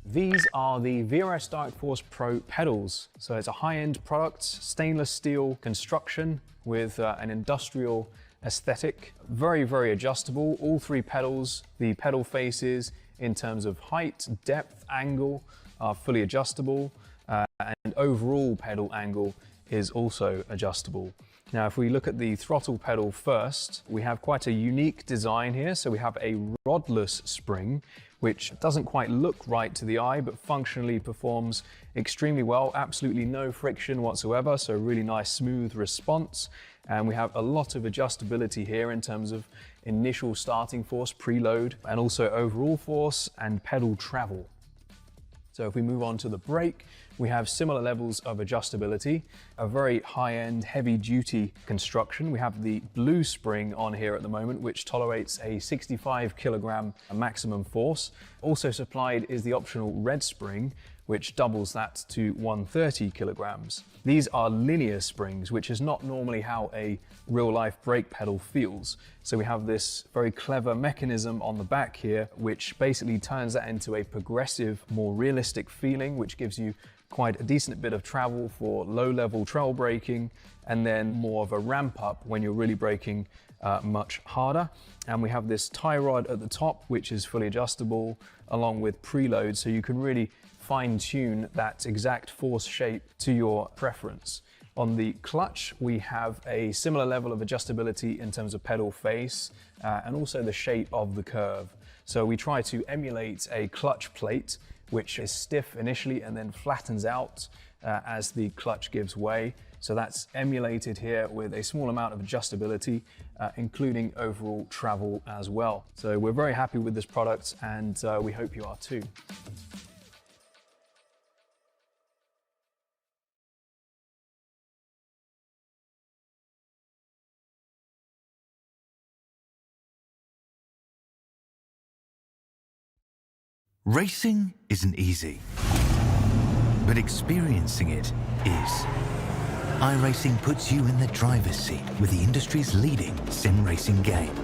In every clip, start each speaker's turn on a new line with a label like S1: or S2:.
S1: These are the VRS Direct Force Pro pedals. So it's a high-end product, stainless steel construction with an industrial aesthetic. Very, very adjustable. All three pedals, the pedal faces in terms of height, depth, angle are fully adjustable, and overall pedal angle is also adjustable. Now, if we look at the throttle pedal first, we have quite a unique design here. So we have a rodless spring, which doesn't quite look right to the eye, but functionally performs extremely well. Absolutely no friction whatsoever, so really nice smooth response. And we have a lot of adjustability here in terms of initial starting force, preload, and also overall force and pedal travel. So if we move on to the brake, we have similar levels of adjustability, a very high-end, heavy-duty construction. We have the blue spring on here at the moment, which tolerates a 65 kilogram maximum force. Also supplied is the optional red spring, which doubles that to 130 kilograms. These are linear springs, which is not normally how a real-life brake pedal feels. So we have this very clever mechanism on the back here, which basically turns that into a progressive, more realistic feeling, which gives you quite a decent bit of travel for low-level trail braking, and then more of a ramp up when you're really braking much harder. And we have this tie rod at the top, which is fully adjustable, along with preload, so you can really fine-tune that exact force shape to your preference. On the clutch, we have a similar level of adjustability in terms of pedal face and also the shape of the curve. So we try to emulate a clutch plate, which is stiff initially and then flattens out as the clutch gives way. So that's emulated here with a small amount of adjustability, including overall travel as well. So we're very happy with this product, and we hope you are too.
S2: Racing isn't easy, but experiencing it is. iRacing puts you in the driver's seat with the industry's leading sim racing game.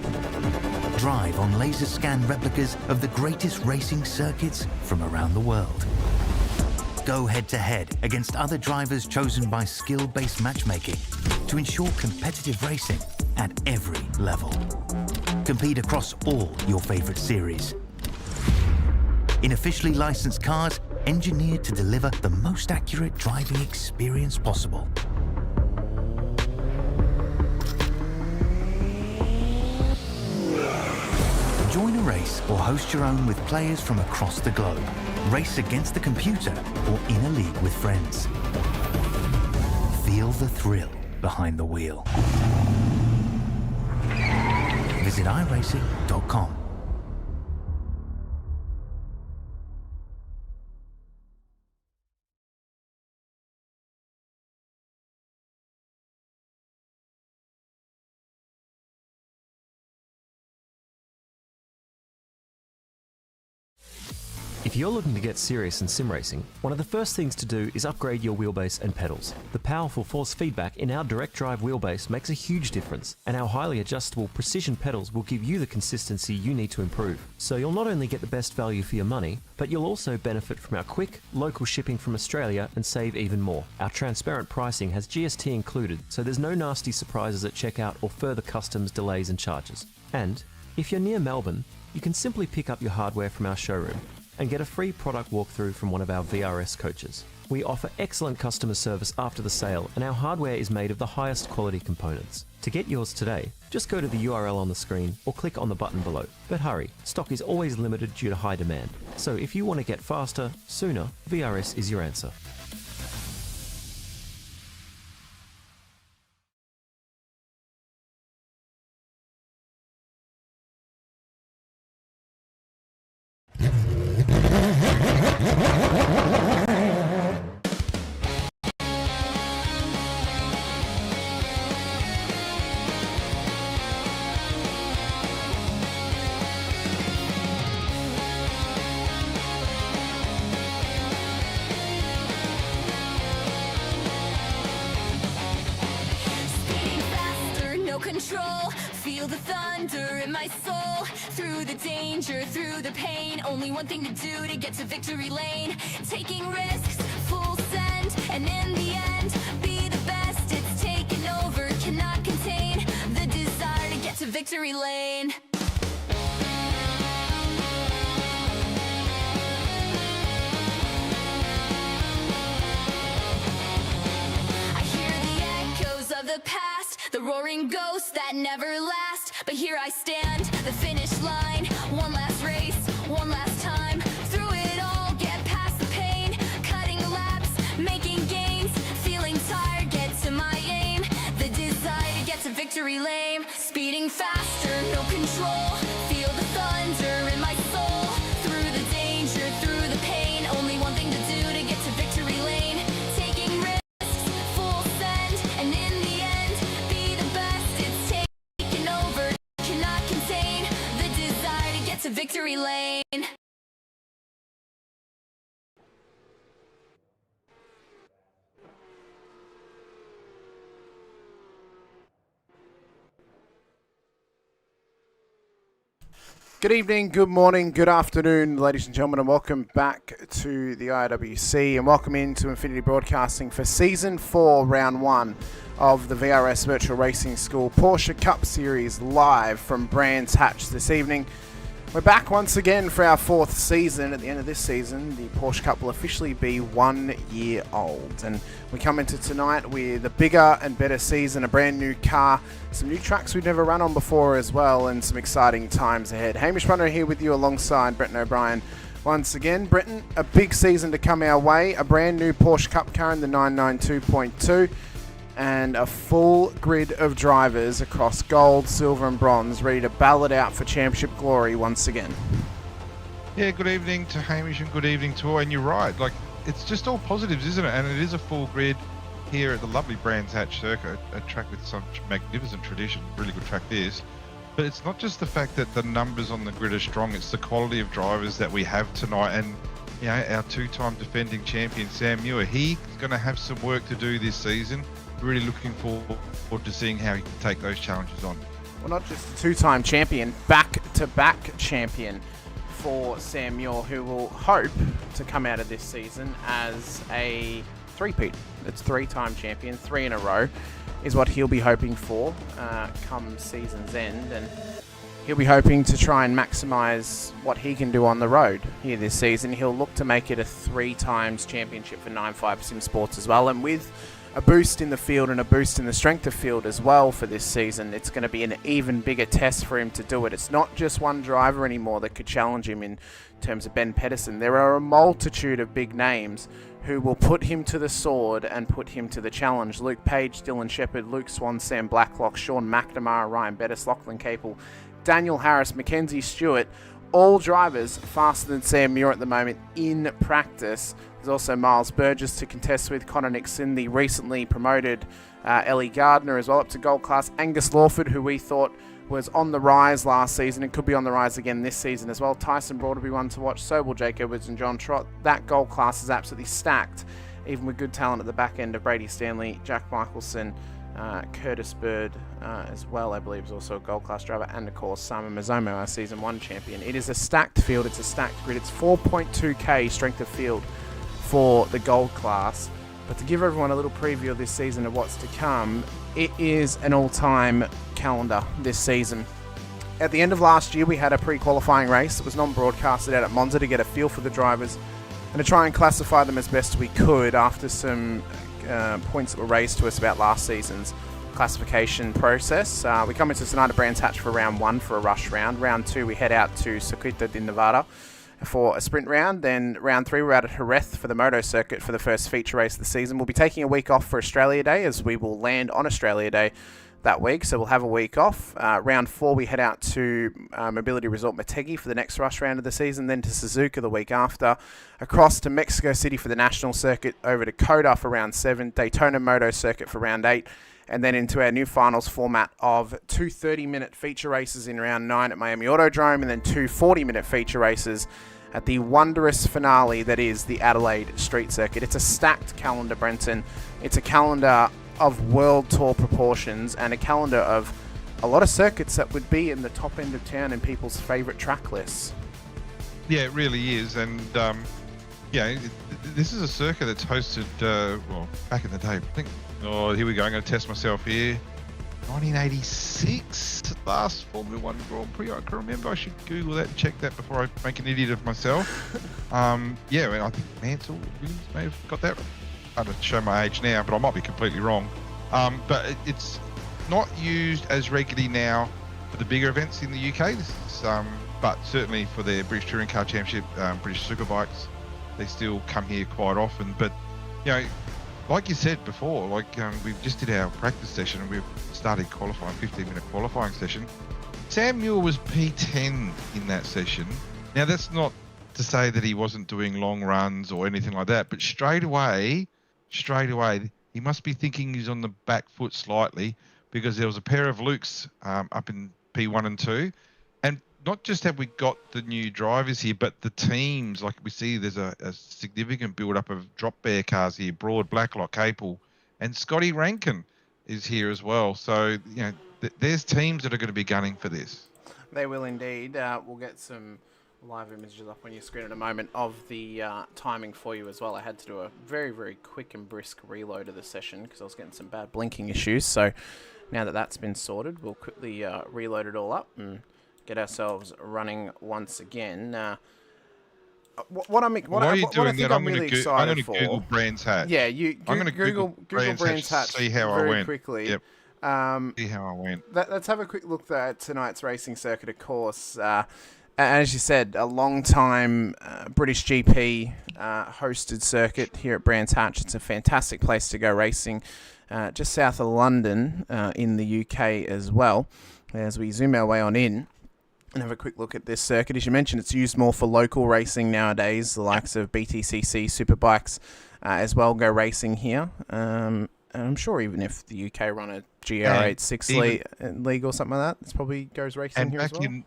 S2: Drive on laser scan replicas of the greatest racing circuits from around the world. Go head-to-head against other drivers chosen by skill-based matchmaking to ensure competitive racing at every level. Compete across all your favorite series in officially licensed cars engineered to deliver the most accurate driving experience possible. Join a race or host your own with players from across the globe. Race against the computer or in a league with friends. Feel the thrill behind the wheel. Visit IRacing.com.
S3: If you're looking to get serious in sim racing, one of the first things to do is upgrade your wheelbase and pedals. The powerful force feedback in our direct drive wheelbase makes a huge difference, and our highly adjustable precision pedals will give you the consistency you need to improve. So you'll not only get the best value for your money, but you'll also benefit from our quick, local shipping from Australia and save even more. Our transparent pricing has GST included, so there's no nasty surprises at checkout or further customs delays and charges. And if you're near Melbourne, you can simply pick up your hardware from our showroom and get a free product walkthrough from one of our VRS coaches. We offer excellent customer service after the sale, and our hardware is made of the highest quality components. To get yours today, just go to the URL on the screen or click on the button below. But hurry, stock is always limited due to high demand. So if you want to get faster, sooner, VRS is your answer.
S4: control. Feel the thunder in my soul. Through the danger, through the pain. Only one thing to do to get to victory lane. Taking risks, full send, and in the end, be the best. It's taken over, cannot contain the desire to get to victory lane. Of the past, the roaring ghosts that never last. But here I stand, the finish line. One last race, one last time. Through it all, get past the pain. Cutting laps, making gains. Feeling tired, get to my aim. The desire to get to victory lane. Speeding faster, no control. Feel the thunder in my soul. Through the danger, through the pain. Only one thing to do to get to victory lane. Taking risks, full send, and in the end, be the best. It's taken over, cannot contain the desire to get to victory lane.
S5: Good evening, good morning, good afternoon, ladies and gentlemen, and welcome back to the IRWC and welcome into Infinity Broadcasting for Season 4, Round 1 of the VRS Virtual Racing School Porsche Cup Series live from Brands Hatch this evening. We're back once again for our 4th season. At the end of this season, the Porsche Cup will officially be 1 year old. And we come into tonight with a bigger and better season, a brand new car, some new tracks we've never run on before as well, and some exciting times ahead. Hamish Munro here with you alongside Brenton O'Brien. Once again, Brenton, a big season to come our way, a brand new Porsche Cup car in the 992.2. And a full grid of drivers across gold, silver and bronze ready to battle it out for championship glory once again.
S6: Yeah, good evening to Hamish and good evening to all. And you're right, like it's just all positives, isn't it? And it is a full grid here at the lovely Brands Hatch circuit, a track with such magnificent tradition, really good track this. But it's not just the fact that the numbers on the grid are strong, it's the quality of drivers that we have tonight. And you know, our two-time defending champion Sam Muir, he's going to have some work to do this season. Really looking forward to seeing how he can take those challenges on.
S5: Well, not just a two-time champion, back-to-back champion for Sam Muir, who will hope to come out of this season as a three-peat. It's three-time champion, 3 in a row, is what he'll be hoping for come season's end. And he'll be hoping to try and maximise what he can do on the road here this season. He'll look to make it a 3 times championship for 9.5 Sim Sports as well. And with a boost in the field and a boost in the strength of field as well for this season, it's going to be an even bigger test for him to do it. It's not just one driver anymore that could challenge him in terms of Ben Pedersen. There are a multitude of big names who will put him to the sword and put him to the challenge. Luke Page, Dylan Shepherd, Luke Swan, Sam Blacklock, Sean McNamara, Ryan Bettis, Lachlan Capel, Daniel Harris, Mackenzie Stewart, all drivers faster than Sam Muir at the moment in practice. There's also Miles Burgess to contest with, Connor Nixon, the recently promoted Ellie Gardner as well up to gold class, Angus Lawford, who we thought was on the rise last season and could be on the rise again this season as well. Tyson Broad will be one to watch, so will Jake Edwards and John Trott. That gold class is absolutely stacked, even with good talent at the back end of Brady Stanley, Jack Michelson, Curtis Bird as well, I believe, is also a gold class driver, and of course Simon Mazzomo, our season 1 champion. It is a stacked field, it's a stacked grid, it's 4.2k strength of field for the gold class. But to give everyone a little preview of this season of what's to come, it is an all-time calendar this season. At the end of last year, we had a pre-qualifying race that was non-broadcasted out at Monza to get a feel for the drivers and to try and classify them as best we could after some points that were raised to us about last season's classification process. We come into tonight at Brands Hatch for round 1 for a rush round. Round 2, we head out to Circuito de Nevada for a sprint round. Then round 3, we're out at Jerez for the moto circuit for the first feature race of the season. We'll be taking a week off for Australia Day, as we will land on Australia Day that week, so we'll have a week off. Round 4, we head out to Mobility Resort Motegi for the next rush round of the season, then to Suzuka the week after, across to Mexico City for the national circuit, over to Coda for round 7, Daytona Moto Circuit for round 8, and then into our new finals format of 2 30-minute feature races in round 9 at Miami Autodrome, and then 2 40-minute feature races at the wondrous finale that is the Adelaide Street Circuit. It's a stacked calendar, Brenton. It's a calendar of World Tour proportions and a calendar of a lot of circuits that would be in the top end of town in people's favourite track lists.
S6: Yeah, it really is. And, this is a circuit that's hosted, back in the day. I think, here we go. I'm going to test myself here. 1986, last Formula One Grand Prix. I can remember. I should Google that and check that before I make an idiot of myself. And I think Mansell Williams may have got that. I don't show my age now, but I might be completely wrong. But it's not used as regularly now for the bigger events in the UK. This is, but certainly for the British Touring Car Championship, British Superbikes, they still come here quite often. But like you said before, we just did our practice session and we've started qualifying, 15-minute qualifying session. Sam Muir was P10 in that session. Now, that's not to say that he wasn't doing long runs or anything like that, but straight away, he must be thinking he's on the back foot slightly, because there was a pair of Lukes up in P1 and 2. And not just have we got the new drivers here, but the teams, like we see there's a significant build-up of drop bear cars here, Broad, Blacklock, Capel, and Scotty Rankin is here as well. So, there's teams that are going to be gunning for this.
S5: They will indeed. We'll get some live images up on your screen in a moment of the timing for you as well. I had to do a very, very quick and brisk reload of the session because I was getting some bad blinking issues. So now that that's been sorted, we'll quickly reload it all up and get ourselves running once again. What I'm really excited
S6: I'm going to
S5: for.
S6: Google Brands Hatch.
S5: Yeah,
S6: I'm going to Google Brands Hatch to see how I went.
S5: Quickly.
S6: Yep. See how I went.
S5: Let's have a quick look at tonight's racing circuit, of course. As you said, a long-time British GP hosted circuit here at Brands Hatch. It's a fantastic place to go racing, just south of London in the UK as well. As we zoom our way on in and have a quick look at this circuit. As you mentioned, it's used more for local racing nowadays. The likes of BTCC Superbikes as well go racing here. And I'm sure even if the UK run a GR86 league or something like that, this probably goes racing here as well.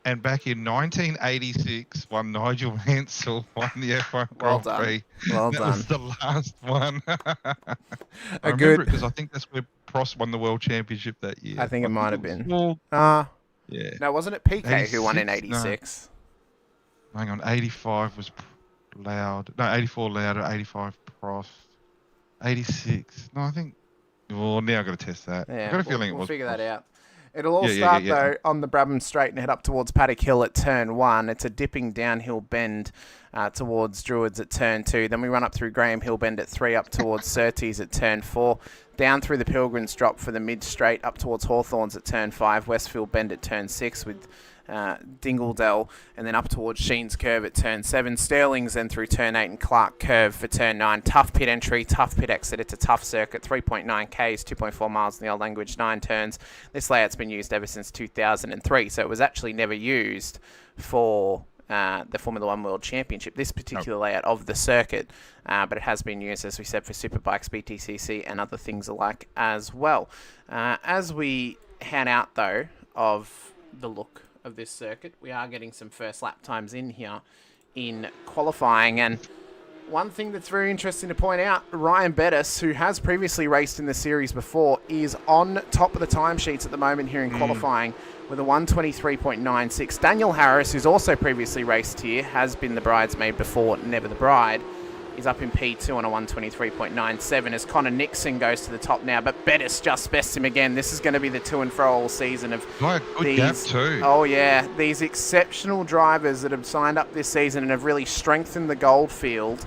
S6: And back in 1986, one Nigel Mansell won the F1 Grand Prix.
S5: Well
S6: that
S5: done.
S6: was the last one. I remember it because I think that's where Prost won the World Championship that year.
S5: I think it might have been.
S6: Yeah.
S5: No, wasn't it PK who won in 86?
S6: No. Hang on, 85 was Loud. No, 84 Loud, 85 Prost. 86. No, I think... Well, now I've got to test that.
S5: Yeah,
S6: I've got a feeling it was
S5: we'll figure
S6: Prost.
S5: that out. It'll all start, though, on the Brabham Straight and head up towards Paddock Hill at Turn 1. It's a dipping downhill bend towards Druids at Turn 2. Then we run up through Graham Hill Bend at 3, up towards Surtees at Turn 4. Down through the Pilgrims Drop for the mid-straight, up towards Hawthorns at Turn 5. Westfield Bend at Turn 6 with Dingledell, and then up towards Sheen's Curve at Turn 7. Sterling's then through Turn 8 and Clark Curve for Turn 9. Tough pit entry, tough pit exit. It's a tough circuit, 3.9 Ks, 2.4 miles in the old language, 9 turns. This layout's been used ever since 2003, so it was actually never used for the Formula One World Championship, this particular layout of the circuit, but it has been used, as we said, for Superbikes, BTCC, and other things alike as well. As we head out, though, of the look of this circuit, we are getting some first lap times in here in qualifying, and one thing that's very interesting to point out, Ryan Bettis, who has previously raced in the series before, is on top of the timesheets at the moment here in qualifying with a 123.96. Daniel Harris, who's also previously raced here, has been the bridesmaid before, never the bride, is up in P2 on a 123.97 as Connor Nixon goes to the top now, but Bettis just bests him again. This is going to be the to and fro all season of
S6: good gap too.
S5: Oh yeah, these exceptional drivers that have signed up this season and have really strengthened the gold field.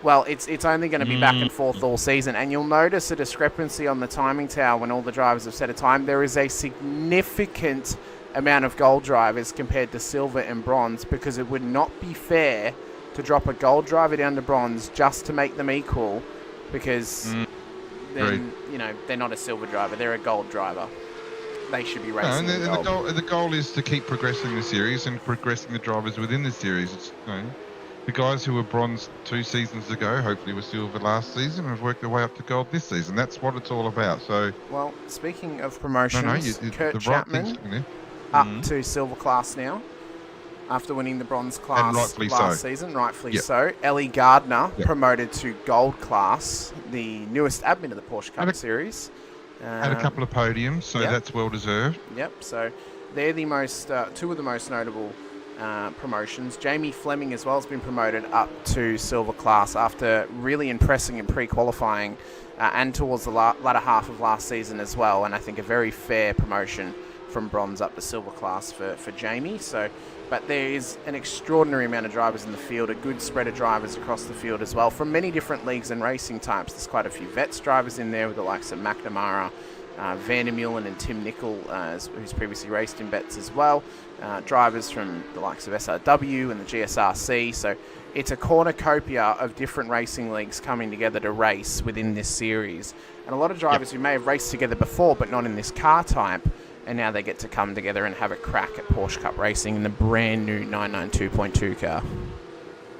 S5: Well, it's only going to be back and forth all season, and you'll notice a discrepancy on the timing tower when all the drivers have set a time. There is a significant amount of gold drivers compared to silver and bronze, because it would not be fair to drop a gold driver down to bronze just to make them equal, because then, they're not a silver driver, they're a gold driver. They should be racing
S6: the goal is to keep progressing the series and progressing the drivers within the series. It's, the guys who were bronze 2 seasons ago, hopefully were silver last season, and have worked their way up to gold this season. That's what it's all about. So,
S5: well, speaking of promotions, Kurt Chapman up to silver class now, after winning the bronze class last season, rightfully so. Ellie Gardner promoted to gold class, the newest admin of the Porsche Cup Series.
S6: Had a couple of podiums, so that's well deserved.
S5: Yep. So they're the most two of the most notable promotions. Jamie Fleming as well has been promoted up to silver class after really impressing in pre-qualifying and towards the latter half of last season as well. And I think a very fair promotion from bronze up to silver class for Jamie. So, but there is an extraordinary amount of drivers in the field, a good spread of drivers across the field as well, from many different leagues and racing types. There's quite a few vets drivers in there with the likes of McNamara, Van der Meulen and Tim Nicol, who's previously raced in vets as well. Drivers from the likes of SRW and the GSRC. So it's a cornucopia of different racing leagues coming together to race within this series. And a lot of drivers who may have raced together before but not in this car type, and now they get to come together and have a crack at Porsche Cup Racing in the brand new 992.2 car.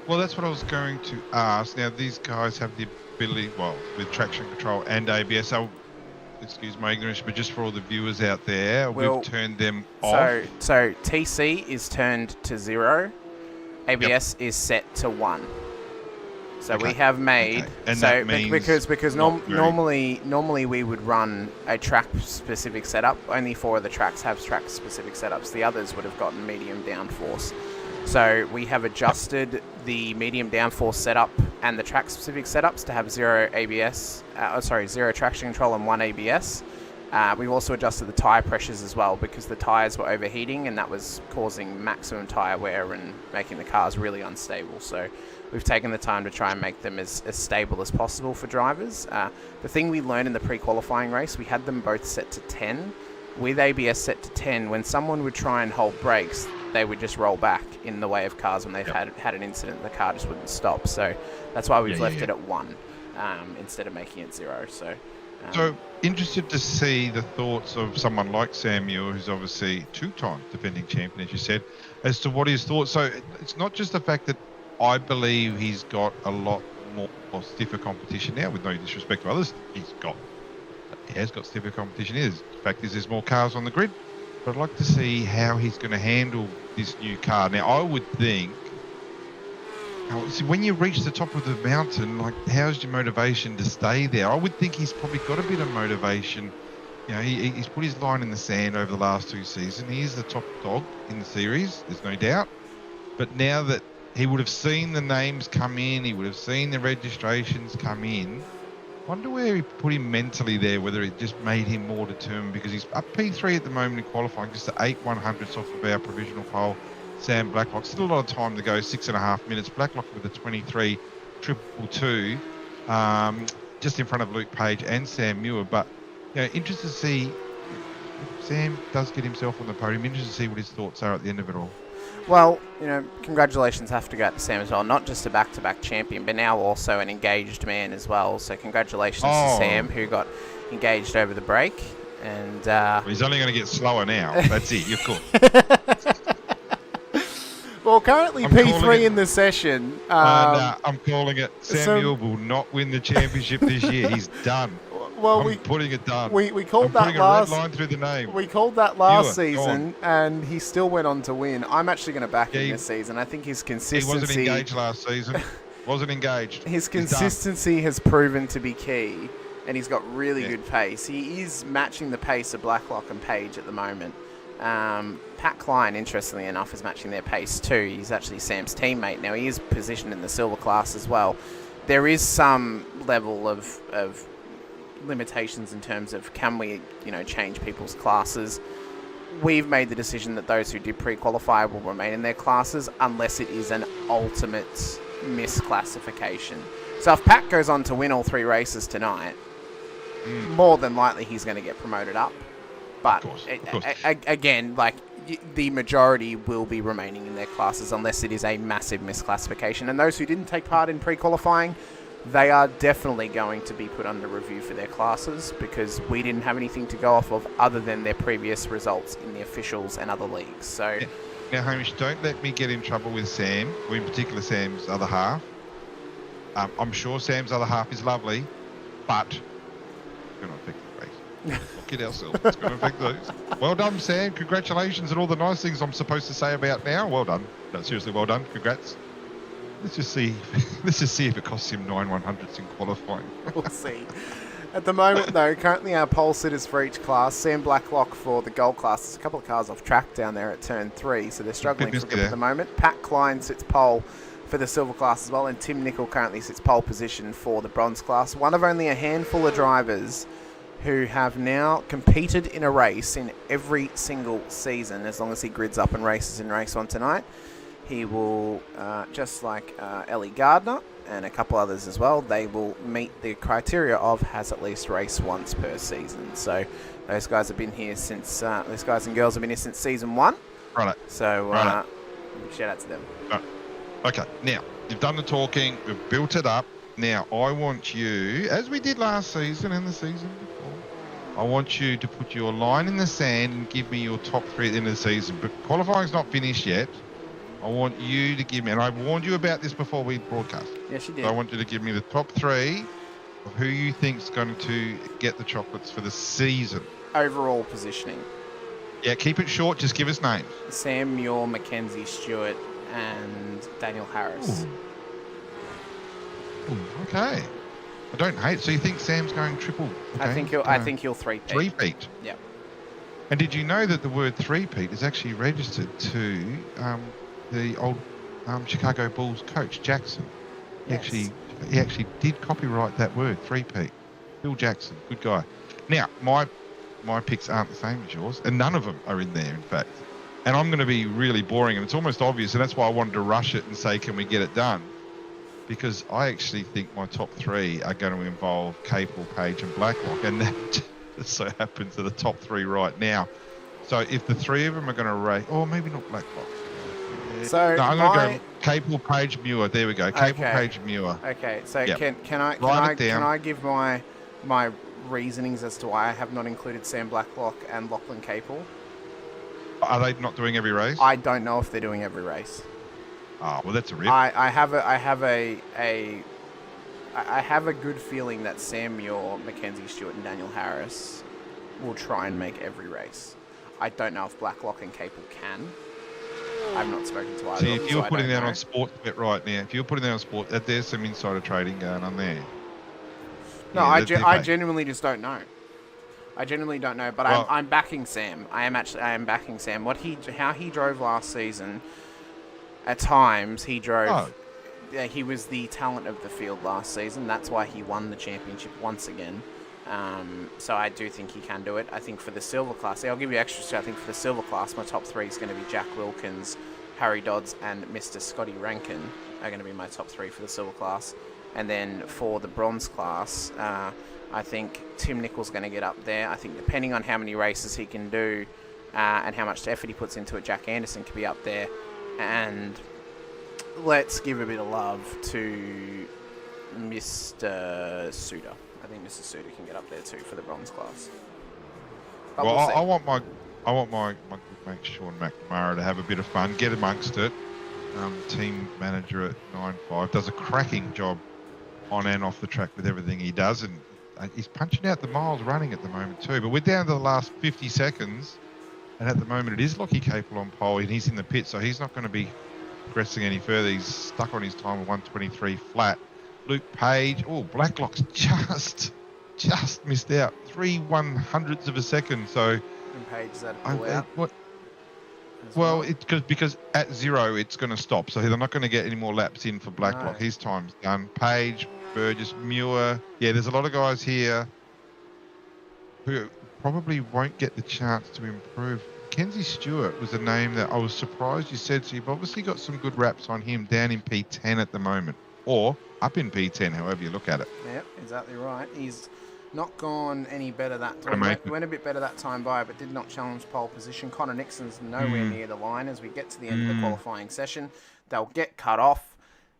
S6: Well, that's what I was going to ask. Now, these guys have the ability, well, with traction control and ABS. Excuse my ignorance, but just for all the viewers out there, we've turned them off.
S5: So TC is turned to 0. ABS is set to 1. So we have made
S6: and that means
S5: because normally we would run a track specific setup. Only 4 of the tracks have track specific setups. The others would have gotten medium downforce. So we have adjusted the medium downforce setup and the track specific setups to have 0 traction control and 1 ABS. We've also adjusted the tyre pressures as well because the tyres were overheating and that was causing maximum tyre wear and making the cars really unstable. So we've taken the time to try and make them as stable as possible for drivers. The thing we learned in the pre-qualifying race, we had them both set to 10. With ABS set to 10, when someone would try and hold brakes, they would just roll back in the way of cars when they've had an incident. The car just wouldn't stop. So that's why we've left it at 1 instead of making it 0. So
S6: interested to see the thoughts of someone like Sam Muir, who's obviously 2-time defending champion, as you said, as to what his thoughts. So it's not just the fact that I believe he's got a lot more stiffer competition now, with no disrespect to others. He has got stiffer competition. The fact is there's more cars on the grid. But I'd like to see how he's going to handle this new car. Now, I would think, when you reach the top of the mountain, like, how's your motivation to stay there? I would think he's probably got a bit of motivation. You know, he's put his line in the sand over the last 2 seasons. He is the top dog in the series, there's no doubt. But now that he would have seen the names come in, he would have seen the registrations come in, I wonder where he put him mentally there, whether it just made him more determined, because he's up P3 at the moment in qualifying, just 8 100ths off of our provisional pole. Sam Blacklock, still a lot of time to go, 6.5 minutes. Blacklock with a 23.222, just in front of Luke Page and Sam Muir. But, you know, interested to see if Sam does get himself on the podium. Interested to see what his thoughts are at the end of it all.
S5: Well, you know, congratulations have to go to Sam as well. Not just a back-to-back champion, but now also an engaged man as well. So congratulations to Sam, who got engaged over the break. And
S6: well, he's only going to get slower now. That's it. You're cool.
S5: Well, currently P3 in the session.
S6: I'm calling it. Samuel will not win the championship this year. He's done.
S5: Well,
S6: I'm putting it done.
S5: We called that last.
S6: Red line through the name.
S5: We called that last season, and he still went on to win. I'm actually going to back him this season. I think his consistency.
S6: He wasn't engaged last season. Wasn't engaged.
S5: His consistency has proven to be key, and he's got really good pace. He is matching the pace of Blacklock and Page at the moment. Pat Klein, interestingly enough, is matching their pace too. He's actually Sam's teammate now. He is positioned in the silver class as well. There is some level of limitations in terms of can we, change people's classes. We've made the decision that those who did pre-qualify will remain in their classes unless it is an ultimate misclassification. So if Pat goes on to win all 3 races tonight, more than likely he's going to get promoted up. But
S6: of course.
S5: Again, the majority will be remaining in their classes unless it is a massive misclassification. And those who didn't take part in pre-qualifying, they are definitely going to be put under review for their classes because we didn't have anything to go off of other than their previous results in the officials and other leagues. So
S6: now, Hamish, don't let me get in trouble with Sam, or in particular Sam's other half. I'm sure Sam's other half is lovely, but it's going to affect the race. Look at ourselves. It's going to affect those. Well done, Sam. Congratulations and all the nice things I'm supposed to say about now. Well done. No, seriously, well done. Congrats. Let's just see if it costs him 9 100ths in qualifying.
S5: We'll see. At the moment, though, currently our pole sitters for each class. Sam Blacklock for the gold class. There's a couple of cars off track down there at turn 3, so they're struggling for grip at the moment. Pat Klein sits pole for the silver class as well, and Tim Nicol currently sits pole position for the bronze class. One of only a handful of drivers who have now competed in a race in every single season, as long as he grids up and races in race 1 tonight. He will, just like Ellie Gardner and a couple others as well, they will meet the criteria of has at least raced once per season. So those guys have been here since, those guys and girls have been here since season 1.
S6: Right.
S5: So shout out to them.
S6: Right. Okay, now, you've done the talking, we've built it up. Now, I want you, as we did last season and the season before, I want you to put your line in the sand and give me your top 3 at the end of the season. But qualifying's not finished yet. I want you to give me, and I warned you about this before we broadcast.
S5: Yes, you did.
S6: So I want you to give me the top 3 of who you think's going to get the chocolates for the season.
S5: Overall positioning.
S6: Yeah, keep it short, just give us names.
S5: Sam Muir, Mackenzie Stewart, and Daniel Harris.
S6: Ooh, okay. I don't hate. So you think Sam's going triple? Okay.
S5: I think he'll three-peat.
S6: Three-peat.
S5: Yeah.
S6: And did you know that the word three-peat is actually registered to the old Chicago Bulls coach Jackson?
S5: Yes.
S6: He actually did copyright that word, three-peat. Bill Jackson, good guy. Now my picks aren't the same as yours, and none of them are in there, in fact. And I'm going to be really boring, and it's almost obvious, and that's why I wanted to rush it and say, can we get it done? Because I actually think my top 3 are going to involve Capel, Page, and Blacklock, and that just so happens are the top 3 right now. So if the 3 of them are going to race, or maybe not Blacklock.
S5: So
S6: no, I'm going to go Capel, Page, Muir. There we go. Capel, Page, Muir.
S5: Okay. So
S6: yep.
S5: can I give my reasonings as to why I have not included Sam Blacklock and Lachlan Capel?
S6: Are they not doing every race?
S5: I don't know if they're doing every race.
S6: Oh, well, that's a rip.
S5: I have a good feeling that Sam Muir, Mackenzie Stewart, and Daniel Harris will try and make every race. I don't know if Blacklock and Capel can. I've not spoken to either.
S6: See, if you're putting that on Sportsbet right now, there's some insider trading going on there.
S5: No, yeah, I genuinely just don't know. I genuinely don't know, but I'm backing Sam. I am backing Sam. How he drove last season. At times, he drove.
S6: Oh.
S5: Yeah, he was the talent of the field last season. That's why he won the championship once again. So I do think he can do it. I think for the silver class, I'll give you extra. I think for the silver class, my top 3 is going to be Jack Wilkins, Harry Dodds, and Mr. Scotty Rankin are going to be my top 3 for the silver class. And then for the bronze class, I think Tim Nicol's going to get up there. I think depending on how many races he can do and how much effort he puts into it, Jack Anderson could be up there. And let's give a bit of love to Mr. Suter. I think Mr. Suter can get up there too for the bronze class. But
S6: well,
S5: we'll
S6: I want my good mate Sean McNamara to have a bit of fun, get amongst it. Team manager at 9.5 does a cracking job on and off the track with everything he does, and he's punching out the miles running at the moment too. But we're down to the last 50 seconds. And at the moment, it is Lockie Capel on pole, and he's in the pit, so he's not going to be progressing any further. He's stuck on his time of 1:23 flat. Luke Page, Blacklock's just missed out. 3/100ths of a second. So,
S5: and Page is that a pull out?
S6: Well, because at 0, it's going to stop, so they're not going to get any more laps in for Blacklock.
S5: No.
S6: His time's done. Page, Burgess, Muir. Yeah, there's a lot of guys here who probably won't get the chance to improve. Mackenzie Stewart was a name that I was surprised you said, so you've obviously got some good raps on him down in P10 at the moment, or up in P10, however you look at it.
S5: Yep, exactly right. He's not gone any better that time. Went a bit better that time by, but did not challenge pole position. Connor Nixon's nowhere near the line as we get to the end of the qualifying session. They'll get cut off.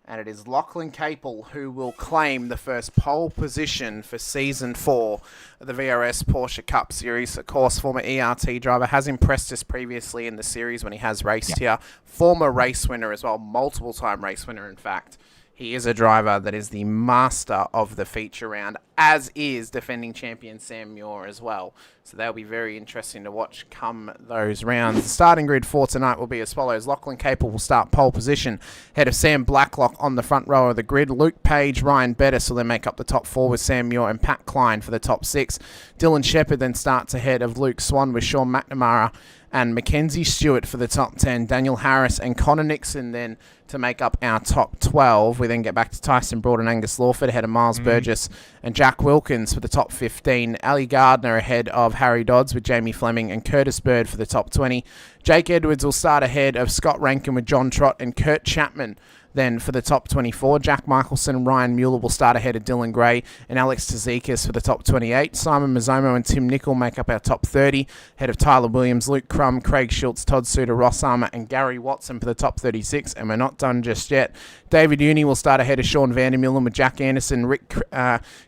S5: And it is Lachlan Capel who will claim the first pole position for Season 4 of the VRS Porsche Cup Series. Of course, former ERT driver, has impressed us previously in the series when he has raced here. Former race winner as well, multiple-time race winner, in fact. He is a driver that is the master of the feature round, as is defending champion Sam Muir as well. So that'll be very interesting to watch come those rounds. The starting grid for tonight will be as follows. Lachlan Capel will start pole position, ahead of Sam Blacklock on the front row of the grid. Luke Page, Ryan Bettis will then make up the top 4 with Sam Muir and Pat Klein for the top 6. Dylan Shepherd then starts ahead of Luke Swan with Sean McNamara and Mackenzie Stewart for the top 10. Daniel Harris and Connor Nixon then to make up our top 12. We then get back to Tyson Broad and Angus Lawford ahead of Miles Burgess and Jack Wilkins for the top 15. Ali Gardner ahead of Harry Dodds with Jamie Fleming and Curtis Bird for the top 20. Jake Edwards will start ahead of Scott Rankin with John Trott and Kurt Chapman then for the top 24. Jack Michelson and Ryan Mueller will start ahead of Dylan Gray and Alex Tzikis for the top 28. Simon Mazzomo and Tim Nicol make up our top 30, ahead of Tyler Williams, Luke Crum, Craig Schultz, Todd Suter, Ross Armour and Gary Watson for the top 36. And we're not done just yet. David Uni will start ahead of Sean Vandermeulen with Jack Anderson, Rick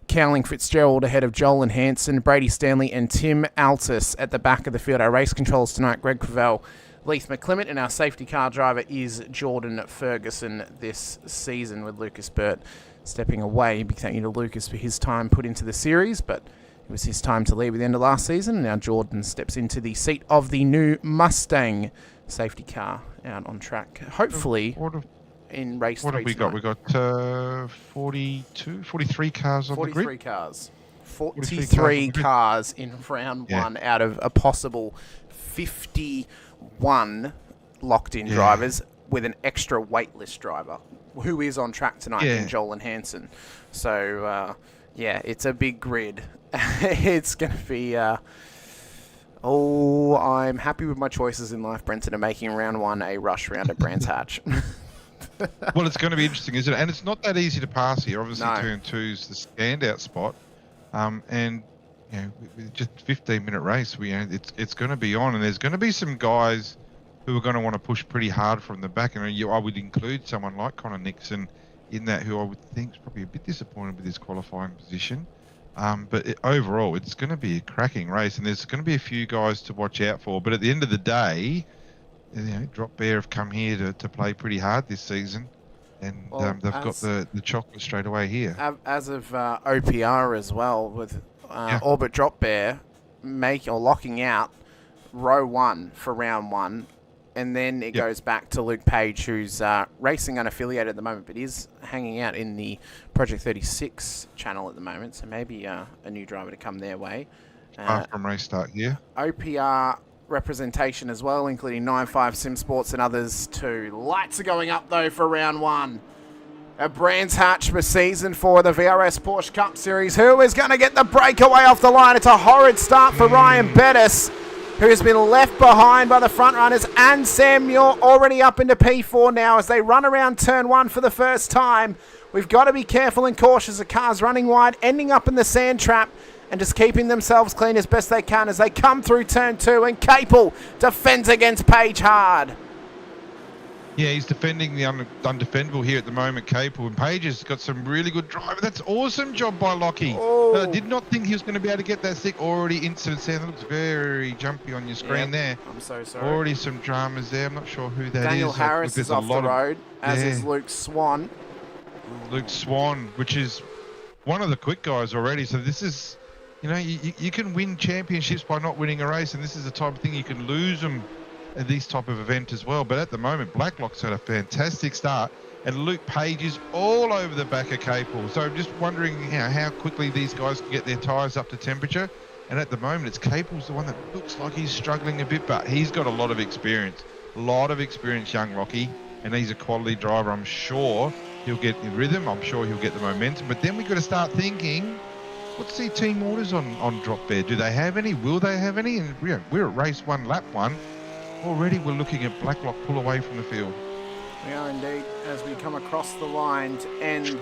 S5: Cowling Fitzgerald ahead of Joel and Hanson, Brady Stanley and Tim Altus at the back of the field. Our race controls tonight, Greg Cravell, Leith McClement, and our safety car driver is Jordan Ferguson this season, with Lucas Burt stepping away. Big thank you to Lucas for his time put into the series, but it was his time to leave at the end of last season, and now Jordan steps into the seat of the new Mustang safety car out on track, hopefully in race 3
S6: What have we got? We got 43 cars on the grid.
S5: 43 cars. 43 cars in round 1 out of a possible 51 locked-in drivers with an extra waitlist driver who is on track tonight in Joel and Hanson. So, it's a big grid. It's going to be... I'm happy with my choices in life, Brenton, and making round 1 a rush round at Brands Hatch.
S6: Well, it's going to be interesting, isn't it? And it's not that easy to pass here. Obviously, turn 2's the standout spot. And with just a 15-minute race, it's going to be on, and there's going to be some guys who are going to want to push pretty hard from the back. And I would include someone like Connor Nixon in that, who I would think is probably a bit disappointed with his qualifying position. But overall, it's going to be a cracking race, and there's going to be a few guys to watch out for. But at the end of the day, Drop Bear have come here to play pretty hard this season. And they've got the chocolate straight away here.
S5: As of OPR as well, with Orbit Drop Bear locking out row 1 for round 1. And then it goes back to Luke Page, who's racing unaffiliated at the moment, but is hanging out in the Project 36 channel at the moment. So maybe a new driver to come their way.
S6: From race start here.
S5: OPR representation as well, including 9.5 Sim Sports and others too. Lights are going up though for round 1. A Brands Hatch for season 4 of the VRS Porsche Cup Series. Who is going to get the breakaway off the line? It's a horrid start for Ryan Bettis, who has been left behind by the front runners, and Sam Muir already up into P4 now as they run around turn 1 for the first time. We've got to be careful and cautious. The car's running wide, ending up in the sand trap, and just keeping themselves clean as best they can as they come through turn 2, and Capel defends against Page hard.
S6: Yeah, he's defending the undefendable here at the moment, Capel, and Page has got some really good driver. That's awesome job by Lockie. I did not think he was going to be able to get that stick. Already incident sound. That looks very jumpy on your screen there.
S5: I'm so sorry.
S6: Already some dramas there. I'm not sure who that
S5: Daniel
S6: is.
S5: Harris is off the road, as is Luke Swan.
S6: Luke Swan, which is one of the quick guys already. So this is, you can win championships by not winning a race, and this is the type of thing you can lose them at this type of event as well. But at the moment, Blacklock's had a fantastic start, and Luke Page is all over the back of Capel. So I'm just wondering how quickly these guys can get their tyres up to temperature. And at the moment, it's Capel's the one that looks like he's struggling a bit, but he's got a lot of experience. Young Lockie, and he's a quality driver. I'm sure he'll get the rhythm. I'm sure he'll get the momentum. But then we've got to start thinking, what's the team orders on Drop Bear? Do they have any? Will they have any? And we're at race 1, lap 1. Already we're looking at Blacklock pull away from the field.
S5: We are indeed, as we come across the line to end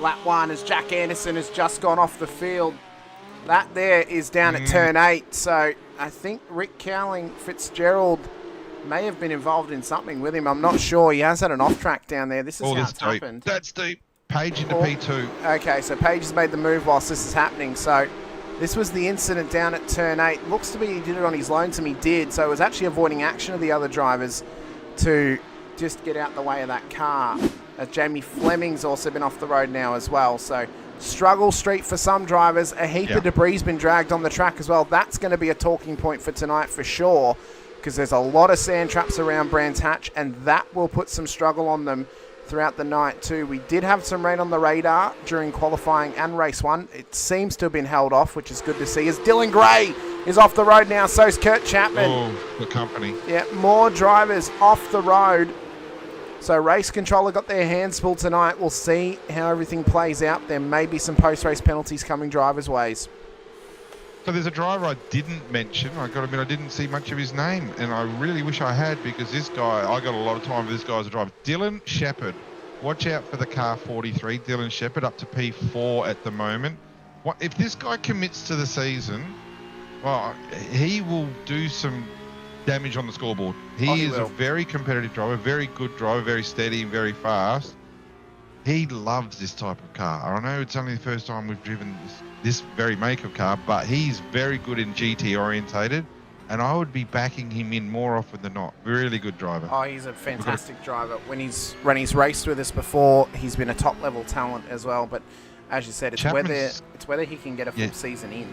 S5: lap 1, as Jack Anderson has just gone off the field. That there is down at turn 8. So I think Rick Cowling Fitzgerald may have been involved in something with him. I'm not sure. He has had an off-track down there. This is how it's happened.
S6: That's deep. Page into P2.
S5: Okay, so Page has made the move whilst this is happening. So this was the incident down at turn 8. Looks to be he did it on his lonesome. He did. So it was actually avoiding action of the other drivers to just get out the way of that car. Jamie Fleming's also been off the road now as well. So Struggle street for some drivers. A heap
S6: Yeah.
S5: of debris been dragged on the track as well. That's going to be a talking point for tonight for sure, because there's a lot of sand traps around Brands Hatch, and that will put some struggle on them throughout the night too. We did have some rain on the radar during qualifying and race 1. It seems to have been held off, which is good to see, as Dylan Gray is off the road now. So's Kurt Chapman.
S6: Oh, the company.
S5: Yeah, more drivers off the road. So race controller got their hands full tonight. We'll see how everything plays out. There may be some post-race penalties coming drivers' ways.
S6: So there's a driver I didn't mention. I got to admit, I didn't see much of his name, and I really wish I had, because this guy, I got a lot of time with this guy as a driver. Dylan Shepherd. Watch out for the car 43. Dylan Shepherd up to P4 at the moment. If this guy commits to the season, well, he will do some damage on the scoreboard. He is a very competitive driver, very good driver, very steady and very fast. He loves this type of car. I know it's only the first time we've driven this very make of car, but he's very good in GT orientated, and I would be backing him in more often than not. Really good driver.
S5: Oh, he's a fantastic driver. When he's raced with us before, he's been a top level talent as well. But as you said, it's whether he can get a full season in.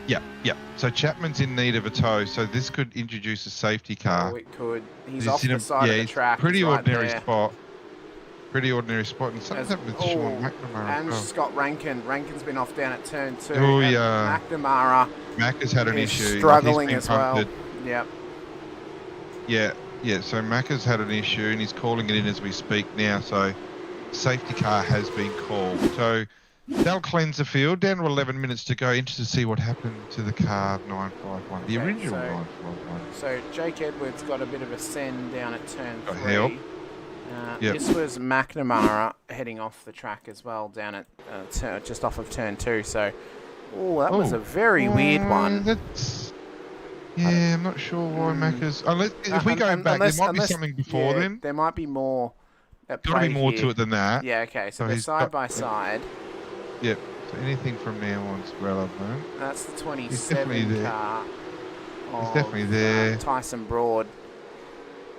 S6: Yeah. So Chapman's in need of a tow, so this could introduce a safety car.
S5: Oh, it could. He's off the side of the track.
S6: Pretty
S5: right
S6: ordinary
S5: there.
S6: spot. Pretty ordinary spot. And something's happened with Sean McNamara.
S5: And
S6: as well.
S5: Scott Rankin. Rankin's been off down at turn 2.
S6: Oh,
S5: and
S6: yeah.
S5: McNamara
S6: Mac has had an
S5: is
S6: issue.
S5: struggling
S6: He's
S5: as
S6: been
S5: well.
S6: punted.
S5: Yep.
S6: Yeah. So Mac has had an issue, and he's calling it in as we speak now. So safety car has been called. So they'll cleanse the field. Down to 11 minutes to go. Interested to see what happened to the car 951, the original 951.
S5: So Jake Edwards got a bit of a send down at turn 3.
S6: Help.
S5: This was McNamara heading off the track as well down at just off of turn 2. So, that was a very weird one.
S6: I'm not sure why Macca's. If we go back, there might be something before then.
S5: There might be more.
S6: Got to be more to it than that.
S5: Yeah. Okay. So they're side by side.
S6: Yep. So anything from now on is relevant.
S5: That's the 27 car.
S6: He's definitely there.
S5: Tyson Broad.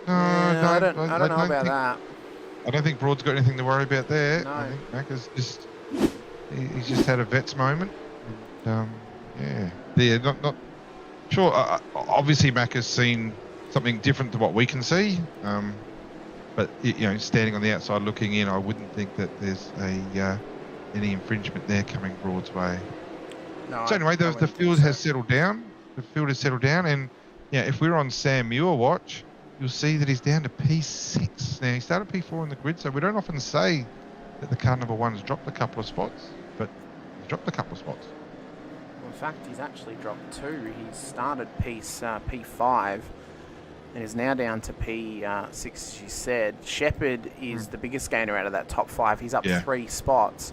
S6: No,
S5: I don't know about that.
S6: I don't think Broad's got anything to worry about there.
S5: No.
S6: I think Macca's he's just had a vets moment. And, not sure. Obviously, Macca's seen something different to what we can see. But standing on the outside looking in, I wouldn't think that there's any infringement there coming Broad's way.
S5: No,
S6: so anyway, the field has settled down. The field has settled down, and if we're on Sam Muir watch, you'll see that he's down to P6 now. He started P4 on the grid, so we don't often say that the car number 1's dropped a couple of spots, but he's dropped a couple of spots.
S5: Well, in fact, he's actually dropped 2. He started P5 and is now down to P6, as you said. Shepherd is the biggest gainer out of that top 5. He's up 3 spots.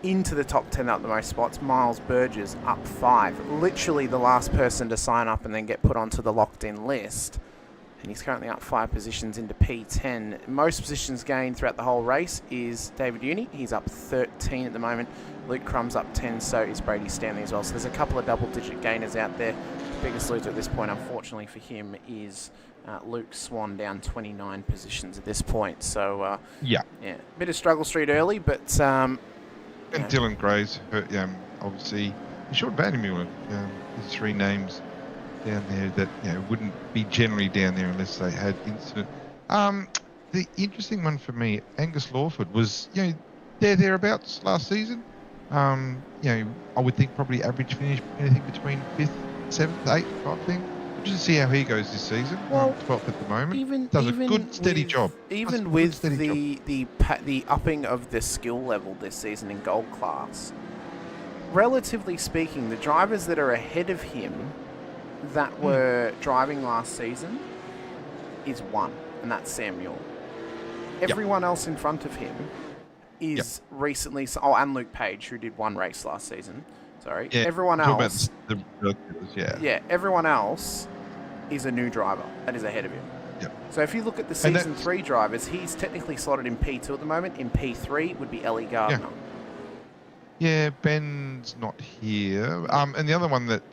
S5: Into the top 10 up the most spots. Miles Burgess up 5. Literally the last person to sign up and then get put onto the locked-in list. And he's currently up 5 positions into P10. Most positions gained throughout the whole race is David Uni. He's up 13 at the moment. Luke Crumb's up 10, so is Brady Stanley as well. So there's a couple of double-digit gainers out there. The biggest loser at this point, unfortunately for him, is Luke Swan, down 29 positions at this point. So, bit of struggle street early, but...
S6: and Dylan Gray's hurt, obviously, Sean Vandermeulen. There's 3 names down there that wouldn't be generally down there unless they had incident. The interesting one for me, Angus Lawford, was thereabouts last season. I would think probably average finish anything between 5th, 7th, 8th type thing. Just to see how he goes this season.
S5: Well,
S6: 12th at the moment. Does a good steady job.
S5: Even with the upping of the skill level this season in gold class, relatively speaking, the drivers that are ahead of him that were driving last season is 1, and that's Sam Muir. Everyone else in front of him is recently... Oh, and Luke Page, who did 1 race last season. Sorry.
S6: Yeah,
S5: everyone else... everyone else is a new driver that is ahead of him.
S6: Yep.
S5: So if you look at the Season 3 drivers, he's technically slotted in P2 at the moment. In P3 would be Ellie Gardner.
S6: Yeah, Ben's not here. And the other one that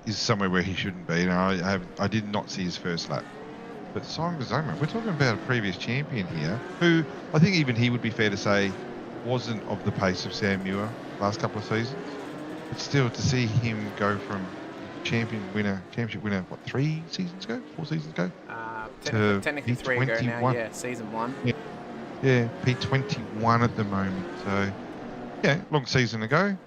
S6: is somewhere where he shouldn't be. I did not see his first lap. But Simon Zoma, we're talking about a previous champion here, who I think even he would be fair to say wasn't of the pace of Sam Muir last couple of seasons. But still, to see him go from championship winner, what, 4 seasons ago?
S5: Technically 3 ago now, yeah, season 1.
S6: Yeah, P21 at the moment. So, yeah, long season ago.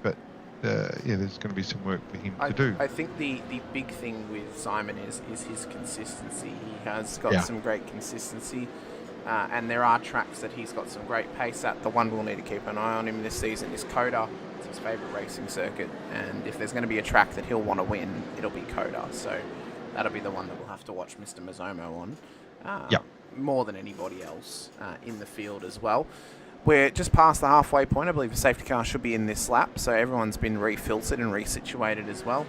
S6: But there's going to be some work for him to do.
S5: I think the big thing with Simon is his consistency. He has got some great consistency. And there are tracks that he's got some great pace at. The one we'll need to keep an eye on him this season is Coda. It's his favourite racing circuit. And if there's going to be a track that he'll want to win, it'll be Coda. So that'll be the one that we'll have to watch Mr. Mazzomo on. More than anybody else in the field as well. We're just past the halfway point. I believe the safety car should be in this lap. So everyone's been refiltered and resituated as well.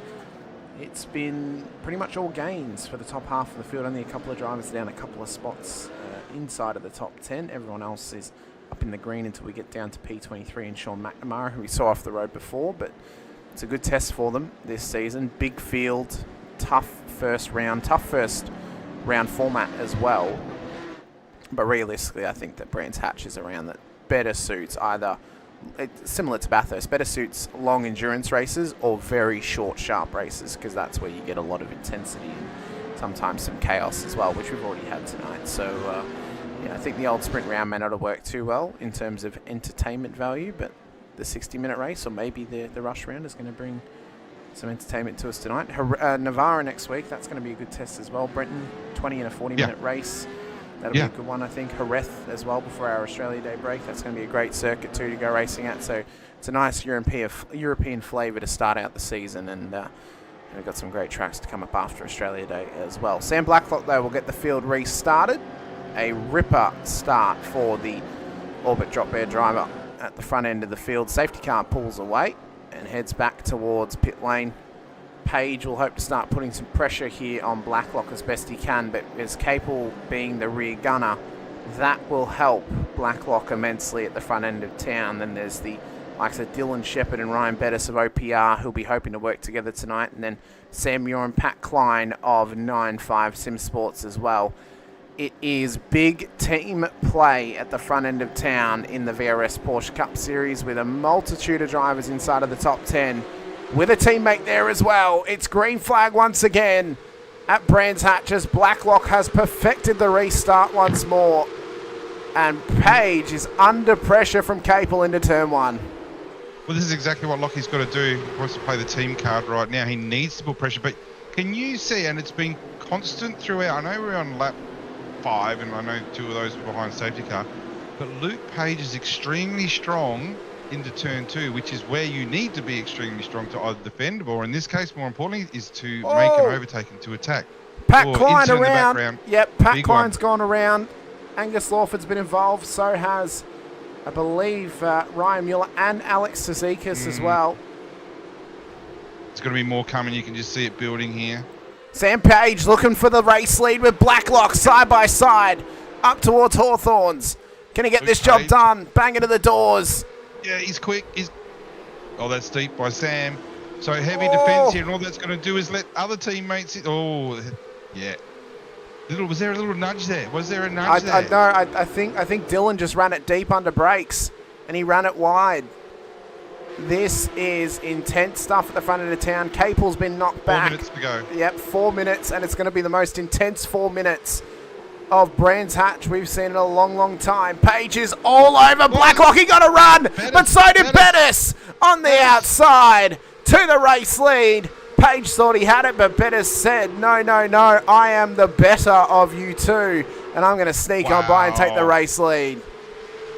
S5: It's been pretty much all gains for the top half of the field. Only a couple of drivers down a couple of spots inside of the top 10. Everyone else is up in the green until we get down to P23 and Sean McNamara, who we saw off the road before. But it's a good test for them this season. Big field, tough first round format as well. But realistically, I think that Brands Hatch is around that better suits either, similar to Bathurst, better suits long endurance races or very short, sharp races, because that's where you get a lot of intensity and sometimes some chaos as well, which we've already had tonight. So, I think the old sprint round may not have worked too well in terms of entertainment value, but the 60-minute race or maybe the rush round is going to bring some entertainment to us tonight. Navarra next week, that's going to be a good test as well. Brenton, 20 and a 40-minute race. That'll be a good one, I think. Jerez as well before our Australia Day break. That's going to be a great circuit too to go racing at. So it's a nice European flavour to start out the season, and we've got some great tracks to come up after Australia Day as well. Sam Blacklock, though, will get the field restarted. A ripper start for the Orbit Drop Air driver at the front end of the field. Safety car pulls away and heads back towards pit lane. Page will hope to start putting some pressure here on Blacklock as best he can, but as Capel being the rear gunner, that will help Blacklock immensely at the front end of town. Then there's the likes of Dylan Shepherd and Ryan Bettis of OPR who'll be hoping to work together tonight, and then Sam Muir and Pat Klein of 9.5 Sim Sports as well. It is big team play at the front end of town in the VRS Porsche Cup Series with a multitude of drivers inside of the top 10. With a teammate there as well. It's green flag once again at Brands Hatch as Blacklock has perfected the restart once more. And Page is under pressure from Capel into turn 1.
S6: Well, this is exactly what Lockie's got to do. He wants to play the team card right now. He needs to put pressure. But can you see, and it's been constant throughout, I know we're on lap 5, and I know 2 of those were behind safety car, but Luke Page is extremely strong into turn 2, which is where you need to be extremely strong to either defend, or in this case, more importantly, is to make an overtake and to attack.
S5: Pat Klein around. Yep, Pat Klein's gone around. Angus Lawford's been involved. So has, I believe, Ryan Mueller and Alex Tzitzikas as well.
S6: It's going to be more coming. You can just see it building here.
S5: Sam Page looking for the race lead with Blacklock side by side up towards Hawthorns. Can he get this job done? Bang into the doors.
S6: Yeah, he's quick. Oh, that's deep by Sam. So heavy defence here, and all that's going to do is let other teammates... Oh, yeah. Was there a little nudge there? Was there a nudge there?
S5: I think Dylan just ran it deep under brakes, and he ran it wide. This is intense stuff at the front of the town. Capel's been knocked back.
S6: 4 minutes to go.
S5: Yep, 4 minutes, and it's going to be the most intense 4 minutes of Brands Hatch we've seen in a long, long time. Page is all over Blacklock. He got a run, but so did Bettis on the outside to the race lead. Page thought he had it, but Bettis said, no, I am the better of you two, and I'm going to sneak on by and take the race lead.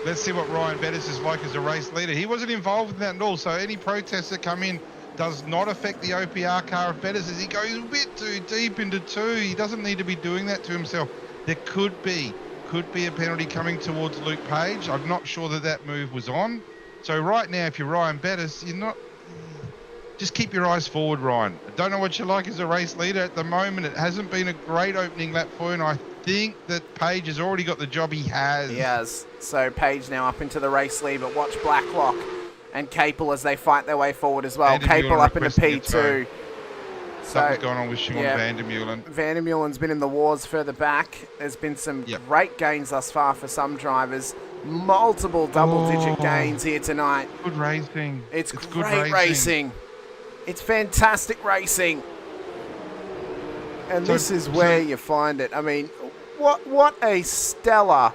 S6: Let's see what Ryan Bettis is like as a race leader. He wasn't involved in that at all, so any protests that come in does not affect the OPR car of Bettis as he goes a bit too deep into 2. He doesn't need to be doing that to himself. There could be a penalty coming towards Luke Page. I'm not sure that move was on. So right now, if you're Ryan Bettis, you're not... Just keep your eyes forward, Ryan. I don't know what you're like as a race leader at the moment. It hasn't been a great opening lap for you, and I think that Page has already got the job he has.
S5: He has. So Page now up into the race lead, but watch Blacklock and Capel as they fight their way forward as well. Capel up into P2.
S6: Something's going on with Sean van der Meulen.
S5: Van der Meulen's been in the wars further back. There's been some great gains thus far for some drivers. multiple double-digit gains here tonight.
S6: Good racing.
S5: It's
S6: good
S5: great racing. It's fantastic racing. And this is where you find it. I mean, what a stellar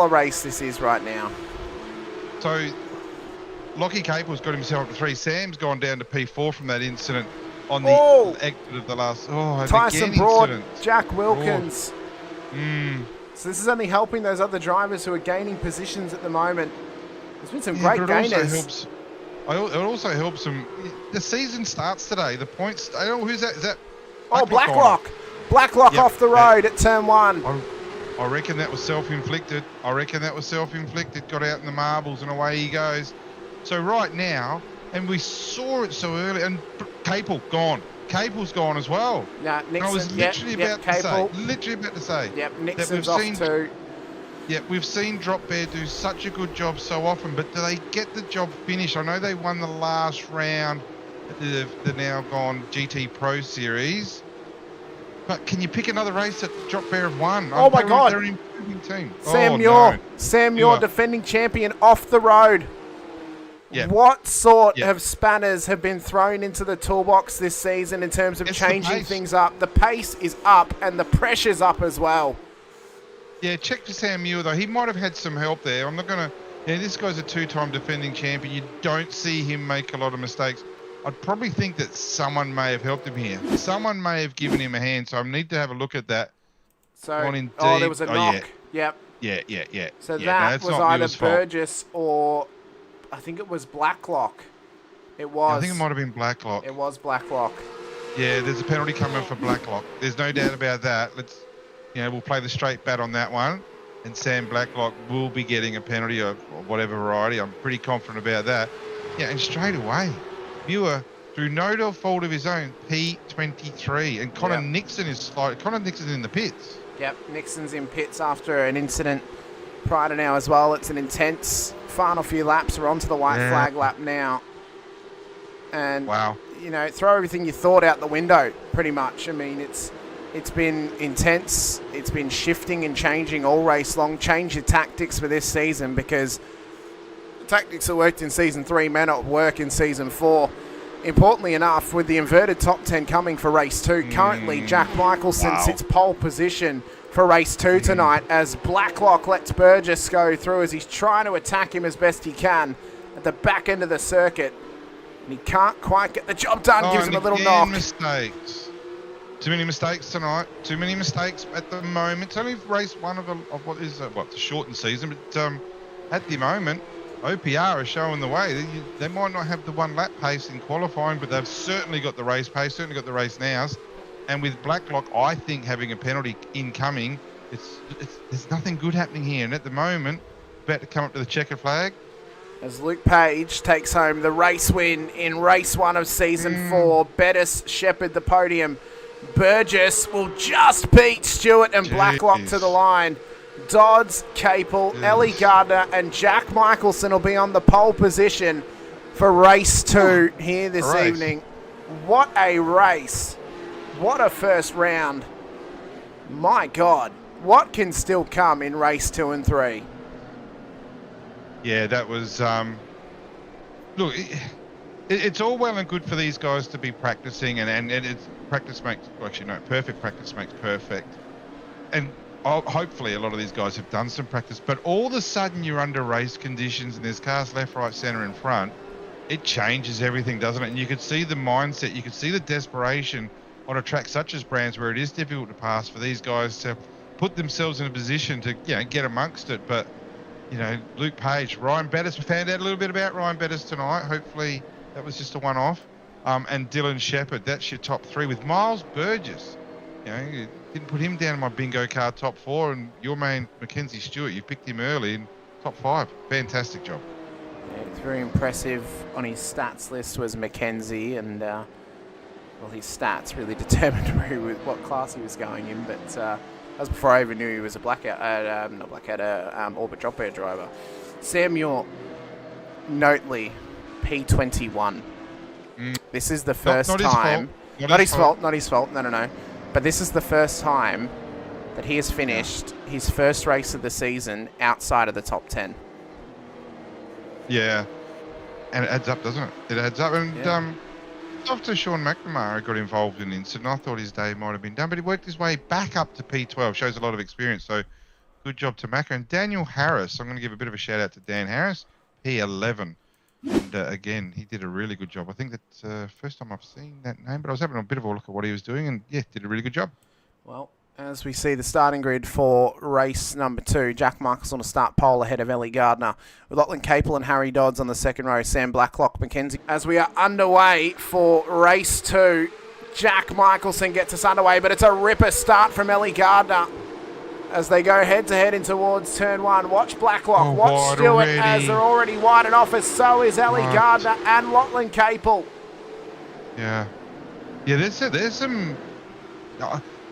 S5: race this is right now.
S6: So, Lockie Capel's got himself to 3. Sam's gone down to P4 from that incident on the exit of the last.
S5: Tyson Broad,
S6: incident.
S5: Jack Wilkins. So this is only helping those other drivers who are gaining positions at the moment. There's been some great gainers.
S6: It also helps them. The season starts today. The points. I don't know who's that. Is that?
S5: Blacklock. Blacklock off the road at turn 1.
S6: I reckon that was self-inflicted. Got out in the marbles and away he goes. So right now, and we saw it so early, and Capel gone. Capel's gone as well.
S5: Nah, Nixon,
S6: I was literally about to say.
S5: Yep, Nixon's off too.
S6: Yeah, we've seen Drop Bear do such a good job so often, but do they get the job finished? I know they won the last round at the now gone GT Pro Series, but can you pick another race that Drop Bear have won?
S5: Oh my God!
S6: They're an improving team.
S5: Sam Muir, defending champion, off the road.
S6: Yep.
S5: What sort of spanners have been thrown into the toolbox this season in terms of changing things up? The pace is up and the pressure's up as well.
S6: Yeah, check for Sam Muir though. He might have had some help there. I'm not going to... this guy's a 2-time defending champion. You don't see him make a lot of mistakes. I'd probably think that someone may have helped him here. Someone may have given him a hand, so I need to have a look at that.
S5: So, there was a knock.
S6: Yeah.
S5: Yep.
S6: Yeah.
S5: So that was either Burgess or... I think it was Blacklock. It was.
S6: I think it might have been Blacklock.
S5: It was Blacklock.
S6: Yeah, there's a penalty coming for Blacklock. There's no doubt about that. We'll play the straight bat on that one. And Sam Blacklock will be getting a penalty of whatever variety. I'm pretty confident about that. Yeah, and straight away, Muir, through no fault of his own, P23. And Connor Nixon is in the pits. Yep,
S5: Nixon's in pits after an incident prior to now as well. It's an intense final few laps. We're onto the white flag lap now. And, throw everything you thought out the window, pretty much. I mean, it's been intense. It's been shifting and changing all race long. Change your tactics for this season because the tactics that worked in Season 3 may not work in Season 4. Importantly enough, with the inverted top 10 coming for Race 2, currently Jack Michelson sits pole position for Race 2 tonight as Blacklock lets Burgess go through as he's trying to attack him as best he can at the back end of the circuit. And he can't quite get the job done, gives him a little knock.
S6: Mistakes. Too many mistakes tonight. Too many mistakes at the moment. It's only race 1 of what is the shortened season, but at the moment, OPR is showing the way. They might not have the 1 lap pace in qualifying, but they've certainly got the race pace, certainly got the race nows. And with Blacklock, I think having a penalty incoming, there's nothing good happening here. And at the moment, about to come up to the checkered flag.
S5: As Luke Page takes home the race win in race 1 of Season 4. Bettis shepherd the podium. Burgess will just beat Stewart and Blacklock to the line. Dodds, Capel, Ellie Gardner and Jack Michelson will be on the pole position for race 2 here this evening. What a race. What a first round. My God. What can still come in race 2 and 3?
S6: Yeah, that was... look, it's all well and good for these guys to be practicing, and it's practice makes... Actually, no, perfect practice makes perfect. And hopefully a lot of these guys have done some practice, but all of a sudden you're under race conditions and there's cars left, right, centre and front. It changes everything, doesn't it? And you could see the mindset, you could see the desperation on a track such as Brands where it is difficult to pass for these guys to put themselves in a position to get amongst it. But Luke Page, Ryan Bettis, we found out a little bit about Ryan Bettis tonight. Hopefully that was just a one-off. And Dylan Shepherd, that's your top 3 with Miles Burgess. You didn't put him down in my bingo card top 4, and your main Mackenzie Stewart, you picked him early in top 5. Fantastic job.
S5: Yeah, it's very impressive. On his stats list was Mackenzie, and his stats really determined what class he was going in. But that was before I even knew he was a Orbit Drop Bear driver. Samuel Notley, P21. This is the first time. Not his fault. No. But this is the first time that he has finished his first race of the season outside of the top 10.
S6: Yeah. And it adds up, doesn't it? It adds up. And after Sean McNamara got involved in the incident, I thought his day might have been done, but he worked his way back up to P12. Shows a lot of experience. So good job to Macca. And Daniel Harris, I'm going to give a bit of a shout out to Dan Harris, P11. And again, he did a really good job. I think that's the first time I've seen that name, but I was having a bit of a look at what he was doing, and yeah, did a really good job.
S5: Well, as we see the starting grid for race number 2, Jack Michaels on the start pole ahead of Ellie Gardner, with Lachlan Capel and Harry Dodds on the second row, Sam Blacklock, Mackenzie. As we are underway for race 2, Jack Michelson gets us underway, but it's a ripper start from Ellie Gardner as they go head-to-head in towards turn 1. Watch Blacklock, watch Stewart already. As they're already wide and off, as so is Ellie Gardner and Lachlan Capel.
S6: Yeah. Yeah, there's some...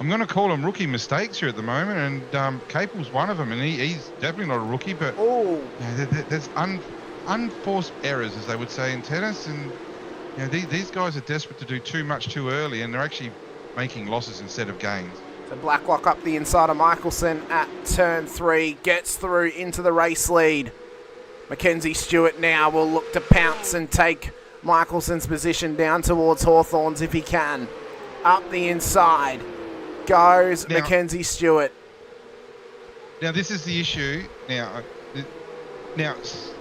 S6: I'm going to call them rookie mistakes here at the moment, and Capel's one of them, and he's definitely not a rookie, but there's unforced errors, as they would say in tennis, and you know, these guys are desperate to do too much too early, and they're actually making losses instead of gains.
S5: So Blacklock up the inside of Michelson at turn 3, gets through into the race lead. Mackenzie Stewart now will look to pounce and take Michelson's position down towards Hawthorns if he can. Up the inside goes Mackenzie Stewart.
S6: Now this is the issue. So this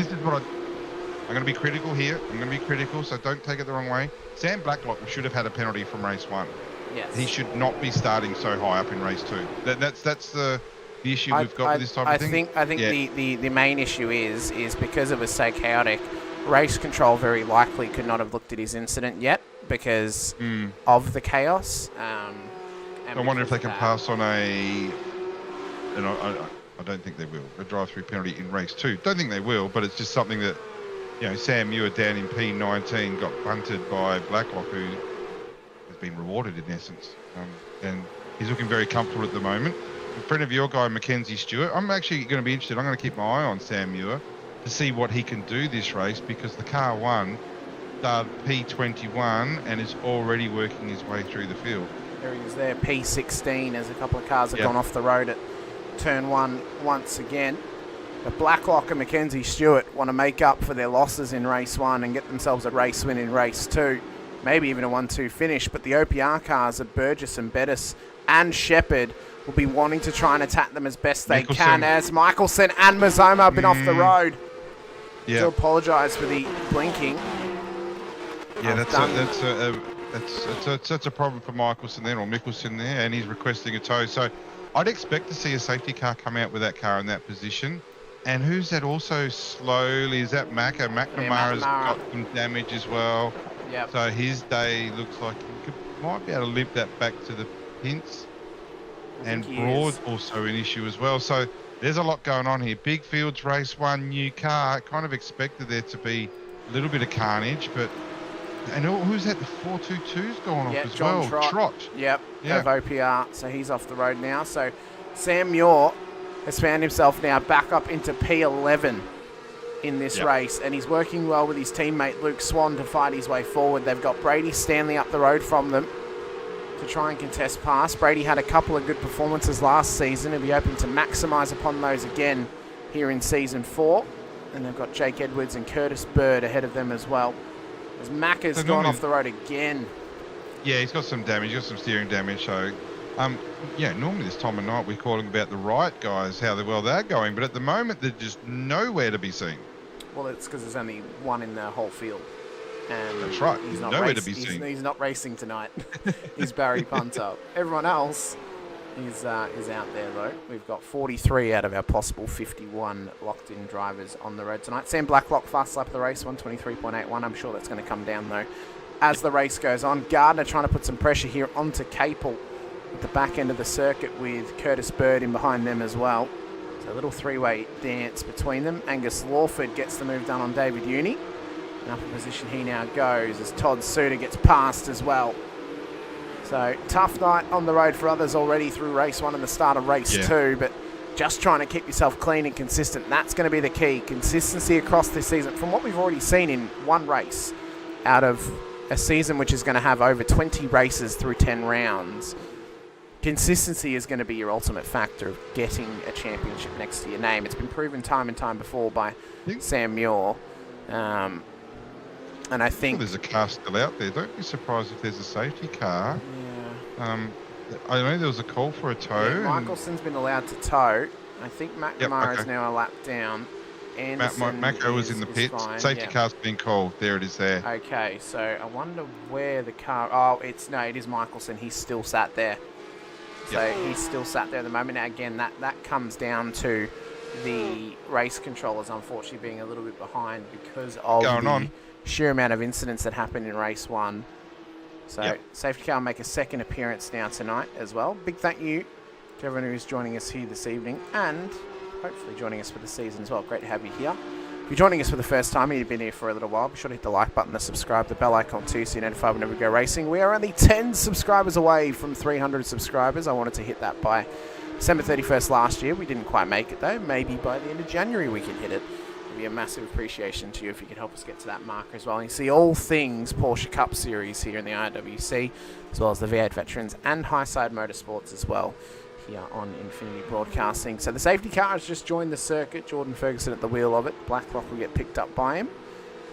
S6: is what I'm going to be critical here. I'm going to be critical, so don't take it the wrong way. Sam Blacklock should have had a penalty from race 1.
S5: Yes.
S6: He should not be starting so high up in race 2. That's the issue we've got with this type of thing.
S5: I think the main issue is because it was so chaotic, race control very likely could not have looked at his incident yet because of the chaos.
S6: I wonder if they can pass on I don't think they will, a drive-through penalty in race 2. Don't think they will, but it's just something that, you know, Sam Muir down in P19 got bunted by Blacklock, who has been rewarded in essence. And he's looking very comfortable at the moment. In front of your guy, Mackenzie Stewart, I'm actually going to be interested. I'm going to keep my eye on Sam Muir to see what he can do this race, because the car 1 started P21 and is already working his way through the field.
S5: There he is there, P16, as a couple of cars have gone off the road at turn 1 once again. But Blacklock and Mackenzie Stewart want to make up for their losses in race 1 and get themselves a race win in race 2. Maybe even a 1-2 finish, but the OPR cars of Burgess and Bettis and Shepherd will be wanting to try and attack them as best they can, as Michelson and Mazzoma have been off the road.
S6: Yeah.
S5: To apologise for the blinking.
S6: Yeah, that's a problem for Michelson there, or Mickelson there, and he's requesting a tow. So I'd expect to see a safety car come out with that car in that position. And who's that also slowly? Is that Macca? McNamara's got some damage as well.
S5: Yep.
S6: So his day looks like he might be able to limp that back to the Pints. And Broad's also an issue as well. So there's a lot going on here. Big Fields race 1, new car. Kind of expected there to be a little bit of carnage, but and who's that? The 422's going off as
S5: John
S6: well. Trot.
S5: Yep. Of OPR. So he's off the road now. So Sam Muir has found himself now back up into P11 in this race, and he's working well with his teammate Luke Swan to fight his way forward. They've got Brady Stanley up the road from them to try and contest past. Brady had a couple of good performances last season. He'll be hoping to maximise upon those again here in season 4. And they've got Jake Edwards and Curtis Bird ahead of them as well. As Macca's gone off the road again.
S6: Yeah, he's got some damage. He's got some steering damage. So, normally this time of night we're calling about the right guys, how well they're going. But at the moment, they're just nowhere to be seen.
S5: Well, it's because there's only one in the whole field. And
S6: that's right.
S5: He's not
S6: nowhere to be seen.
S5: He's not racing tonight. He's Barry Punter. Everyone else is out there, though. We've got 43 out of our possible 51 locked-in drivers on the road tonight. Sam Blacklock, fast lap of the race, 123.81. I'm sure that's going to come down, though, as the race goes on. Gardner trying to put some pressure here onto Capel at the back end of the circuit with Curtis Bird in behind them as well. So a little three-way dance between them. Angus Lawford gets the move done on David Uni. And up in position he now goes as Todd Suter gets past as well. So tough night on the road for others already through race 1 and the start of race 2, but just trying to keep yourself clean and consistent. That's going to be the key. Consistency across this season. From what we've already seen in one race out of a season which is going to have over 20 races through 10 rounds, consistency is going to be your ultimate factor of getting a championship next to your name. It's been proven time and time before by Sam Muir. And I think...
S6: Well, there's a car still out there. Don't be surprised if there's a safety car.
S5: Yeah.
S6: I know there was a call for a tow.
S5: Yeah, Michelson's been allowed to tow. I think McNamara is now a lap down.
S6: Mako was in the pits.
S5: Fine,
S6: Safety car's been called. There it is there.
S5: Okay, so I wonder where the car... Oh, it is Michelson. He's still sat there. So he's still sat there at the moment. Now, again, that comes down to the race controllers, unfortunately, being a little bit behind because of the sheer amount of incidents that happened in race 1. So safety car will make a second appearance now tonight as well. Big thank you to everyone who's joining us here this evening and hopefully joining us for the season as well. Great to have you here. If you're joining us for the first time and you've been here for a little while, be sure to hit the like button, the subscribe, the bell icon too, so you're notified whenever we go racing. We are only 10 subscribers away from 300 subscribers. I wanted to hit that by December 31st last year. We didn't quite make it though. Maybe by the end of January we can hit it. It'd be a massive appreciation to you if you could help us get to that marker as well. And you see all things Porsche Cup Series here in the IRWC, as well as the V8 Veterans and Highside Motorsports as well here on Infinity Broadcasting. So the safety car has just joined the circuit. Jordan Ferguson at the wheel of it. Blacklock will get picked up by him.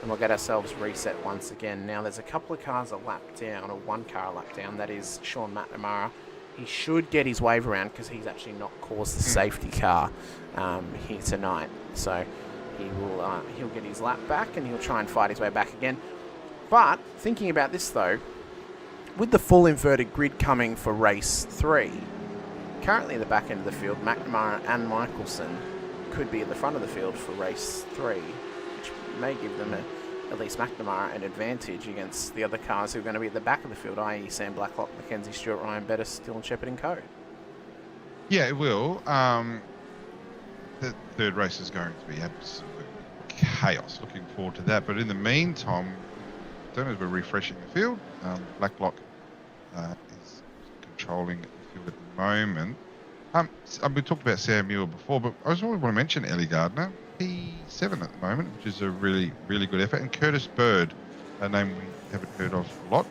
S5: And we'll get ourselves reset once again. Now there's a couple of cars a lap down, or one car a lap down. That is Sean McNamara. He should get his wave around because he's actually not caused the safety car here tonight. So he'll get his lap back and he'll try and fight his way back again. But thinking about this though, with the full inverted grid coming for race 3, currently at the back end of the field, McNamara and Michelson could be at the front of the field for race 3, which may give them, at least McNamara, an advantage against the other cars who are going to be at the back of the field, i.e. Sam Blacklock, Mackenzie Stewart, Ryan Bettis, Dylan Shepherd and Co.
S6: Yeah, it will. The third race is going to be absolute chaos. Looking forward to that. But in the meantime, as we're refreshing the field, Blacklock is controlling the field at the moment. We talked about Sam Muir before, but I just want to mention Ellie Gardner, P7 at the moment, which is a really, really good effort. And Curtis Bird, a name we haven't heard of a lot,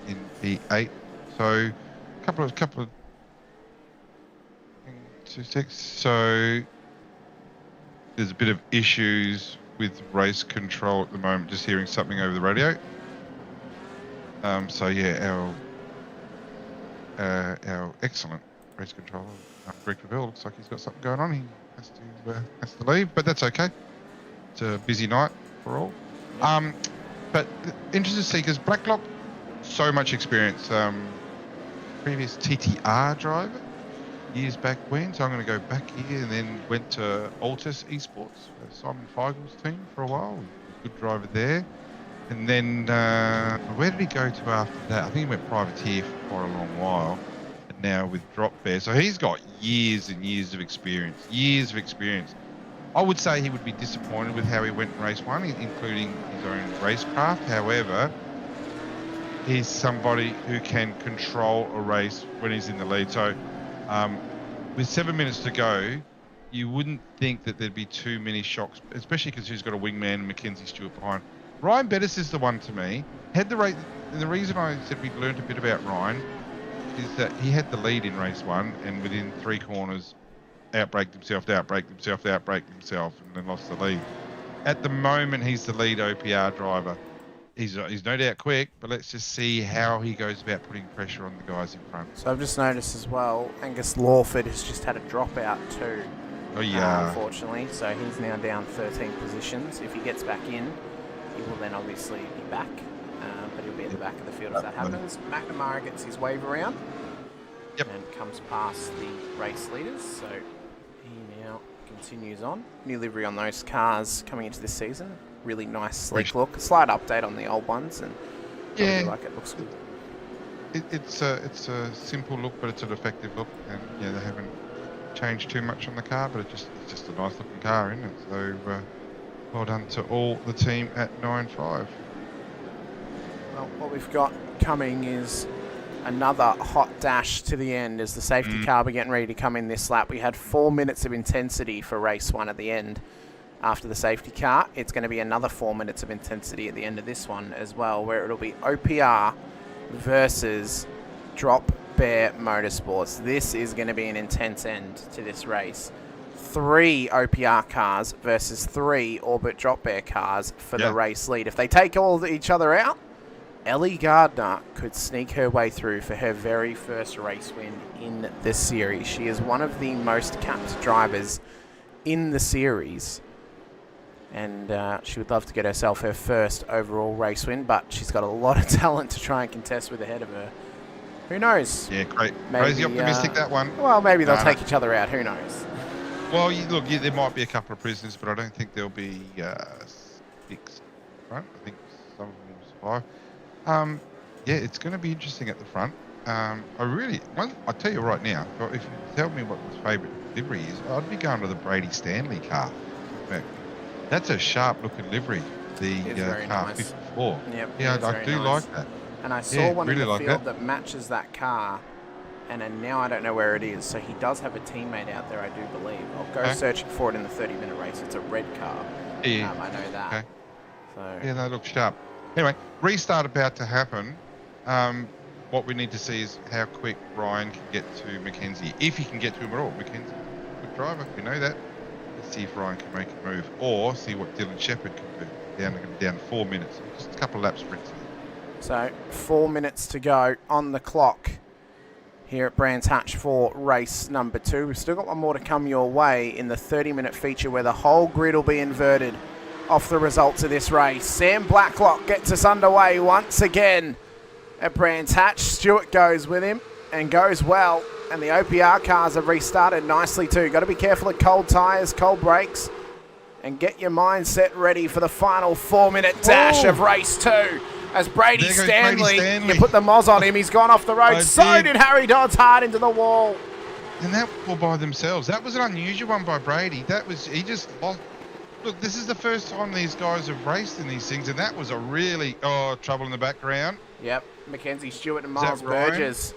S6: in P8. So a couple of 2-6. So there's a bit of issues with race control at the moment, just hearing something over the radio. So yeah, our excellent race controller, Greg Revell, looks like he's got something going on. He has to leave, but that's okay. It's a busy night for all. But interesting to see, because Blacklock, so much experience. Previous TTR driver, years back when, so I'm going to go back here, and then went to Altus Esports, Simon Feigel's team for a while. Good driver there. And then, where did he go to after that? I think he went privateer for quite a long while, and now with Drop Bear. So he's got years and years of experience. I would say he would be disappointed with how he went in race 1, including his own racecraft. However, he's somebody who can control a race when he's in the lead. So with 7 minutes to go, you wouldn't think that there'd be too many shocks, especially because he's got a wingman and Mackenzie Stewart behind. Ryan Bettis is the one to me. Had the race, and the reason I said we'd learned a bit about Ryan is that he had the lead in race 1, and within 3 corners, outbraked himself, and then lost the lead. At the moment, he's the lead OPR driver. He's no doubt quick, but let's just see how he goes about putting pressure on the guys in front.
S5: So I've just noticed as well, Angus Lawford has just had a dropout too.
S6: Oh yeah.
S5: Unfortunately, so he's now down 13 positions. If he gets back in, he will then obviously be back, but he'll be at the back of the field if that happens. McNamara gets his wave around and comes past the race leaders, so he now continues on. New livery on those cars coming into this season. Really nice sleek look. A slight update on the old ones, and I really like it. Looks good.
S6: It's a simple look, but it's an effective look, and yeah, they haven't changed too much on the car, but it's just a nice looking car, isn't it? So well done to all the team at 9.5.
S5: Well, what we've got coming is another hot dash to the end as the safety car be getting ready to come in this lap. We had 4 minutes of intensity for race 1 at the end. After the safety car, it's going to be another 4 minutes of intensity at the end of this one as well, where it'll be OPR versus Drop Bear Motorsports. This is going to be an intense end to this race. 3 OPR cars versus 3 Orbit Drop Bear cars for the race lead. If they take all each other out, Ellie Gardner could sneak her way through for her very first race win in the series. She is one of the most capped drivers in the series. And she would love to get herself her first overall race win, but she's got a lot of talent to try and contest with ahead of her. Who knows?
S6: Yeah, great.
S5: Maybe,
S6: Crazy optimistic, that one.
S5: Well, maybe they'll take each other out. Who knows?
S6: Well, look, there might be a couple of prisoners, but I don't think there'll be 6. Right? I think some of them will survive. Yeah, it's going to be interesting at the front. I'll tell you right now, if you tell me what my favourite livery is, I'd be going to the Brady Stanley car. That's a sharp-looking livery, the car
S5: nice.
S6: 54.
S5: Yep,
S6: yeah, I do like that.
S5: And I saw one
S6: really
S5: in the
S6: like
S5: field that matches that car, and then now I don't know where it is. So he does have a teammate out there, I do believe. I'll go searching for it in the 30-minute race. It's a red car.
S6: Yeah.
S5: I know that.
S6: Okay.
S5: So.
S6: Yeah, they look sharp. Anyway, restart about to happen. What we need to see is how quick Ryan can get to Mackenzie, if he can get to him at all. Mackenzie, good driver, we know that. Let's see if Ryan can make a move, or see what Dylan Shepherd can do. Down 4 minutes, just a couple of laps sprints.
S5: So 4 minutes to go on the clock here at Brands Hatch for race number 2. We've still got one more to come your way in the 30-minute feature where the whole grid will be inverted off the results of this race. Sam Blacklock gets us underway once again at Brands Hatch. Stewart goes with him and goes well. And the OPR cars have restarted nicely too. Got to be careful of cold tyres, cold brakes, and get your mindset ready for the final 4-minute dash of race 2. As Brady Stanley, you put the Moz on him, he's gone off the road. So did Harry Dodds hard into the wall.
S6: And that all by themselves. That was an unusual one by Brady. He just lost. Look, this is the first time these guys have raced in these things, and that was a really, trouble in the background.
S5: Yep, Mackenzie Stewart and Miles Burgess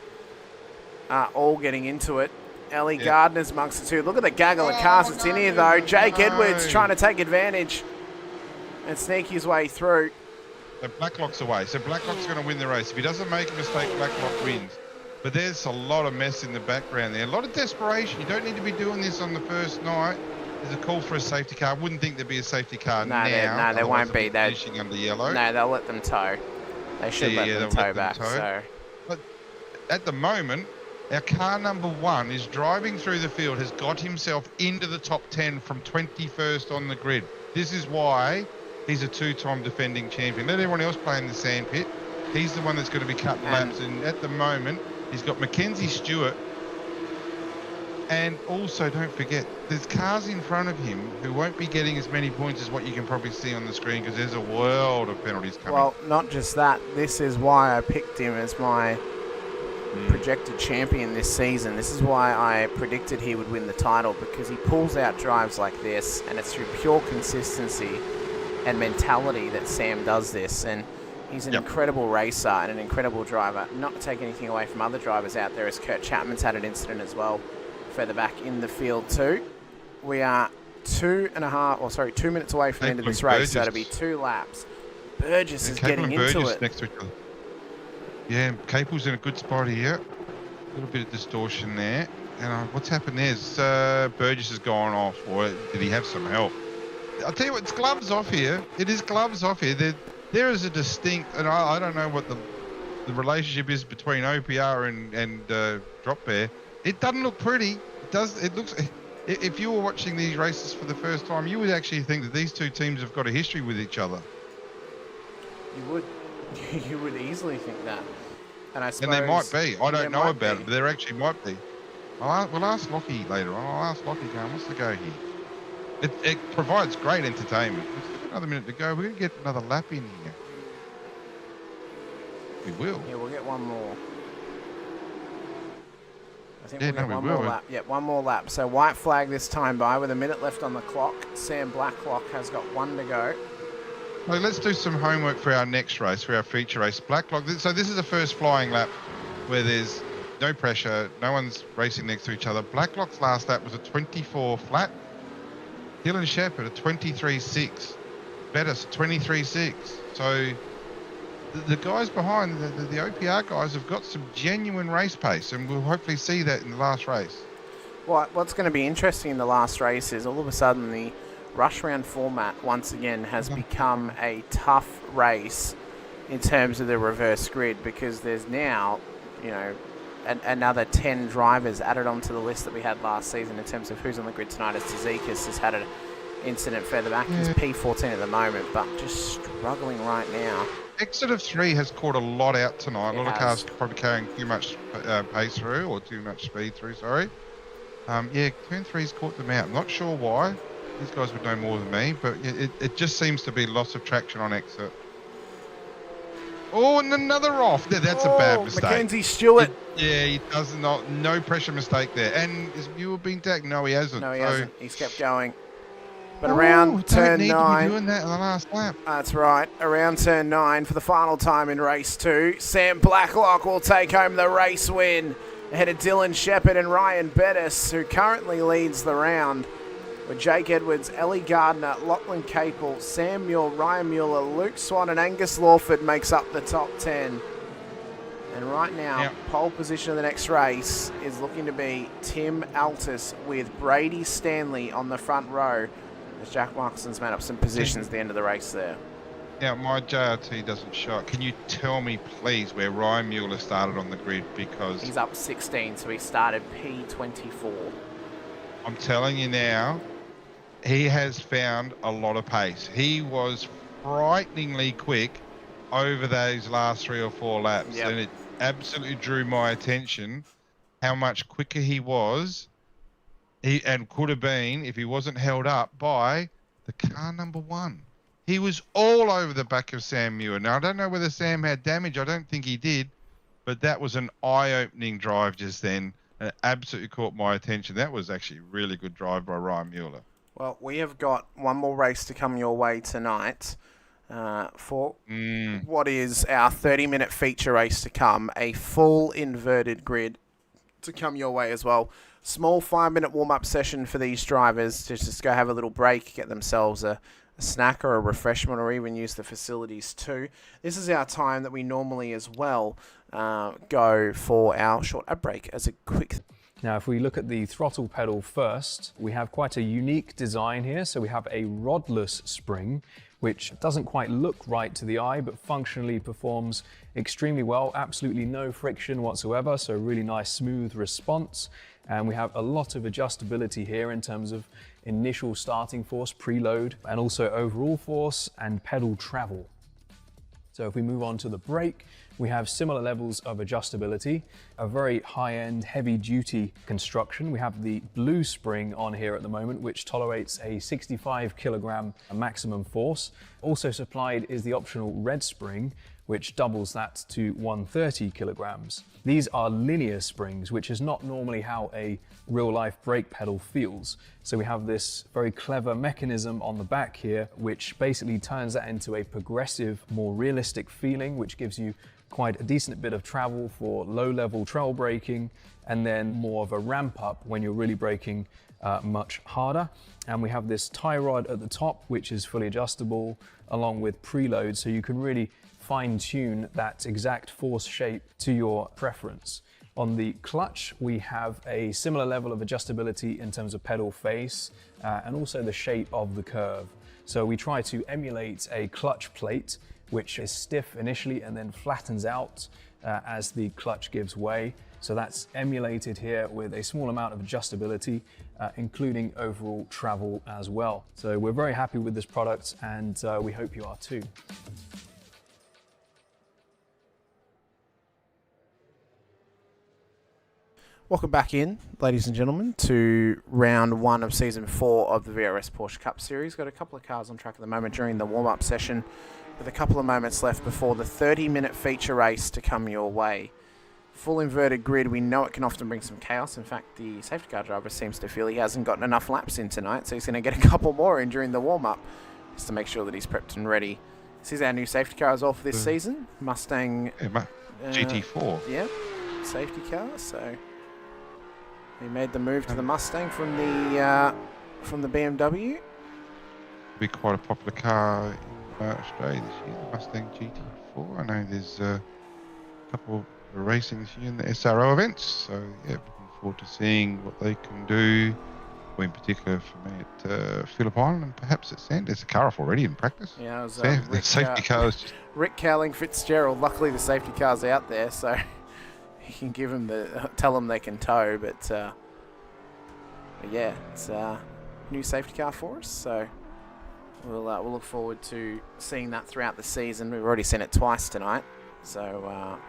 S5: are all getting into it. Ellie Gardner's amongst the two. Look at the gaggle of cars that's in here, though. Jake Edwards trying to take advantage and sneak his way through.
S6: So Blacklock's away. So Blacklock's going to win the race. If he doesn't make a mistake, Blacklock wins. But there's a lot of mess in the background there. A lot of desperation. You don't need to be doing this on the first night. There's a call for a safety car. I wouldn't think there'd be a safety car now.
S5: No, there won't be.
S6: They're finishing under yellow.
S5: No, they'll let them tow. They should let them tow back. So.
S6: But at the moment, our car number 1 is driving through the field, has got himself into the top 10 from 21st on the grid. This is why he's a 2-time defending champion. Let everyone else play in the sandpit. He's the one that's going to be cutting laps. And at the moment, he's got Mackenzie Stewart. And also, don't forget, there's cars in front of him who won't be getting as many points as what you can probably see on the screen because there's a world of penalties coming.
S5: Well, not just that. This is why I picked him as my projected champion this season. This is why I predicted he would win the title, because he pulls out drives like this, and it's through pure consistency and mentality that Sam does this. And he's an incredible racer and an incredible driver. Not to take anything away from other drivers out there, as Kurt Chapman's had an incident as well further back in the field too. We are 2 minutes away from the end of this race, so it'll be 2 laps. Burgess is getting into it.
S6: Next to each other. Yeah, Capel's in a good spot here. A little bit of distortion there. And what's happened there is Burgess has gone off, or did he have some help? I'll tell you what, it's gloves off here. It is gloves off here. There is a distinct, and I don't know what the relationship is between OPR and Drop Bear. It doesn't look pretty. It looks. If you were watching these races for the first time, you would actually think that these two teams have got a history with each other.
S5: You would easily think that. And I suppose...
S6: And there might be. I don't know about it, but there actually might be. We'll ask Lockie later on. I'll ask Lockie, what's the go here? It provides great entertainment. We've got another minute to go. We're going to get another lap in here. We will.
S5: Yeah, we'll get one more. I think we'll get one more lap. Yeah, one more lap. So white flag this time by with a minute left on the clock. Sam Blacklock has got 1 to go.
S6: Well, let's do some homework for our next race, for our feature race. Blacklock. So this is the first flying lap where there's no pressure, no one's racing next to each other. Blacklock's last lap was a 24 flat. Dylan Shepherd a 23.6. Bettis a 23.6. So the guys behind, the OPR guys have got some genuine race pace, and we'll hopefully see that in the last race.
S5: What's going to be interesting in the last race is all of a sudden the rush round format once again has become a tough race in terms of the reverse grid, because there's now, you know, another 10 drivers added onto the list that we had last season in terms of who's on the grid tonight, as Tzidikis has had an incident further back. He's P14 at the moment, but just struggling right now.
S6: Exit of 3 has caught a lot out tonight. A lot of cars probably carrying too much pace through, or too much speed through, sorry. Yeah, turn 3's caught them out. Not sure why. These guys would know more than me, but it just seems to be loss of traction on exit. Oh, and another off. That's a bad mistake.
S5: Mackenzie Stewart.
S6: He does not. No pressure mistake there. And has Muir been tagged? No, he hasn't.
S5: No, he hasn't. He's kept going. But around turn 9.
S6: Need to be doing that in the last lap.
S5: That's right. Around turn 9 for the final time in race 2. Sam Blacklock will take home the race win ahead of Dylan Shepherd and Ryan Bettis, who currently leads the round, with Jake Edwards, Ellie Gardner, Lachlan Capel, Sam Muir, Ryan Mueller, Luke Swan and Angus Lawford makes up the top 10. And right now, pole position of the next race is looking to be Tim Altus with Brady Stanley on the front row, as Jack Markson's made up some positions at the end of the race there.
S6: Now, my JRT doesn't show. Can you tell me, please, where Ryan Mueller started on the grid? Because
S5: he's up 16, so he started P24.
S6: I'm telling you now, he has found a lot of pace. He was frighteningly quick over those last 3 or 4 laps, and it absolutely drew my attention how much quicker he was, and could have been if he wasn't held up by the car number 1. He was all over the back of Sam Muir. Now, I don't know whether Sam had damage. I don't think he did, but that was an eye-opening drive just then. And it absolutely caught my attention. That was actually a really good drive by Ryan Mueller.
S5: Well, we have got one more race to come your way tonight for what is our 30-minute feature race to come, a full inverted grid to come your way as well. Small 5-minute warm-up session for these drivers to just go have a little break, get themselves a snack or a refreshment, or even use the facilities too. This is our time that we normally as well go for our short ad break as a quick.
S1: Now, if we look at the throttle pedal first, we have quite a unique design here. So we have a rodless spring, which doesn't quite look right to the eye, but functionally performs extremely well. Absolutely no friction whatsoever, so really nice, smooth response. And we have a lot of adjustability here in terms of initial starting force, preload, and also overall force and pedal travel. So if we move on to the brake, we have similar levels of adjustability, a very high-end, heavy-duty construction. We have the blue spring on here at the moment, which tolerates a 65 kilogram maximum force. Also supplied is the optional red spring, which doubles that to 130 kilograms. These are linear springs, which is not normally how a real-life brake pedal feels. So we have this very clever mechanism on the back here, which basically turns that into a progressive, more realistic feeling, which gives you quite a decent bit of travel for low-level trail braking, and then more of a ramp-up when you're really braking much harder. And we have this tie rod at the top, which is fully adjustable, along with preload, so you can really fine-tune that exact force shape to your preference. On the clutch, we have a similar level of adjustability in terms of pedal face and also the shape of the curve. So we try to emulate a clutch plate, which is stiff initially and then flattens out as the clutch gives way. So that's emulated here with a small amount of adjustability, including overall travel as well. So we're very happy with this product, and we hope you are too.
S5: Welcome back in, ladies and gentlemen, to round 1 of season 4 of the VRS Porsche Cup Series. Got a couple of cars on track at the moment during the warm-up session, with a couple of moments left before the 30-minute feature race to come your way. Full inverted grid, we know it can often bring some chaos. In fact, the safety car driver seems to feel he hasn't gotten enough laps in tonight, so he's going to get a couple more in during the warm-up, just to make sure that he's prepped and ready. This is our new safety car as well for this season, Mustang
S6: GT4.
S5: Yeah, safety car, so he made the move to the Mustang from the BMW.
S6: Be quite a popular car Australia this year, the Mustang GT4. I know there's a couple of racing this year in the SRO events, so yeah, looking forward to seeing what they can do. Well, in particular for me at Phillip Island and perhaps at Sand. There's a car off already in practice.
S5: Yeah, it was
S6: the safety cars. Just...
S5: Rick Cowling Fitzgerald. Luckily, the safety car's out there, so he can give them tell them they can tow. But yeah, it's a new safety car for us, so we'll look forward to seeing that throughout the season. We've already seen it twice tonight, so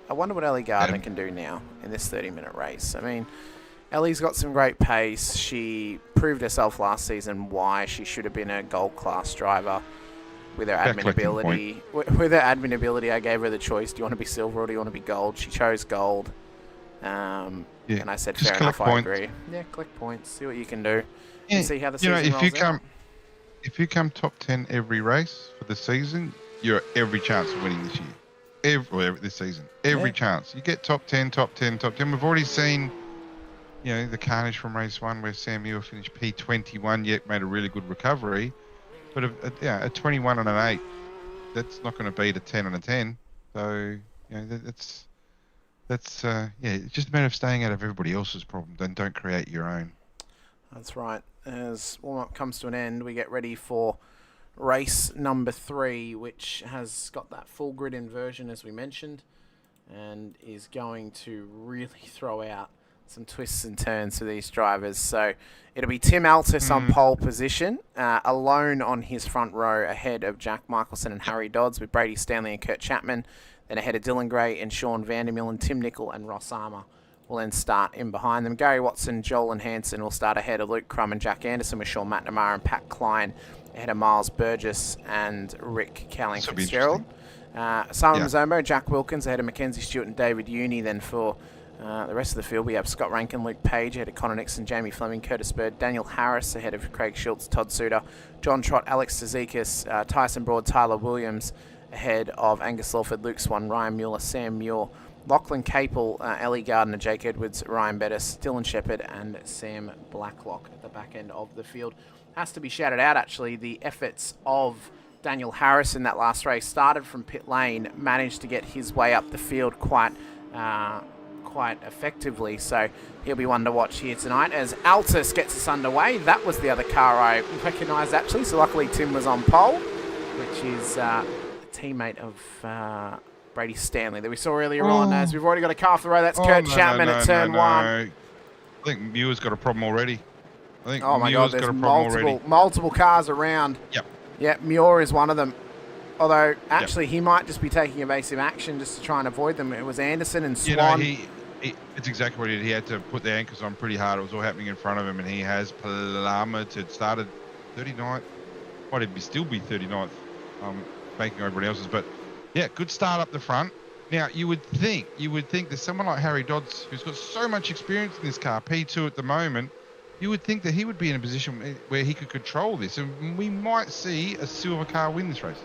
S5: I wonder what Ellie Gardner can do now in this 30-minute race. I mean, Ellie's got some great pace. She proved herself last season why she should have been a gold class driver with her admin ability. With her admin ability, I gave her the choice. Do you want to be silver or do you want to be gold? She chose gold. And I said, fair enough, I agree. Yeah, collect points. See what you can do.
S6: Yeah,
S5: and see how the season rolls out.
S6: If you come top 10 every race for the season, you're every chance of winning this year. This season. Every chance. You get top 10, top 10, top 10. We've already seen... You know, the carnage from race 1 where Sam Muir finished P21, yet made a really good recovery. But a 21 and an 8, that's not going to beat a 10 and a 10. So, you know, it's just a matter of staying out of everybody else's problem. Then don't create your own.
S5: That's right. As warm-up comes to an end, we get ready for race number 3, which has got that full grid inversion, as we mentioned, and is going to really throw out some twists and turns for these drivers. So it'll be Tim Altus on pole position, alone on his front row ahead of Jack Michelson and Harry Dodds, with Brady Stanley and Kurt Chapman, then ahead of Dylan Gray and Sean Vandermill, and Tim Nicol and Ross Armour will then start in behind them. Gary Watson, Joel and Hanson will start ahead of Luke Crum and Jack Anderson, with Sean McNamara and Pat Klein ahead of Miles Burgess and Rick Cowling Fitzgerald. Simon Mazzomo, Jack Wilkins ahead of Mackenzie Stewart and David Uni. Then for the rest of the field, we have Scott Rankin, Luke Page ahead of Connor Nixon, Jamie Fleming, Curtis Bird, Daniel Harris ahead of Craig Schultz, Todd Suter, John Trott, Alex Tzidikis, Tyson Broad, Tyler Williams ahead of Angus Lawford, Luke Swan, Ryan Mueller, Sam Muir, Lachlan Capel, Ellie Gardner, Jake Edwards, Ryan Bettis, Dylan Shepherd and Sam Blacklock at the back end of the field. Has to be shouted out, actually, the efforts of Daniel Harris in that last race. Started from pit lane, managed to get his way up the field quite effectively, so he'll be one to watch here tonight as Altus gets us underway. That was the other car I recognised, actually, so luckily Tim was on pole, which is a teammate of Brady Stanley that we saw earlier on. As we've already got a car off the road. That's Kurt Chapman at turn 1.
S6: I think Muir's got a problem already.
S5: Oh my God, there's multiple cars around. Yep, Muir is one of them. Although, actually, he might just be taking evasive action just to try and avoid them. It was Anderson and Swan.
S6: It's exactly what he did. He had to put the anchors on pretty hard. It was all happening in front of him, and he has plummeted. Started 39th. Might even still be 39th, banking over everybody else's. But, yeah, good start up the front. Now, you would think there's someone like Harry Dodds, who's got so much experience in this car, P2 at the moment, you would think that he would be in a position where he could control this, and we might see a silver car win this race.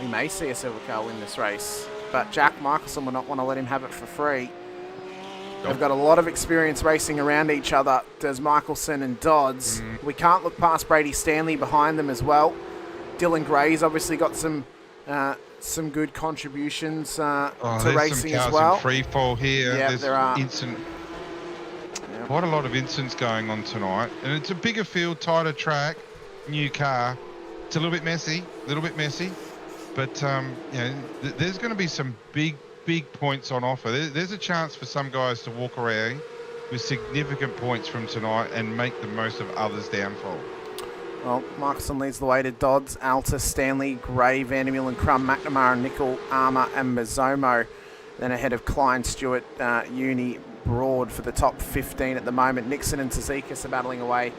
S5: We may see a silver car win this race, but Jack Michelson will not want to let him have it for free. They've got a lot of experience racing around each other, does Michelson and Dodds. We can't look past Brady Stanley behind them as well. Dylan Gray's obviously got some good contributions to racing as well.
S6: Some free fall here.
S5: Yeah,
S6: there are. Quite a lot of incidents going on tonight, and it's a bigger field, tighter track, new car. It's a little bit messy, but there's going to be some big points on offer. There's a chance for some guys to walk around with significant points from tonight and make the most of others' downfall.
S5: Well, Michelson leads the way to Dodds, Altus, Stanley, Gray, Vandermill and Crum, McNamara, Nicol, Armour and Mazzomo. Then ahead of Klein, Stewart, Uni, Broad for the top 15 at the moment. Nixon and Tzidikis are battling away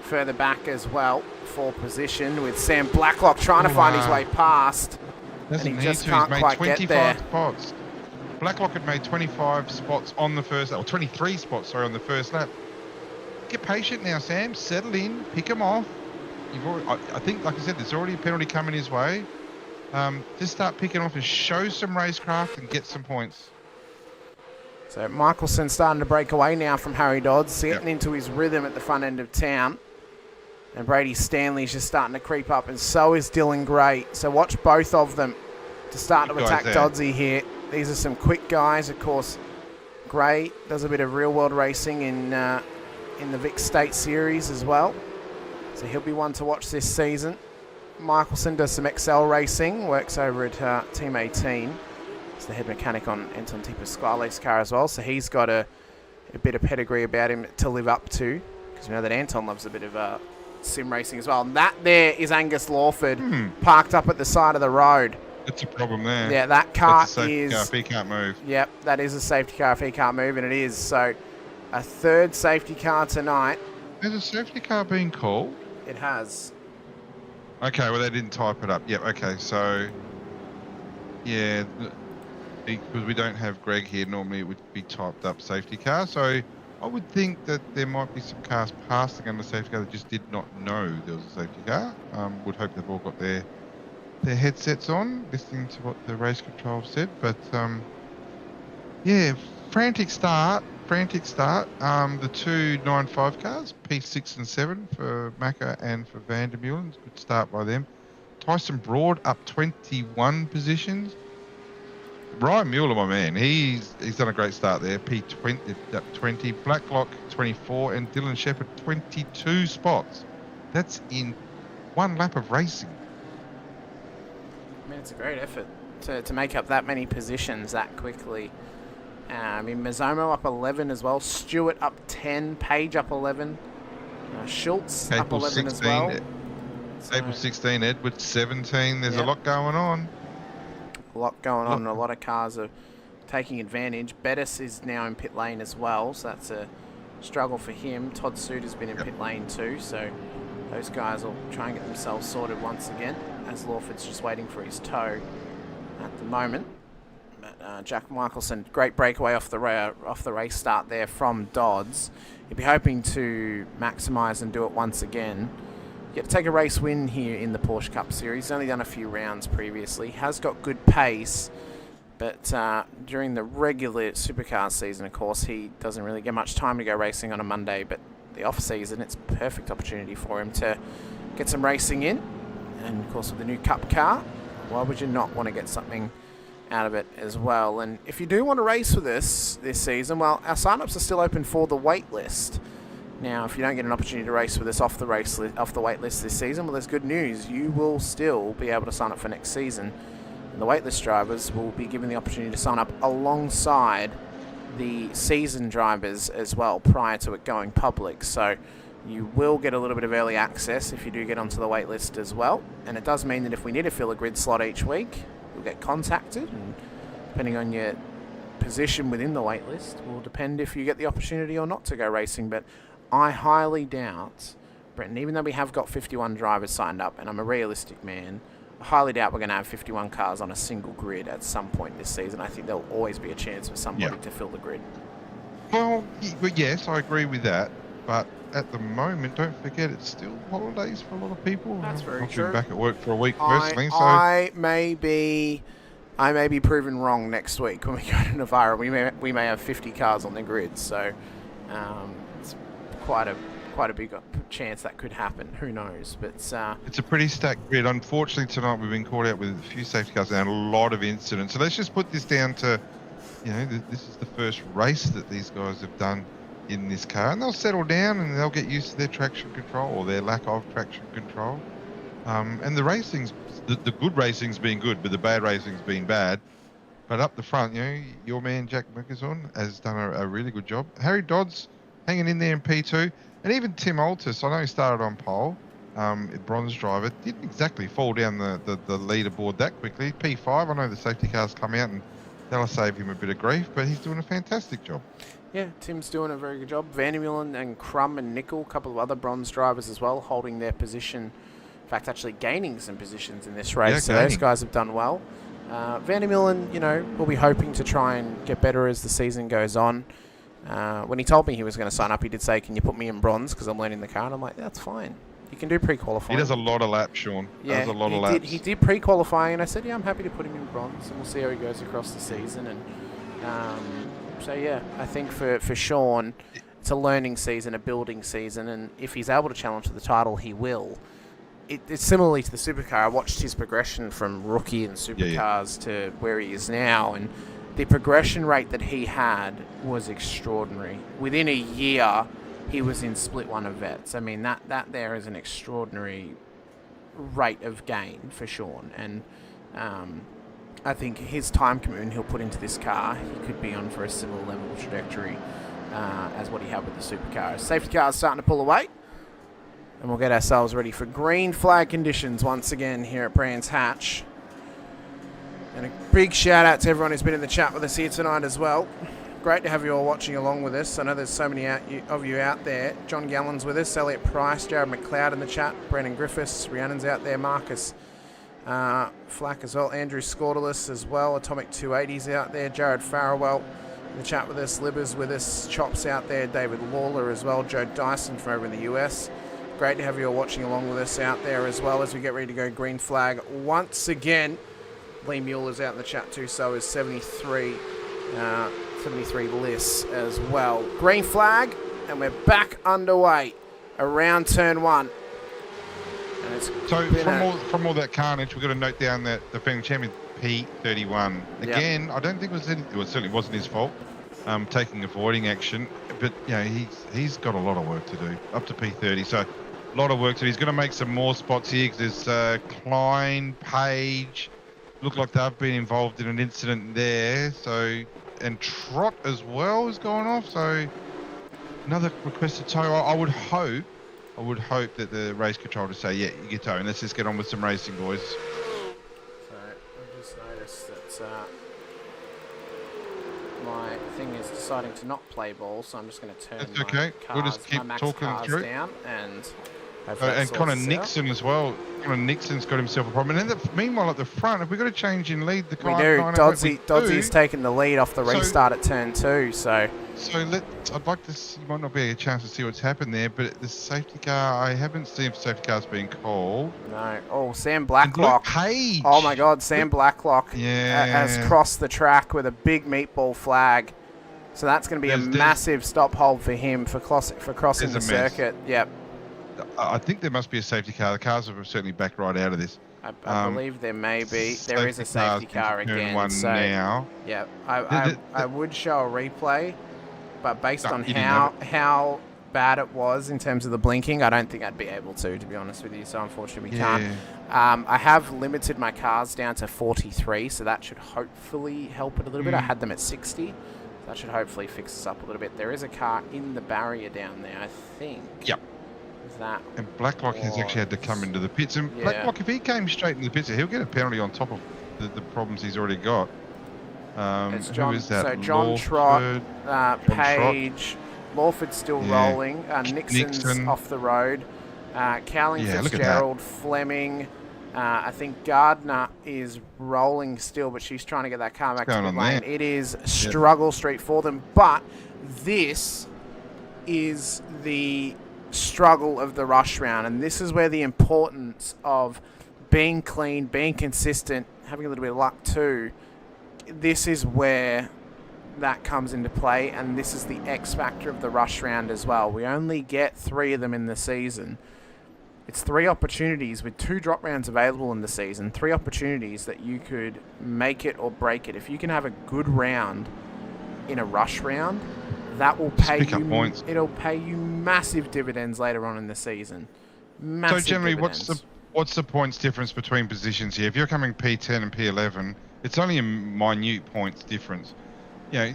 S5: further back as well for position, with Sam Blacklock trying to find his way past. And he just can't quite get there.
S6: Spots. Blacklock had made 25 spots on the first lap, or 23 spots, on the first lap. Get patient now, Sam. Settle in, pick him off. I think, like I said, there's already a penalty coming his way. Just start picking off and show some racecraft and get some points.
S5: So Michelson starting to break away now from Harry Dodds, getting into his rhythm at the front end of town. And Brady Stanley's just starting to creep up, and so is Dylan Gray. So watch both of them to start to attack Dodsey here. These are some quick guys, of course. Gray does a bit of real-world racing in the Vic State Series as well. So he'll be one to watch this season. Michelson does some XL racing, works over at Team 18. He's the head mechanic on Anton Tipasquale's car as well, so he's got a bit of pedigree about him to live up to, because we know that Anton loves a bit of sim racing as well. And that there is Angus Lawford parked up at the side of the road.
S6: That's a problem there.
S5: Yeah, that car
S6: That's a safety car if he can't move.
S5: Yep, that is a safety car if he can't move, and it is. So a third safety car tonight.
S6: Has a safety car been called?
S5: It has.
S6: Okay, well, they didn't type it up. Yep, okay, so, yeah, because we don't have Greg here, normally it would be typed up safety car. So I would think that there might be some cars passing under safety car that just did not know there was a safety car. Would hope they've all got their headsets on, listening to what the race control said. But, yeah, frantic start. The two 9.5 cars, P6 and 7 for Macca and for Van der Meulen. Good start by them. Tyson Broad up 21 positions. Ryan Mueller, my man, he's done a great start there. P20 up 20, Blacklock 24, and Dylan Shepherd 22 spots. That's in one lap of racing.
S5: I mean, it's a great effort to make up that many positions that quickly. I mean, Mazzomo up 11 as well. Stewart up 10. Page up 11. Schultz up 11 as well.
S6: April 16. Edwards 17. There's a lot going on.
S5: A lot going on. A lot of cars are taking advantage. Bettis is now in pit lane as well, so that's a struggle for him. Todd Sood has been in pit lane too, so those guys will try and get themselves sorted once again, as Lawford's just waiting for his tow at the moment. But Jack Michelson, great breakaway off the race start there from Dodds. He'll be hoping to maximise and do it once again. Yet to take a race win here in the Porsche Cup Series. He's only done a few rounds previously. Has got good pace, but during the regular supercar season, of course, he doesn't really get much time to go racing on a Monday. But the off-season, it's a perfect opportunity for him to get some racing in. And, of course, with the new Cup car, why would you not want to get something out of it as well? And if you do want to race with us this season, well, our sign-ups are still open for the wait list. Now, if you don't get an opportunity to race with us off the wait list this season, well, there's good news. You will still be able to sign up for next season. And the waitlist drivers will be given the opportunity to sign up alongside the season drivers as well prior to it going public. So you will get a little bit of early access if you do get onto the waitlist as well. And it does mean that if we need to fill a grid slot each week, you'll get contacted. And depending on your position within the waitlist will depend if you get the opportunity or not to go racing. But I highly doubt, Brenton, even though we have got 51 drivers signed up, and I'm a realistic man, I highly doubt we're going to have 51 cars on a single grid at some point this season. I think there'll always be a chance for somebody to fill the grid.
S6: Well, yes, I agree with that. But at the moment, don't forget, it's still holidays for a lot of people.
S5: That's very
S6: I've
S5: true.
S6: been back at work for a week personally.
S5: I may be proven wrong next week when we go to Navarra. We may have 50 cars on the grid, so it's quite a big chance that could happen. Who knows? But
S6: it's a pretty stacked grid. Unfortunately, tonight we've been caught out with a few safety cars and a lot of incidents. So let's just put this down to, this is the first race that these guys have done in this car, and they'll settle down and they'll get used to their traction control or their lack of traction control. And the racing's, the good racing's been good, but the bad racing's been bad. But up the front, your man Jack Mickelson has done a really good job. Harry Dodds hanging in there in P2, and even Tim Altus, I know he started on pole, bronze driver, didn't exactly fall down the leaderboard that quickly. P5, I know the safety cars come out and that'll save him a bit of grief, but he's doing a fantastic job.
S5: Yeah, Tim's doing a very good job. Van der Meulen and Crum and Nickel, a couple of other bronze drivers as well, holding their position. In fact, actually gaining some positions in this race.
S6: Yeah,
S5: so those guys have done well. Van der Meulen, we'll be hoping to try and get better as the season goes on. When he told me he was going to sign up, he did say, "Can you put me in bronze because I'm learning the car?" And I'm like, "That's fine. You can do pre-qualifying."
S6: He does a lot of laps, Sean.
S5: Yeah,
S6: does a lot of laps.
S5: He did pre-qualifying, and I said, "Yeah, I'm happy to put him in bronze, and we'll see how he goes across the season." And so yeah, I think for Sean, It's a learning season, a building season, and if he's able to challenge for the title, he will. It's similarly to the supercar. I watched his progression from rookie and supercars to where he is now, and the progression rate that he had was extraordinary. Within a year, he was in split one of vets. I mean, that there is an extraordinary rate of gain for Sean, and I think his time commitment he'll put into this car, he could be on for a similar level of trajectory as what he had with the supercar. Safety car is starting to pull away, and we'll get ourselves ready for green flag conditions once again here at Brands Hatch. And a big shout out to everyone who's been in the chat with us here tonight as well. Great to have you all watching along with us. I know there's so many of you out there. John Gallen's with us, Elliot Price, Jared McLeod in the chat, Brandon Griffiths, Rhiannon's out there, Marcus Flack as well, Andrew Scordalis as well, Atomic 280's out there, Jared Farrell in the chat with us, Libbers with us, Chops out there, David Lawler as well, Joe Dyson from over in the US. Great to have you all watching along with us out there as well as we get ready to go green flag once again. Lee Mueller's out in the chat too, so is 73 Liss as well. Green flag, and we're back underway around turn one. And it's
S6: so from all that carnage, we've got to note down that the defending champion P31 again. I don't think it certainly wasn't his fault taking avoiding action, but you know he's got a lot of work to do up to P30. So a lot of work to do. He's going to make some more spots here because there's Klein, Page. Look like they've been involved in an incident there. So, and Trott as well is going off. So another requested tow. I would hope that the race controller to say, yeah, you get towing. Let's just get on with some racing, boys.
S5: So I just noticed that my thing is deciding to not play ball, so I'm just going to turn
S6: That's okay. We'll just keep talking through
S5: down and.
S6: And Connor Nixon as well. Connor Nixon's got himself a problem. And then meanwhile at the front, have we got a change in lead?
S5: We do. Dodsy's taken the lead off the restart at turn 2. So
S6: I'd like to see, might not be a chance to see what's happened there, but the safety car, I haven't seen if safety car's being called.
S5: No. Oh, Sam Blacklock.
S6: Page.
S5: Oh my God, Sam Blacklock has crossed the track with a big meatball flag. So that's going to be a massive stop hold for him for crossing the circuit. Yep.
S6: I think there must be a safety car. The cars have certainly backed right out of this.
S5: I believe there may be. There is a safety car again.
S6: One
S5: so,
S6: now.
S5: Yeah, I would show a replay, but based on how bad it was in terms of the blinking, I don't think I'd be able to be honest with you. So unfortunately, we can't. I have limited my cars down to 43, so that should hopefully help it a little bit. I had them at 60. So that should hopefully fix us up a little bit. There is a car in the barrier down there, I think.
S6: Yep. And Blacklock has actually had to come into the pits. And Blacklock, if he came straight into the pits, he'll get a penalty on top of the problems he's already got.
S5: It's John,
S6: who is that?
S5: So John Trott, Page, Lawford's still rolling. Nixon's off the road. Cowling, Fitzgerald, Fleming. I think Gardner is rolling still, but she's trying to get that car back to the lane. It is struggle street for them, but this is the struggle of the rush round, and this is where the importance of being clean, being consistent, having a little bit of luck too, this is where that comes into play, and this is the X factor of the rush round as well. We only get 3 of them in the season. It's 3 opportunities with 2 drop rounds available in the season, 3 opportunities that you could make it or break it. If you can have a good round in a rush round, that will pay you points. It'll pay you massive dividends later on in the season. Massive
S6: so generally,
S5: dividends.
S6: what's the points difference between positions here? If you're coming P10 and P11, it's only a minute points difference. You know,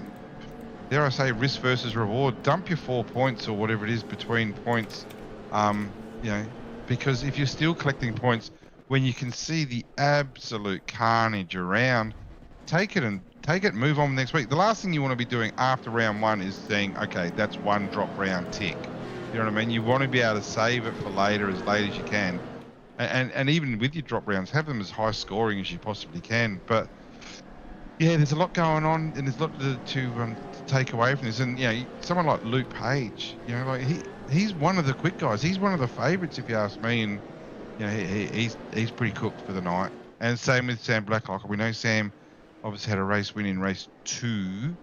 S6: dare I say, risk versus reward. Dump your 4 points or whatever it is between points. You know, because if you're still collecting points when you can see the absolute carnage around, take it, move on next week. The last thing you want to be doing after round 1 is saying, okay, that's 1 drop round tick. You know what I mean? You want to be able to save it for later, as late as you can. And even with your drop rounds, have them as high scoring as you possibly can. But yeah, there's a lot going on, and there's a lot to take away from this. And you know, someone like Luke Page, you know, like he's one of the quick guys. He's one of the favourites, if you ask me. And you know, he's pretty cooked for the night. And same with Sam Blacklock. We know Sam obviously had a race win in race 2,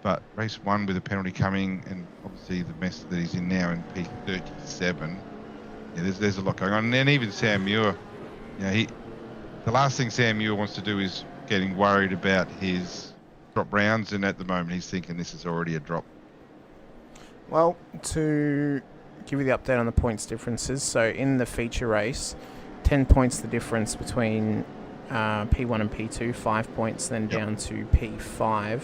S6: But race 1 with a penalty coming, and obviously the mess that he's in now in P37, there's a lot going on. And then even Sam Muir, the last thing Sam Muir wants to do is getting worried about his drop rounds, and at the moment he's thinking this is already a drop.
S5: Well, to give you the update on the points differences, so in the feature race, 10 points the difference between P1 and P2, 5 points, then down to P5,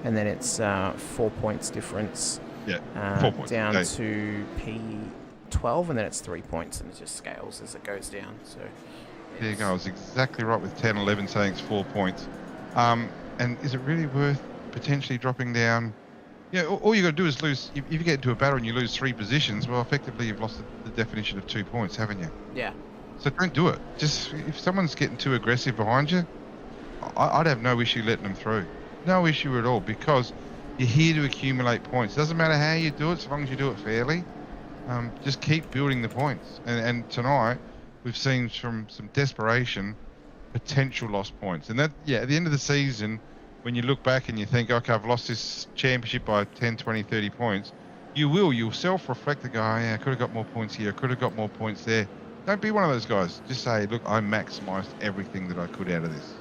S5: and then it's 4 points difference.
S6: 4 points.
S5: Down to P12, and then it's 3 points, and it just scales as it goes down. So
S6: there you go. I was exactly right with 10, 11 saying it's 4 points. And is it really worth potentially dropping down? All you got to do is lose. If you get into a battle and you lose 3 positions, well, effectively you've lost the definition of 2 points, haven't you?
S5: Yeah.
S6: So don't do it. Just if someone's getting too aggressive behind you, I'd have no issue letting them through. No issue at all, because you're here to accumulate points. Doesn't matter how you do it, so long as you do it fairly. Just keep building the points. And tonight, we've seen from some desperation, potential lost points. And that, at the end of the season, when you look back and you think, okay, I've lost this championship by 10, 20, 30 points, you'll self-reflect and go, oh, yeah, I could have got more points here, I could have got more points there. Don't be one of those guys. Just say, look, I maximised everything that I could out of this.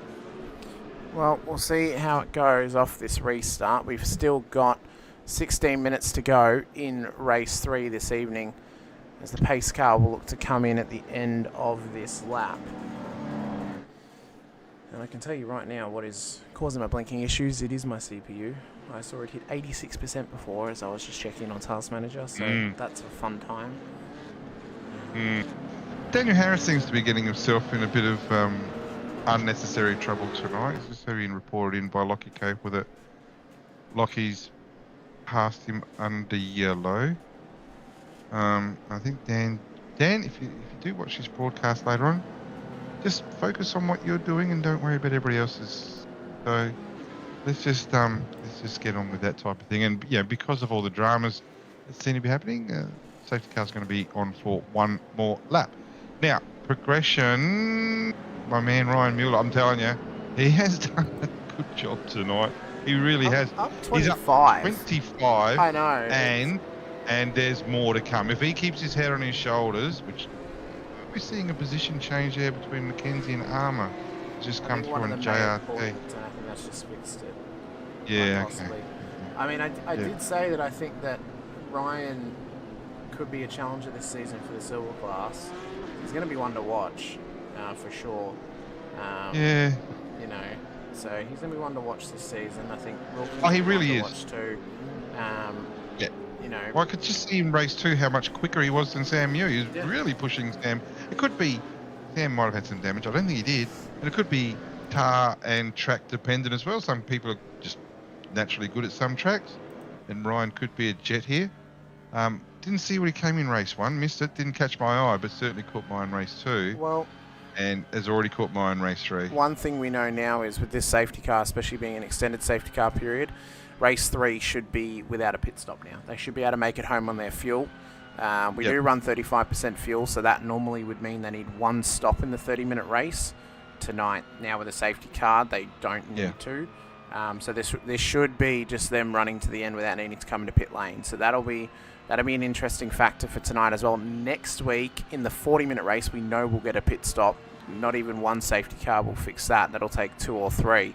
S5: Well, we'll see how it goes off this restart. We've still got 16 minutes to go in race 3 this evening, as the pace car will look to come in at the end of this lap. And I can tell you right now what is causing my blinking issues. It is my CPU. I saw it hit 86% before as I was just checking on Task Manager, so that's a fun time.
S6: Daniel Harris seems to be getting himself in a bit of unnecessary trouble tonight. It's just been reported in by Lockie Capel that Lockie's passed him under yellow. I think Dan, if you do watch this broadcast later on, just focus on what you're doing and don't worry about everybody else's. So let's just get on with that type of thing. And because of all the dramas that seem to be happening, safety car's going to be on for one more lap. Now, progression, my man Ryan Mueller, I'm telling you, he has done a good job tonight. He really has.
S5: Up 25.
S6: He's up 25.
S5: I know.
S6: And there's more to come. If he keeps his head on his shoulders, which we're seeing a position change there between Mackenzie and Armour. Just come through on JRT.
S5: I think that's just fixed it.
S6: Yeah, okay.
S5: I mean, I did say that I think that Ryan could be a challenger this season for the silver class. He's going to be one to watch, for sure.
S6: Yeah.
S5: So he's going to be one to watch this season. I think.
S6: He really is.
S5: Watch too.
S6: Well, I could just see in race 2 how much quicker he was than Sam Muir. He was really pushing Sam. It could be Sam might have had some damage. I don't think he did. And it could be tar and track dependent as well. Some people are just naturally good at some tracks, and Ryan could be a jet here. Didn't see when he came in race 1. Missed it. Didn't catch my eye, but certainly caught my eye in race 2.
S5: Well,
S6: and has already caught my eye in race 3.
S5: One thing we know now is with this safety car, especially being an extended safety car period, race 3 should be without a pit stop now. They should be able to make it home on their fuel. We do run 35% fuel, so that normally would mean they need one stop in the 30-minute race. Tonight, now with a safety car, they don't need to. So this should be just them running to the end without needing to come into pit lane. So that'll be an interesting factor for tonight as well. Next week, in the 40-minute race, we know we'll get a pit stop. Not even one safety car will fix that. That'll take 2 or 3.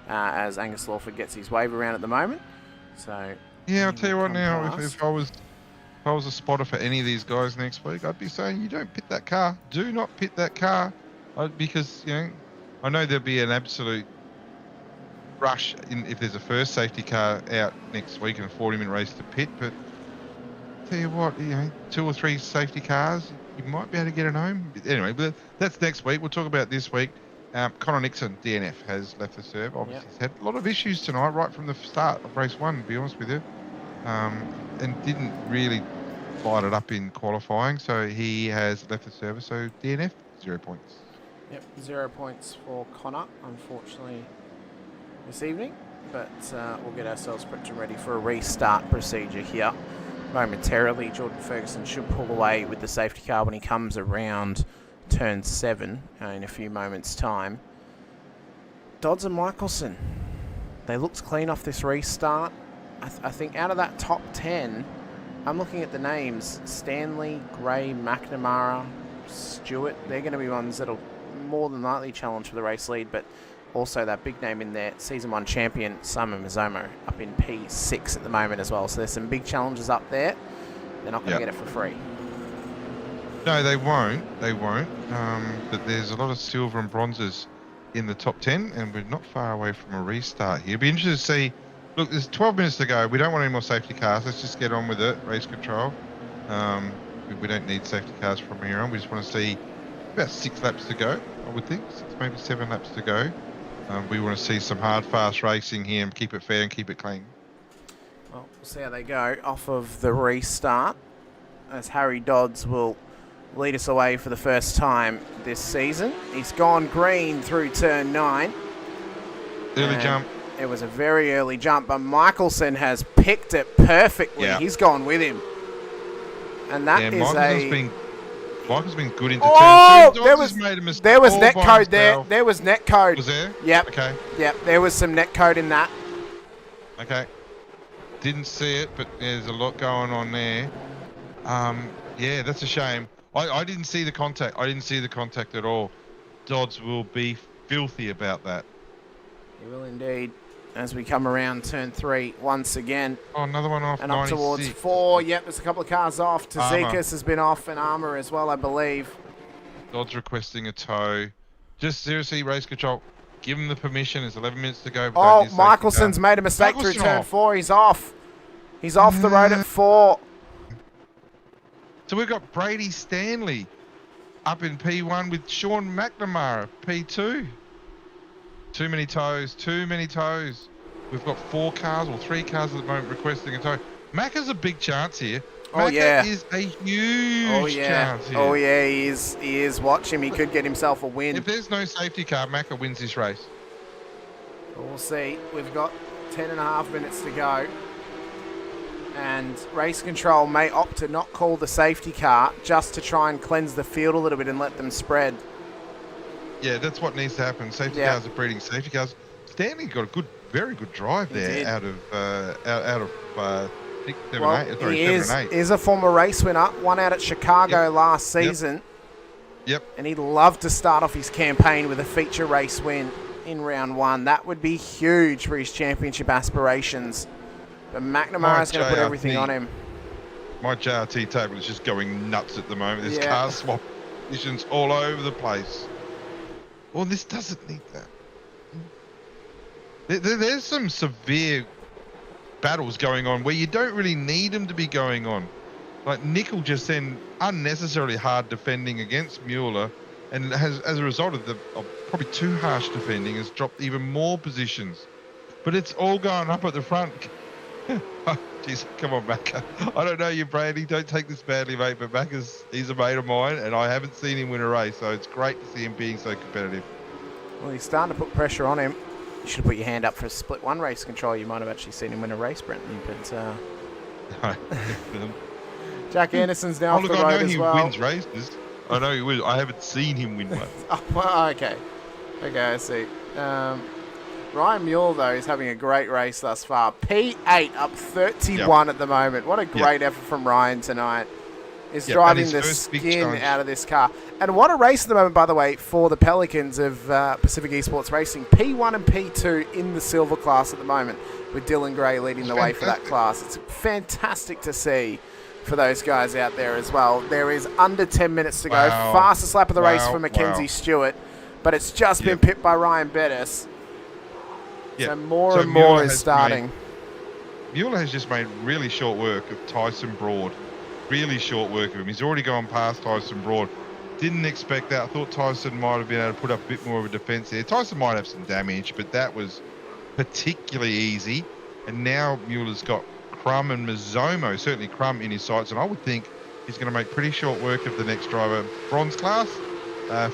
S5: As Angus Lawford gets his wave around at the moment. So
S6: I'll tell you what now, if I was a spotter for any of these guys next week, I'd be saying you don't pit that car. Do not pit that car, because I know there'll be an absolute rush if there's a first safety car out next week in a 40-minute race to pit. But I'll tell you what, 2 or 3 safety cars, you might be able to get it home. Anyway, but that's next week. We'll talk about this week. Connor Nixon, DNF, has left the serve. Obviously, he's had a lot of issues tonight, right from the start of race 1, to be honest with you, and didn't really light it up in qualifying. So he has left the service. So DNF, 0 points.
S5: Yep, 0 points for Connor, unfortunately, this evening. But we'll get ourselves prepped and ready for a restart procedure here momentarily. Jordan Ferguson should pull away with the safety car when he comes around turn 7 in a few moments' time. Dodds and Michelson, they looked clean off this restart. I think out of that top 10, I'm looking at the names: Stanley, Gray, McNamara, Stewart. They're going to be ones that'll more than likely challenge for the race lead, but also that big name in there, Season 1 champion Simon Mizomo, up in P6 at the moment as well. So there's some big challenges up there. They're not going to get it for free.
S6: No, they won't. They won't. But there's a lot of silver and bronzes in the top 10, and we're not far away from a restart here. It'll be interesting to see. Look, there's 12 minutes to go. We don't want any more safety cars. Let's just get on with it. Race control. We don't need safety cars from here on. We just want to see about 6 laps to go, I would think. 6, maybe 7 laps to go. We want to see some hard, fast racing here and keep it fair and keep it clean.
S5: Well, we'll see how they go off of the restart, as Harry Dodds will lead us away for the first time this season. He's gone green through turn 9.
S6: Early jump.
S5: It was a very early jump, but Michelson has picked it perfectly.
S6: Yeah.
S5: He's gone with him. And that is
S6: Michael's been good into
S5: Oh,
S6: turn 2.
S5: there was net code there. There was net code.
S6: Was there?
S5: Yep.
S6: Okay.
S5: Yep, there was some net code in that.
S6: Okay. Didn't see it, but there's a lot going on there. Yeah, that's a shame. I didn't see the contact. I didn't see the contact at all. Dodds will be filthy about that.
S5: He will indeed. As we come around turn 3 once again.
S6: Oh, another one off.
S5: And up
S6: 96.
S5: towards 4. Yep, there's a couple of cars off. Tazikas has been off, and Armour as well, I believe.
S6: Dodds requesting a tow. Just seriously, race control. Give him the permission. There's 11 minutes to go.
S5: Oh, Michelson's made a mistake through turn 4. He's off. He's off the road at 4.
S6: So we've got Brady Stanley up in P1 with Sean McNamara, P2. Too many tows, too many tows. We've got 4 cars or 3 cars at the moment requesting a tow. Macca's a big chance here. Macca is a huge chance here.
S5: Oh, yeah, he is. Watch him. He could get himself a win.
S6: If there's no safety car, Macca wins this race.
S5: We'll see. We've got 10.5 minutes to go. And race control may opt to not call the safety car just to try and cleanse the field a little bit and let them spread.
S6: Yeah, that's what needs to happen. Safety cars are breeding safety cars. Stanley got a very good drive there out of I think 7 8. Sorry,
S5: he
S6: 7 and 8.
S5: is a former race winner. Won out at Chicago last season.
S6: Yep.
S5: And he'd love to start off his campaign with a feature race win in round 1. That would be huge for his championship aspirations. But McNamara's going to put everything on him.
S6: My JRT table is just going nuts at the moment. There's car swap positions all over the place. Well, this doesn't need that. There's some severe battles going on where you don't really need them to be going on. Like Nickel just then unnecessarily hard defending against Mueller, and has, as a result of probably too harsh defending, has dropped even more positions. But it's all going up at the front. Oh, jeez, come on, Macca. I don't know you, Brady. Don't take this badly, mate. But he's a mate of mine, and I haven't seen him win a race, so it's great to see him being so competitive. Well,
S5: he's starting to put pressure on him. You should have put your hand up for a split 1 race control. You might have actually seen him win a race, Brenton. But Jack Anderson's now off the road as well.
S6: I know he wins races. I know he wins. I haven't seen him win one.
S5: Oh, well, okay. Okay, I see. Ryan Mueller, though, is having a great race thus far. P8 up 31 at the moment. What a great effort from Ryan tonight. Is driving the skin out of this car. And what a race at the moment, by the way, for the Pelicans of Pacific Esports Racing. P1 and P2 in the silver class at the moment, with Dylan Gray leading the way for that class. It's fantastic to see for those guys out there as well. There is under 10 minutes to go. Fastest lap of the race for Mackenzie Stewart. But it's just been pipped by Ryan Bettis. So more and more is starting.
S6: Mueller has just made really short work of Tyson Broad. Really short work of him. He's already gone past Tyson Broad. Didn't expect that. I thought Tyson might have been able to put up a bit more of a defence there. Tyson might have some damage, but that was particularly easy. And now Mueller's got Crum and Mizomo, certainly Crum in his sights, and I would think he's going to make pretty short work of the next driver. Bronze class,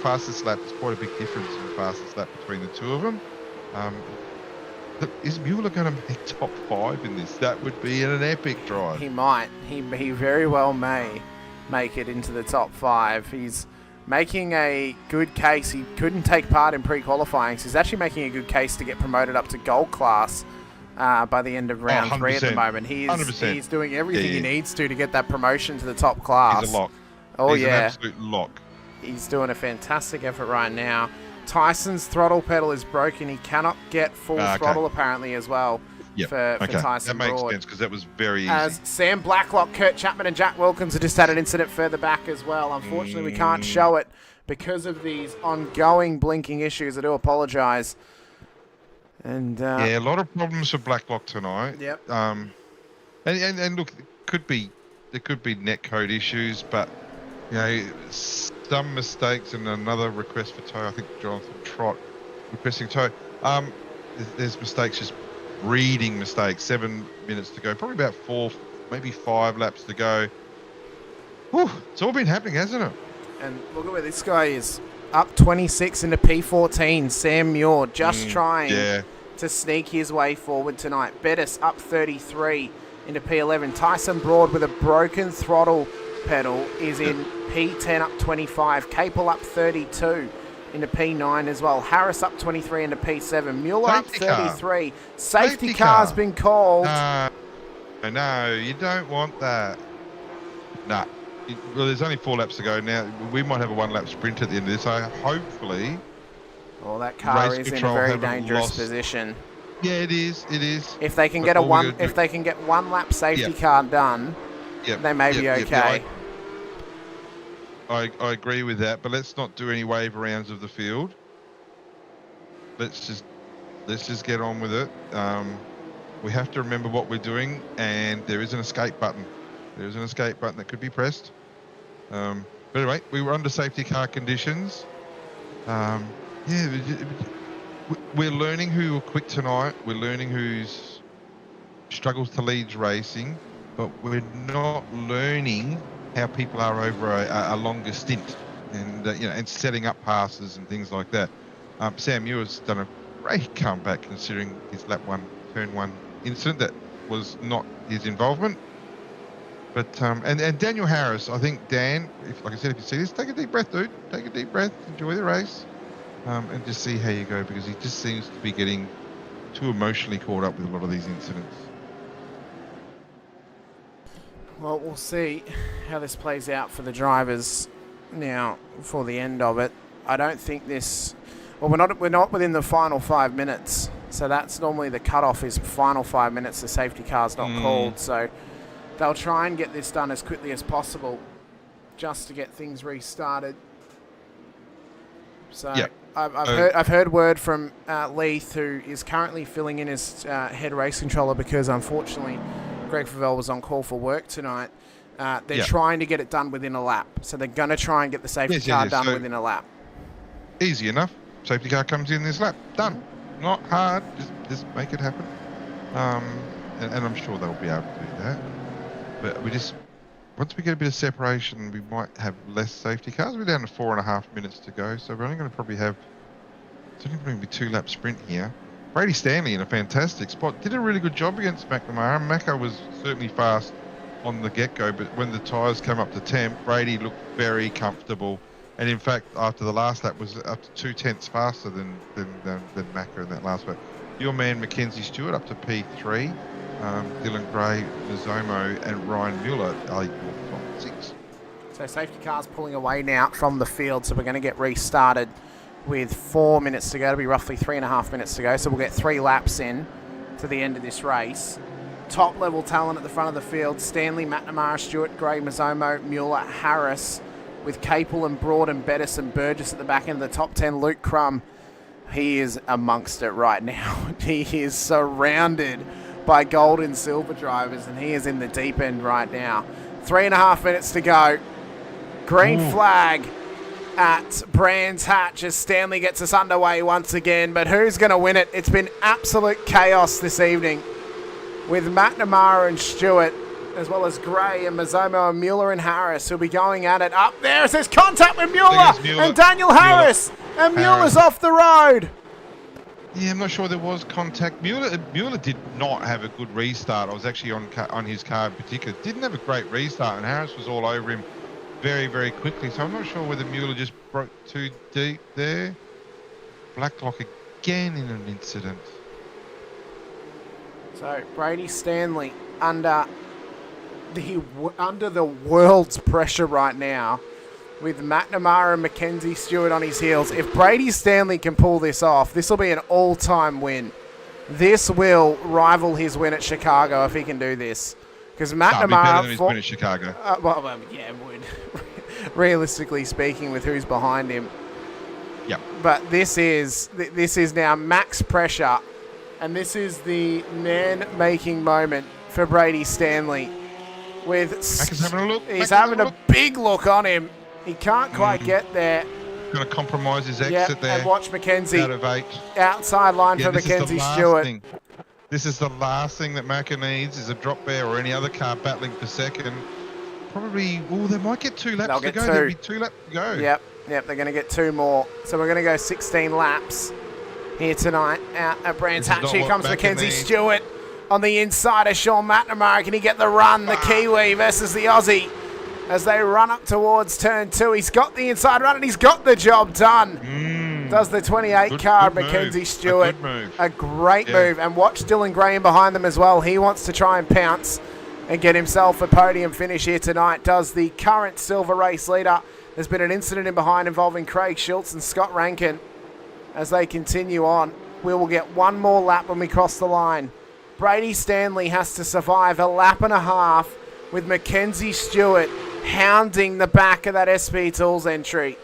S6: fastest lap. There's quite a big difference in the fastest lap between the two of them. Is Mueller going to make top 5 in this? That would be an epic drive.
S5: He might. He very well may make it into the top 5. He's making a good case. He couldn't take part in pre-qualifying, so he's actually making a good case to get promoted up to gold class by the end of round 3 at the
S6: 100%.
S5: moment.
S6: 100%.
S5: He's doing everything
S6: Yeah,
S5: he
S6: yeah.
S5: needs to get that promotion to the top class.
S6: He's a lock.
S5: Oh,
S6: He's an
S5: yeah.
S6: absolute lock.
S5: He's doing a fantastic effort right now. Tyson's throttle pedal is broken. He cannot get full
S6: Okay.
S5: throttle apparently as well
S6: Yep.
S5: for
S6: Okay.
S5: Tyson
S6: That makes
S5: Broad.
S6: sense because that was very easy.
S5: As Sam Blacklock, Kurt Chapman and Jack Wilkins have just had an incident further back as well. Unfortunately, we can't show it because of these ongoing blinking issues. I do apologise. And
S6: Yeah, a lot of problems for Blacklock tonight.
S5: Yep.
S6: And look, there could be netcode issues, but you know, some mistakes and another request for tow. I think Jonathan Trott requesting tow. There's mistakes, just reading mistakes. 7 minutes to go, probably about 4, maybe 5 laps to go. Whew, it's all been happening, hasn't it?
S5: And look at where this guy is. Up 26 into P14. Sam Muir just trying to sneak his way forward tonight. Bettis up 33 into P11. Tyson Broad with a broken throttle pedal is in P10 up 25. Capel up 32 into P9 as well. Harris up 23 into P7. Mueller up
S6: Safety car.
S5: 33. Safety
S6: Safety
S5: car's
S6: car.
S5: been called.
S6: No, you don't want that. Nah. Well, there's only 4 laps to go now. We might have a 1-lap sprint at the end of this. So hopefully,
S5: Well, that car
S6: race
S5: is in a
S6: control
S5: very
S6: haven't
S5: dangerous
S6: lost-
S5: position.
S6: yeah, it is. It is.
S5: If they can
S6: But
S5: get a
S6: all we
S5: one,
S6: gotta
S5: if
S6: do-
S5: they can get 1 lap safety
S6: Yep.
S5: car done,
S6: Yep,
S5: they may be
S6: yep,
S5: okay.
S6: I agree with that, but let's not do any wave rounds of the field. Let's just get on with it. We have to remember what we're doing, and there is an escape button. There is an escape button that could be pressed. But anyway, we were under safety car conditions. We're learning who are quick tonight. We're learning who's struggles to lead racing, but we're not learning how people are over a longer stint, and and setting up passes and things like that. Sam Muir's done a great comeback considering his lap 1, turn 1 incident that was not his involvement. But and Daniel Harris, I think Dan, like I said, if you see this, take a deep breath, dude. Take a deep breath, enjoy the race, and just see how you go, because he just seems to be getting too emotionally caught up with a lot of these incidents.
S5: Well, we'll see how this plays out for the drivers now for the end of it. I don't think this. Well, we're not within the final 5 minutes, so that's normally the cutoff is final 5 minutes. The safety car's not called, so they'll try and get this done as quickly as possible, just to get things restarted. So
S6: Yep.
S5: I've heard word from Leith, who is currently filling in as head race controller because unfortunately Greg Favell was on call for work tonight. They're trying to get it done within a lap, so they're going to try and get the safety car done
S6: So
S5: within a lap.
S6: easy enough. Safety car comes in this lap. Done. Not hard. Just make it happen. And I'm sure they'll be able to do that. But once we get a bit of separation, we might have less safety cars. We're down to 4.5 minutes to go, so we're only going to probably have. It's only going to be 2-lap sprint here. Brady Stanley in a fantastic spot. Did a really good job against McNamara. Macca was certainly fast on the get-go, but when the tyres came up to temp, Brady looked very comfortable. And in fact, after the last lap, was up to 2/10 faster than Macca in that last lap. Your man Mackenzie Stewart up to P3. Dylan Gray, Nozomo, and Ryan Mueller are top 6.
S5: So safety car's pulling away now from the field, so we're going to get restarted with 4 minutes to go. It'll be roughly 3.5 minutes to go, so we'll get 3 laps in to the end of this race. Top level talent at the front of the field: Stanley, McNamara, Stewart, Gray, Mazzomo, Mueller, Harris, with Capel and Broad and Bettis and Burgess at the back end of the top 10. Luke Crum, he is amongst it right now. He is surrounded by gold and silver drivers, and he is in the deep end right now. 3.5 minutes to go. Green flag at Brands Hatch as Stanley gets us underway once again, but who's going to win it? It's been absolute chaos this evening with McNamara and Stewart, as well as Gray and Mazzomo and Mueller and Harris, who'll be going at it. Up there, it says contact with Mueller and Daniel Harris, and Mueller's off the road.
S6: Yeah, I'm not sure there was contact. Mueller did not have a good restart. I was actually on his car in particular. Didn't have a great restart, and Harris was all over him very, very quickly. So I'm not sure whether Mueller just broke too deep there. Blacklock again in an incident.
S5: So Brady Stanley under the world's pressure right now, with McNamara and Mackenzie Stewart on his heels. If Brady Stanley can pull this off, this will be an all-time win. This will rival his win at Chicago if he can do this. Because McNamara...
S6: better than his win at Chicago.
S5: Yeah, it would. Realistically speaking, with who's behind him.
S6: Yep.
S5: But this is now max pressure, and this is the man-making moment for Brady Stanley. With
S6: Mac is having a look.
S5: He's having a big look on him. He can't quite get there.
S6: Going to compromise his exit there.
S5: And watch Mackenzie.
S6: Out of 8.
S5: Outside line for Mackenzie Stewart.
S6: This is the last thing that Macca needs, is a drop bear or any other car battling for second. Probably, they might get 2 laps to go. There'll be 2 laps to go.
S5: Yep, they're going to get 2 more. So we're going to go 16 laps here tonight out at Brands Hatch. Here comes Mackenzie Stewart on the inside of Sean McNamara. Can he get the run? The Kiwi versus the Aussie as they run up towards turn 2. He's got the inside run and he's got the job done. Does the 28 car, Mackenzie Stewart. A great move. And watch Dylan Graham behind them as well. He wants to try and pounce and get himself a podium finish here tonight. Does the current silver race leader. There's been an incident in behind involving Craig Schultz and Scott Rankin. As they continue on, we will get 1 more lap when we cross the line. Brady Stanley has to survive a lap and a half with Mackenzie Stewart hounding the back of that SP Tools entry.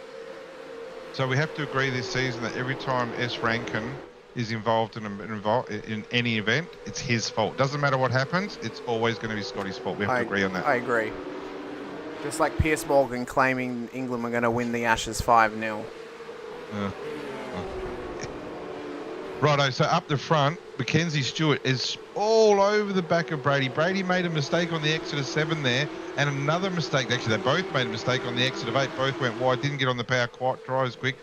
S6: So we have to agree this season that every time S. Rankin is involved in any event, it's his fault. Doesn't matter what happens, it's always going to be Scotty's fault. We have to agree on that.
S5: I agree. Just like Piers Morgan claiming England were going to win the Ashes 5-0.
S6: Righto, so up the front, Mackenzie Stewart is all over the back of Brady. Brady made a mistake on the exit of 7 there, and another mistake. Actually, they both made a mistake on the exit of 8. Both went wide, didn't get on the power quite dry as quick.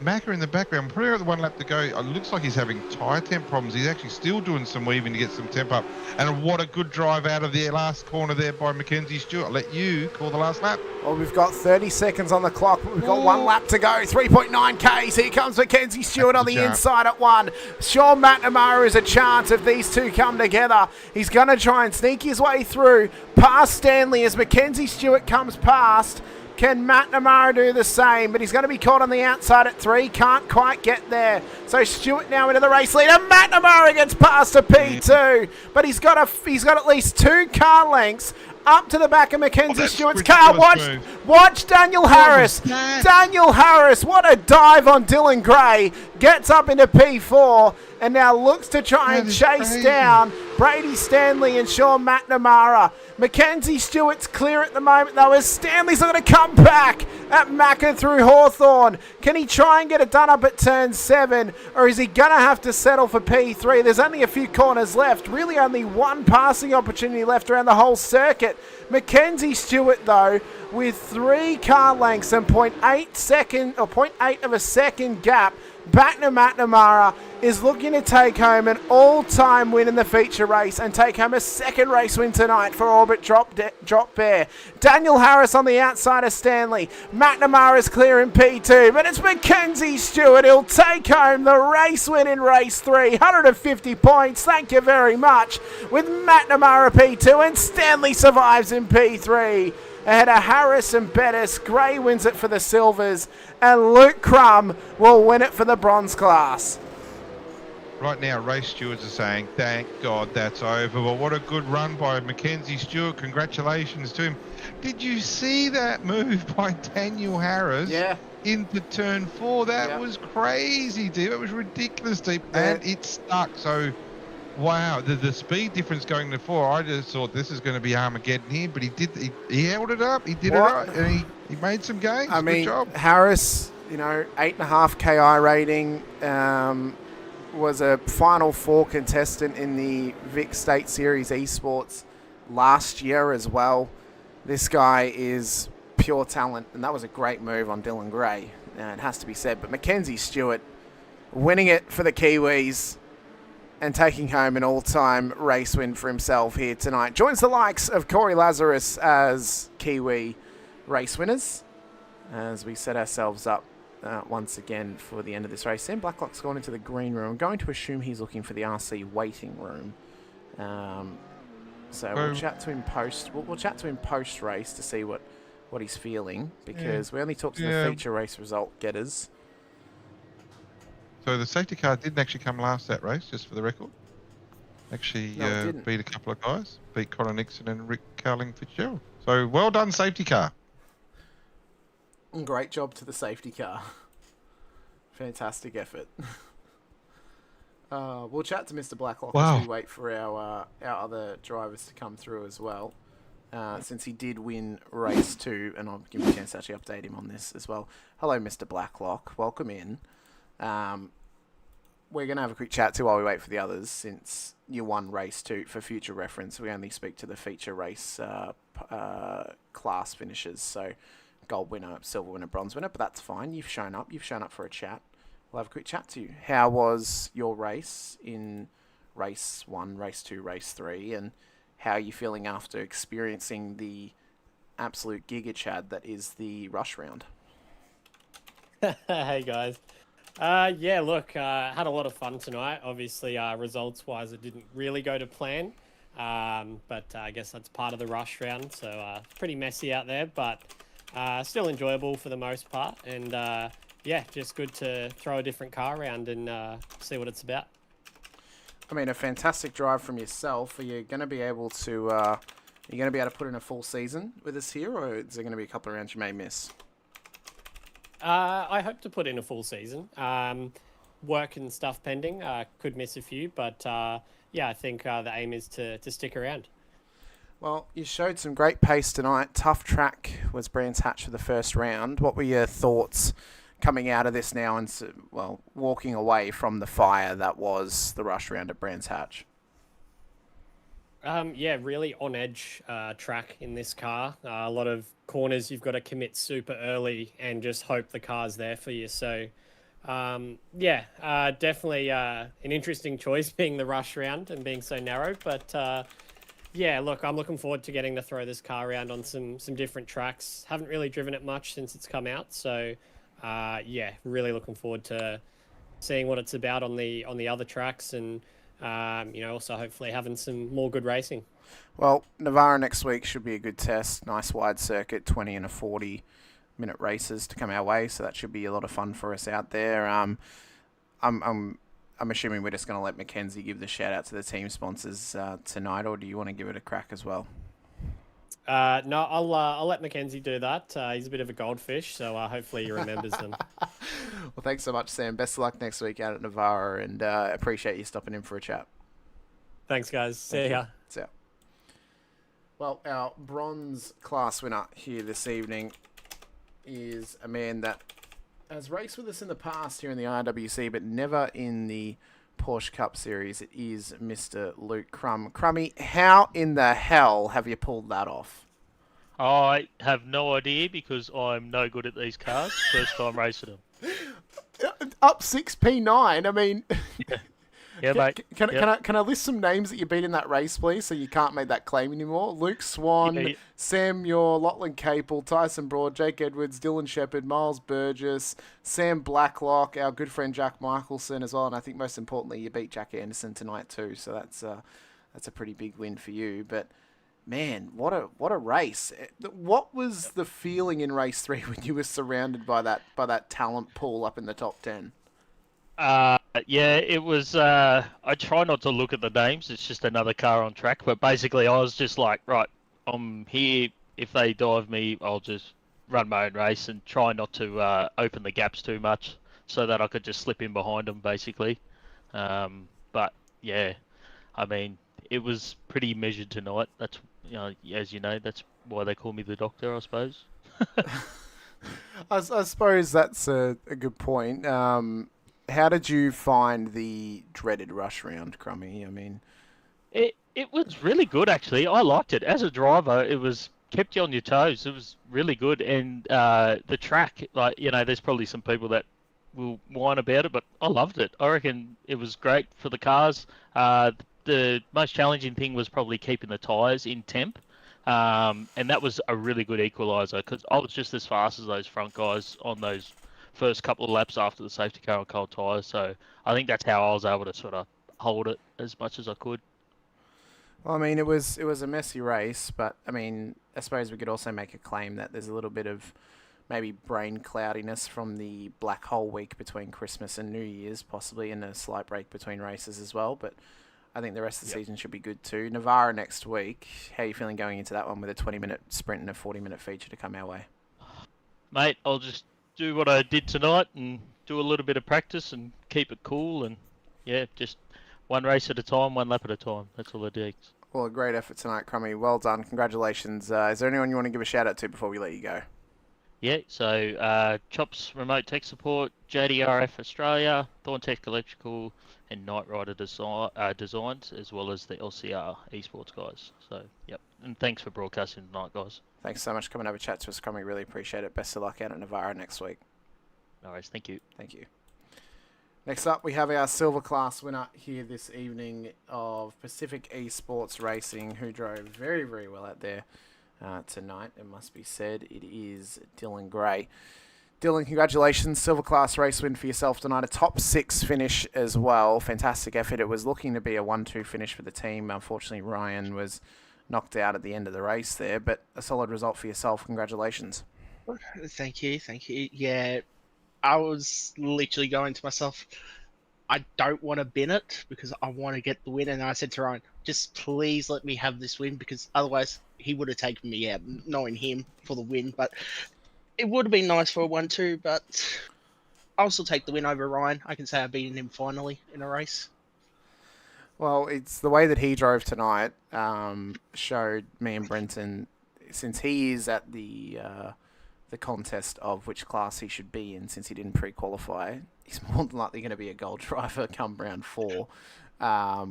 S6: Macca in the background, probably got the 1 lap to go. It looks like he's having tyre temp problems. He's actually still doing some weaving to get some temp up. And what a good drive out of the last corner there by Mackenzie Stewart. I'll let you call the last lap.
S5: Well, we've got 30 seconds on the clock. We've got 1 lap to go. 3.9 Ks. Here comes Mackenzie Stewart on the inside at 1. Sean McNamara is a chance if these two come together. He's going to try and sneak his way through past Stanley as Mackenzie Stewart comes past. Can McNamara do the same? But he's going to be caught on the outside at 3. Can't quite get there. So Stewart now into the race leader. McNamara gets past a P2. But he's got at least 2 car lengths up to the back of Mackenzie Stewart's car. Watch Daniel Harris. Daniel Harris, what a dive on Dylan Gray. Gets up into P4 and now looks to try and chase down Brady Stanley and Sean McNamara. Mackenzie Stewart's clear at the moment though, as Stanley's going to come back at Macca through Hawthorn. Can he try and get it done up at turn 7, or is he going to have to settle for P3? There's only a few corners left, really only 1 passing opportunity left around the whole circuit. Mackenzie Stewart though, with 3 car lengths and 0.8 of a second gap back to McNamara, is looking to take home an all-time win in the feature race and take home a 2nd race win tonight for Orbit Drop Bear. Daniel Harris on the outside of Stanley. McNamara's clear in P2, but it's Mackenzie Stewart who'll take home the race win in race 3. 150 points, thank you very much, with McNamara P2 and Stanley survives in P3. Ahead of Harris and Bettis, Gray wins it for the Silvers, and Luke Crum will win it for the Bronze class.
S6: Right now, race stewards are saying, thank God that's over. Well, what a good run by Mackenzie Stewart. Congratulations to him. Did you see that move by Daniel Harris?
S5: Yeah.
S6: Into turn 4? That was crazy deep. It was ridiculous deep, and it stuck. So, wow, the speed difference going to 4, I just thought this is going to be Armageddon here, but he held it up. He did it right, and he made some gains.
S5: I mean,
S6: good job.
S5: Harris, 8.5 KI rating, was a Final 4 contestant in the Vic State Series Esports last year as well. This guy is pure talent, and that was a great move on Dylan Gray, it has to be said. But Mackenzie Stewart winning it for the Kiwis and taking home an all-time race win for himself here tonight. Joins the likes of Corey Lazarus as Kiwi race winners as we set ourselves up once again for the end of this race. Sam Blacklock's gone into the green room. I'm going to assume he's looking for the RC waiting room So we'll chat to him post. We'll chat to him post race to see what he's feeling, because we only talked to the feature race result getters.
S6: So the safety car didn't actually come last that race, just for the record. Actually beat a couple of guys, beat Connor Nixon and Rick Carling Fitzgerald. So well done, safety car.
S5: Great job to the safety car. Fantastic effort. We'll chat to Mr. Blacklock as we wait for our other drivers to come through as well. Since he did win race 2, and I'll give him a chance to actually update him on this as well. Hello, Mr. Blacklock. Welcome in. We're going to have a quick chat too while we wait for the others, since you won race 2. For future reference, we only speak to the feature race class finishers. So gold winner, silver winner, bronze winner, but that's fine. You've shown up. You've shown up for a chat. We'll have a quick chat to you. How was your race in race 1, race 2, race 3, and how are you feeling after experiencing the absolute giga chad that is the rush round?
S7: Hey guys. Yeah, look, had a lot of fun tonight. Obviously, results-wise, it didn't really go to plan, but I guess that's part of the rush round. So pretty messy out there, but still enjoyable for the most part. And yeah, just good to throw a different car around and see what it's about.
S5: I mean, a fantastic drive from yourself. Are you going to be able to? Put in a full season with us here, or is there going to be a couple of rounds you may miss?
S7: I hope to put in a full season. Work and stuff pending. Could miss a few, but yeah, I think the aim is to stick around.
S5: Well, you showed some great pace tonight. Tough track was Brands Hatch for the first round. What were your thoughts coming out of this now and, well, walking away from the fire that was the rush round at Brands Hatch?
S7: Yeah, really on edge track in this car. A lot of corners you've got to commit super early and just hope the car's there for you. So, yeah, definitely an interesting choice being the rush round and being so narrow. But yeah, look, I'm looking forward to getting to throw this car around on some different tracks. Haven't really driven it much since it's come out. So, yeah, really looking forward to seeing what it's about on the other tracks, and you know, also hopefully having some more good racing.
S5: Well, Navarra next week should be a good test. Nice wide circuit, 20 and a 40-minute races to come our way, so that should be a lot of fun for us out there. I'm assuming we're just going to let Mackenzie give the shout out to the team sponsors tonight, or do you want to give it a crack as well?
S7: No, I'll let Mackenzie do that. He's a bit of a goldfish, so hopefully he remembers them.
S5: Well, thanks so much, Sam. Best of luck next week out at Navarra, and appreciate you stopping in for a chat.
S7: Thanks, guys. See ya.
S5: See ya. Well, our bronze class winner here this evening is a man that has raced with us in the past here in the IRWC, but never in the Porsche Cup Series. It is Mr. Luke Crum. Crummy, how in the hell have you pulled that off?
S8: I have no idea, because I'm no good at these cars. First time racing them.
S5: Up 6P9. I mean,
S8: yeah, mate.
S5: Can I list some names that you beat in that race, please, so you can't make that claim anymore? Luke Swan, Sam Muir, Lachlan Capel, Tyson Broad, Jake Edwards, Dylan Shepherd, Miles Burgess, Sam Blacklock, our good friend Jack Michelson as well, and I think most importantly you beat Jack Anderson tonight too. So that's a pretty big win for you. But man, what a race! What was the feeling in race 3 when you were surrounded by that talent pool up in the top 10?
S8: Yeah, it was, I try not to look at the names, it's just another car on track, but basically I was just like, right, I'm here, if they dive me, I'll just run my own race and try not to open the gaps too much, so that I could just slip in behind them, basically. But yeah, I mean, it was pretty measured tonight. That's, you know, as you know, that's why they call me the doctor, I suppose.
S5: I suppose that's a good point. How did you find the dreaded rush round, Crummy? I mean,
S8: it was really good, actually. I liked it. As a driver, it was kept you on your toes. It was really good. And the track, like, you know, there's probably some people that will whine about it, but I loved it. I reckon it was great for the cars. The most challenging thing was probably keeping the tyres in temp. And that was a really good equaliser, because I was just as fast as those front guys on those first couple of laps after the safety car on cold tyres. So I think that's how I was able to sort of hold it as much as I could.
S5: Well, I mean, it was a messy race, but I mean, I suppose we could also make a claim that there's a little bit of maybe brain cloudiness from the black hole week between Christmas and New Year's, possibly, and a slight break between races as well. But I think the rest of the season should be good too. Navarra next week. How are you feeling going into that one with a 20-minute sprint and a 40-minute feature to come our way?
S8: Mate, I'll just do what I did tonight and do a little bit of practice and keep it cool, and just one race at a time, one lap at a time. That's all it takes.
S5: Well, a great effort tonight, Crummy. Well done. Congratulations. Is there anyone you want to give a shout out to before we let you go?
S8: Yeah, so Chops Remote Tech Support, JDRF Australia, Thorntech Electrical, and Knight Rider Designs, as well as the LCR Esports guys. So, yep. And thanks for broadcasting tonight, guys.
S5: Thanks so much for coming over to chat to us, Crummy. Really appreciate it. Best of luck out at Navarra next week.
S8: No worries, thank you.
S5: Thank you. Next up, we have our silver class winner here this evening of Pacific Esports Racing, who drove very, very well out there tonight, it must be said. It is Dylan Gray. Dylan, congratulations. Silver class race win for yourself tonight. A top 6 finish as well. Fantastic effort. It was looking to be a 1-2 finish for the team. Unfortunately, Ryan was knocked out at the end of the race there, but a solid result for yourself. Congratulations.
S9: Thank you. Yeah, I was literally going to myself, I don't want to bin it because I want to get the win. And I said to Ryan, just please let me have this win, because otherwise he would have taken me out, knowing him, for the win. But it would have been nice for a 1-2, but I'll still take the win over Ryan. I can say I've beaten him finally in a race.
S5: Well, it's the way that he drove tonight showed me and Brenton, since he is at the contest of which class he should be in, since he didn't pre-qualify, he's more than likely going to be a gold driver come round 4,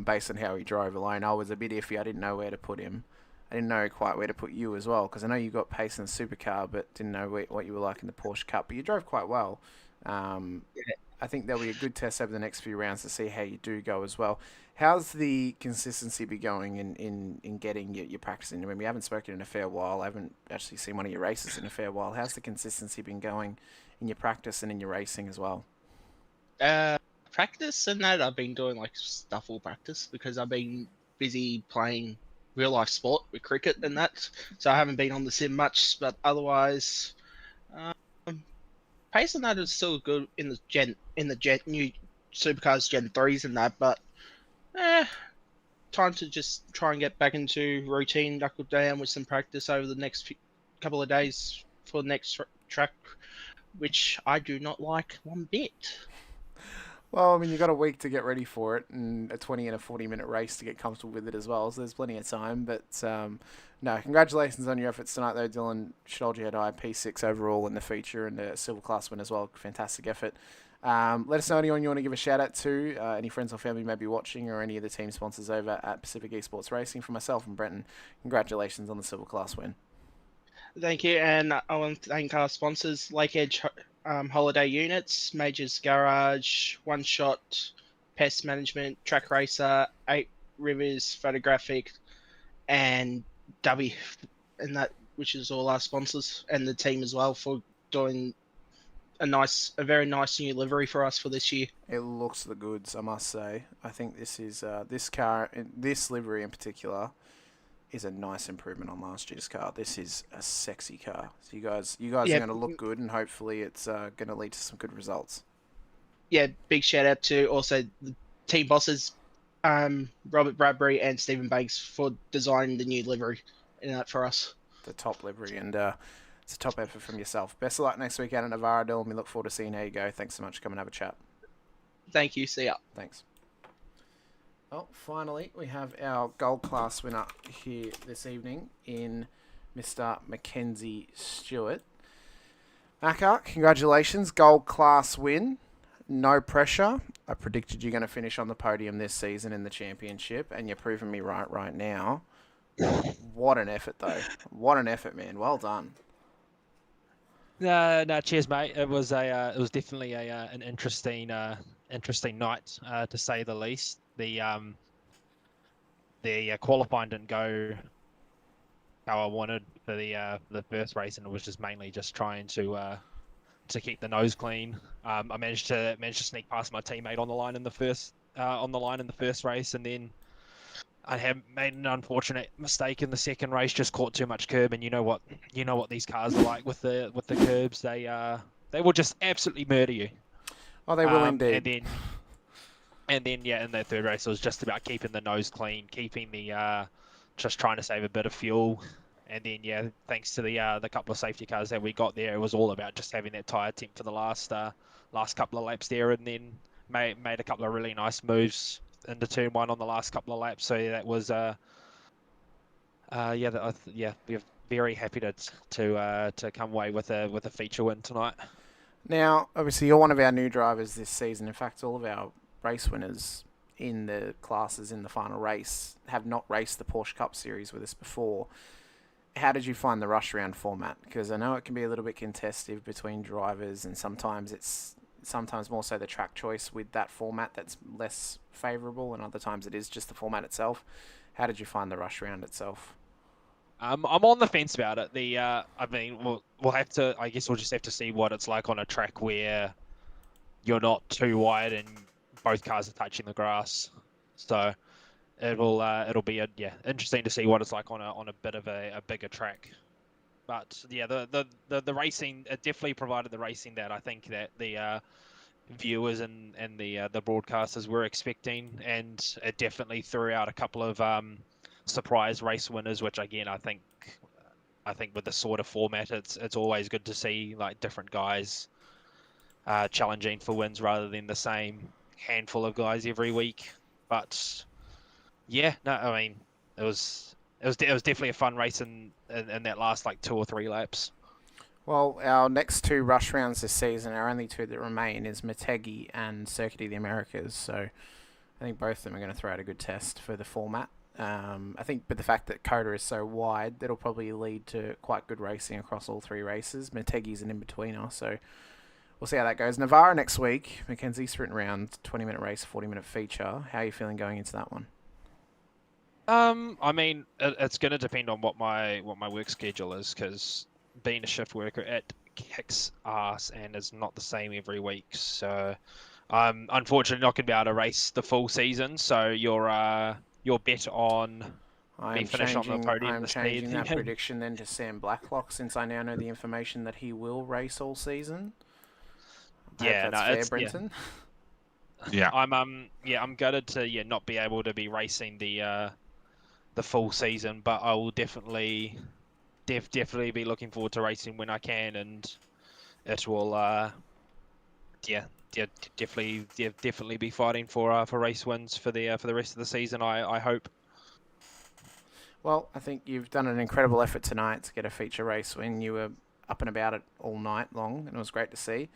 S5: based on how he drove alone. I was a bit iffy. I didn't know where to put him. I didn't know quite where to put you as well, because I know you got pace in the supercar, but didn't know what you were like in the Porsche Cup. But you drove quite well. I think there'll be a good test over the next few rounds to see how you do go as well. How's the consistency be going in getting your practice in? I mean, we haven't spoken in a fair while. I haven't actually seen one of your races in a fair while. How's the consistency been going in your practice and in your racing as well?
S9: Practice and that, I've been doing like stuffle practice because I've been busy playing real life sport with cricket and that, so I haven't been on the sim much. But otherwise, pace and that is still good in the new supercars Gen 3s and that. But time to just try and get back into routine, knuckle down with some practice over the next couple of days for the next track, which I do not like one bit.
S5: Well, I mean, you've got a week to get ready for it, and a 20 and a 40-minute race to get comfortable with it as well, so there's plenty of time. But, no, congratulations on your efforts tonight, though, Dylan. Should hold you head high, P6 overall in the feature, and a silver class win as well. Fantastic effort. Let us know anyone you want to give a shout-out to, any friends or family may be watching, or any of the team sponsors over at Pacific Esports Racing. For myself and Brenton, congratulations on the silver class win.
S9: Thank you, and I want to thank our sponsors, Lake Edge Holiday Units, Majors Garage, One Shot, Pest Management, Track Racer, 8 Rivers Photographic, and W, and that, which is all our sponsors, and the team as well for doing a very nice new livery for us for this year.
S5: It looks the goods, I must say. I think this is this car, this livery in particular, is a nice improvement on last year's car. This is a sexy car. So you guys are going to look good, and hopefully it's going to lead to some good results.
S9: Yeah, big shout out to also the team bosses, Robert Bradbury and Stephen Banks, for designing the new livery in that for us.
S5: The top livery, and it's a top effort from yourself. Best of luck next week out at Navarra, Dylan. We look forward to seeing how you go. Thanks so much for coming and have a chat.
S9: Thank you. See ya.
S5: Thanks. Well, finally, we have our gold class winner here this evening in Mr. Mackenzie Stewart. Macca, congratulations. Gold class win. No pressure. I predicted you're going to finish on the podium this season in the championship, and you're proving me right now. What an effort, though. What an effort, man. Well done.
S10: No, cheers, mate. It was definitely an interesting night, to say the least. The qualifying didn't go how I wanted for the first race, and it was just mainly just trying to keep the nose clean. I managed to sneak past my teammate on the line in the first race, and then I have made an unfortunate mistake in the second race, just caught too much curb, and you know what these cars are like with the curbs. They will just absolutely murder you.
S5: Oh, they will indeed.
S10: And then yeah, in that third race, it was just about keeping the nose clean, keeping the just trying to save a bit of fuel. And then yeah, thanks to the couple of safety cars that we got there, it was all about just having that tyre temp for the last couple of laps there, and then made a couple of really nice moves into turn one on the last couple of laps. So yeah, that was we're very happy to come away with a feature win tonight.
S5: Now, obviously, you're one of our new drivers this season. In fact, all of our race winners in the classes in the final race have not raced the Porsche Cup Series with us before. How did you find the rush round format? Because I know it can be a little bit contested between drivers, and sometimes more so the track choice with that format that's less favourable, and other times it is just the format itself. How did you find the rush round itself?
S10: I'm on the fence about it. We'll have to. I guess we'll just have to see what it's like on a track where you're not too wide and both cars are touching the grass. So it'll be interesting to see what it's like on a bit of a bigger track. But yeah, the racing, it definitely provided the racing that I think that the viewers and the broadcasters were expecting, and it definitely threw out a couple of surprise race winners, which again I think with this sort of format, it's always good to see like different guys challenging for wins rather than the same handful of guys every week. But yeah, no, I mean it was definitely a fun race in that last like 2 or 3 laps.
S5: Well, our next 2 rush rounds this season, our only 2 that remain, is Motegi and Circuit of the Americas. So I think both of them are going to throw out a good test for the format. I think with the fact that Coda is so wide, that'll probably lead to quite good racing across all 3 races. Motegi's an in-betweener, so we'll see how that goes. Navarra next week, Mackenzie sprint round, 20-minute race, 40-minute feature. How are you feeling going into that one?
S10: I mean, it's going to depend on what my work schedule is, because being a shift worker, it kicks ass and is not the same every week. So I'm unfortunately not going to be able to race the full season. So your bet on me finish on the podium.
S5: I'm changing that prediction then to Sam Blacklock, since I now know the information that he will race all season.
S10: Yeah,
S5: that's fair, Brenton.
S6: Yeah.
S10: I'm gutted to not be able to be racing the full season, but I will definitely be looking forward to racing when I can, and it will definitely be fighting for race wins for the rest of the season. I hope.
S5: Well, I think you've done an incredible effort tonight to get a feature race win. You were up and about it all night long, and it was great to see.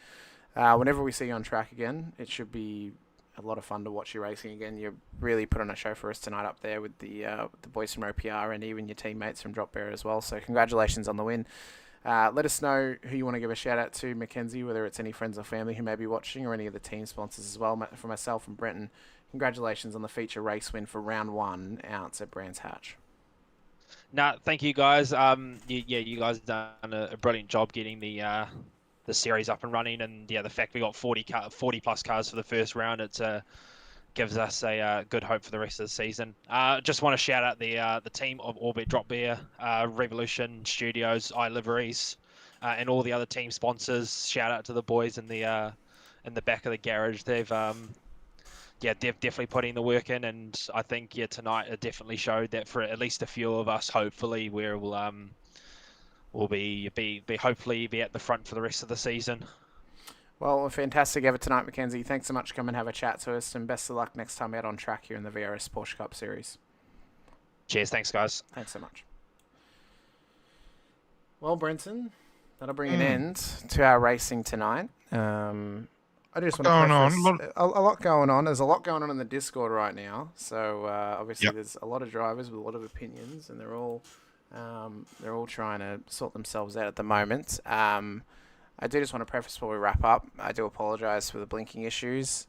S5: Whenever we see you on track again, it should be a lot of fun to watch you racing again. You really put on a show for us tonight up there with the boys from OPR and even your teammates from Drop Bear as well. So congratulations on the win. Let us know who you want to give a shout out to, Mackenzie, whether it's any friends or family who may be watching or any of the team sponsors as well. For myself and Brenton, congratulations on the feature race win for round 1 out at Brands Hatch.
S10: No, thank you guys. You guys have done a brilliant job getting the series up and running, and the fact we got 40 plus cars for the first round, it gives us a good hope for the rest of the season. Just want to shout out the team of Orbit, Drop Bear, Revolution Studios, iLiveries, and all the other team sponsors. Shout out to the boys in the back of the garage. They've definitely put in the work in, and I think tonight it definitely showed that for at least a few of us, hopefully we'll be hopefully be at the front for the rest of the season.
S5: Well, a fantastic effort tonight, Mackenzie. Thanks so much for coming and have a chat to us, and best of luck next time out on track here in the VRS Porsche Cup Series.
S10: Cheers, thanks guys.
S5: Thanks so much. Well, Brenton, that'll bring an end to our racing tonight. I just want to preface a lot going on. There's a lot going on in the Discord right now, so obviously there's a lot of drivers with a lot of opinions, and they're all trying to sort themselves out at the moment. I do just want to preface before we wrap up, I do apologise for the blinking issues.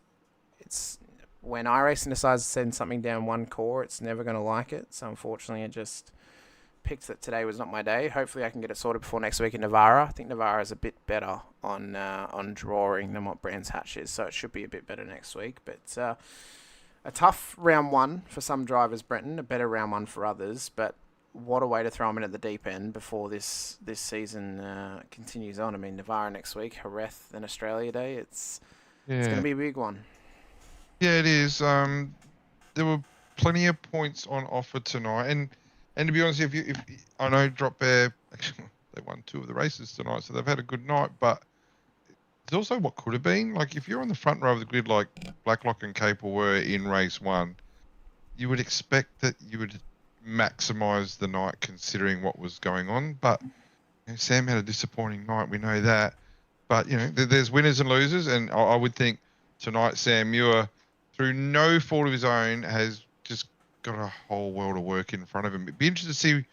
S5: It's when iRacing decides to send something down one core, it's never going to like it. So unfortunately, it just picked that today was not my day. Hopefully, I can get it sorted before next week in Navarra. I think Navarra is a bit better on drawing than what Brands Hatch is, so it should be a bit better next week. But A tough round one for some drivers, Brenton. A better round one for others. But what a way to throw them in at the deep end before this season continues on. I mean, Navarra next week, Jerez, then Australia Day. It's going to be a big one.
S6: Yeah, it is. There were plenty of points on offer tonight, and to be honest, if I know Drop Bear, actually, they won 2 of the races tonight, so they've had a good night. But there's also what could have been. Like if you're on the front row of the grid, like Blacklock and Capel were in race 1, you would expect that you would maximise the night considering what was going on. But Sam had a disappointing night. We know that. But there's winners and losers, and I would think tonight Sam Muir, through no fault of his own, has just got a whole world of work in front of him. It'd be interesting to see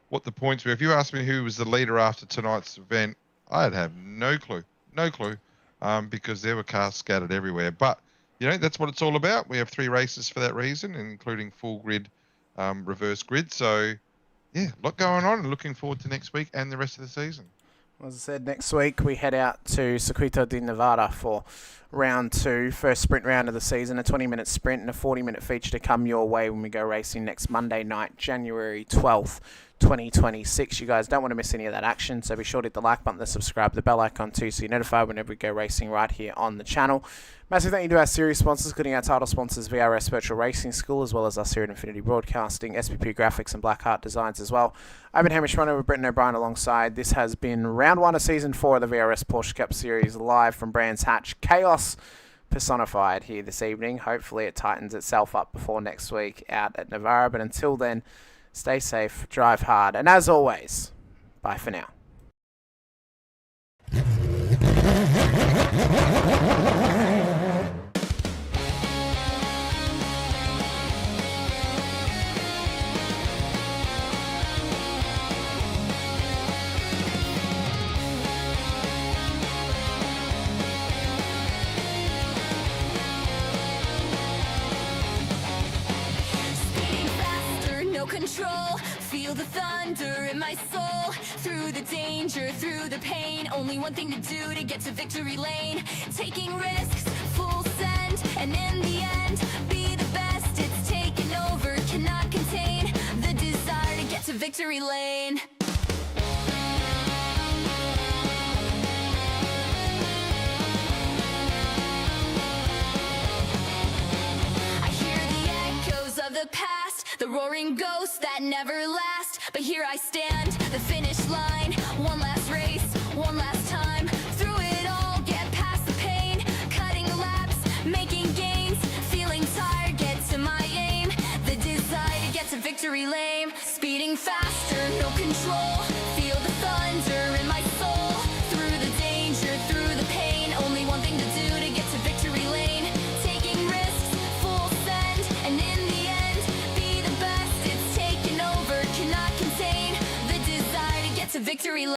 S6: what the points were. If you asked me who was the leader after tonight's event, I'd have no clue, because there were cars scattered everywhere. But that's what it's all about. We have 3 races for that reason, including full grid, reverse grid. So yeah, a lot going on, and looking forward to next week and the rest of the season.
S5: As I said, next week we head out to Circuito de Nevada for round 2, first sprint round of the season, a 20-minute sprint and a 40-minute feature to come your way when we go racing next Monday night, January 12th, 2026. You guys don't want to miss any of that action, so be sure to hit the like button, the subscribe, the bell icon too, so you're notified whenever we go racing right here on the channel. Massive thank you to our series sponsors, including our title sponsors, VRS Virtual Racing School, as well as us here at Infinity Broadcasting, SPP Graphics and Blackheart Designs as well. I've been Hamish Munro Brenton O'Brien alongside. This has been round 1 of season 4 of the VRS Porsche Cup Series, live from Brands Hatch. Chaos personified here this evening. Hopefully it tightens itself up before next week out at Navarra, but until then, stay safe, drive hard, and as always, bye for now.
S4: Control, feel the thunder in my soul, through the danger, through the pain, only one thing to do to get to victory lane, taking risks, full send, and in the end, be the best, it's taken over, cannot contain, the desire to get to victory lane. I hear the echoes of the past, the roaring ghosts that never last. But here I stand, the finish line. One last race, one last time. Through it all, get past the pain. Cutting laps, making gains. Feeling tired, get to my aim. The desire to get to victory lane. Speeding faster, no control.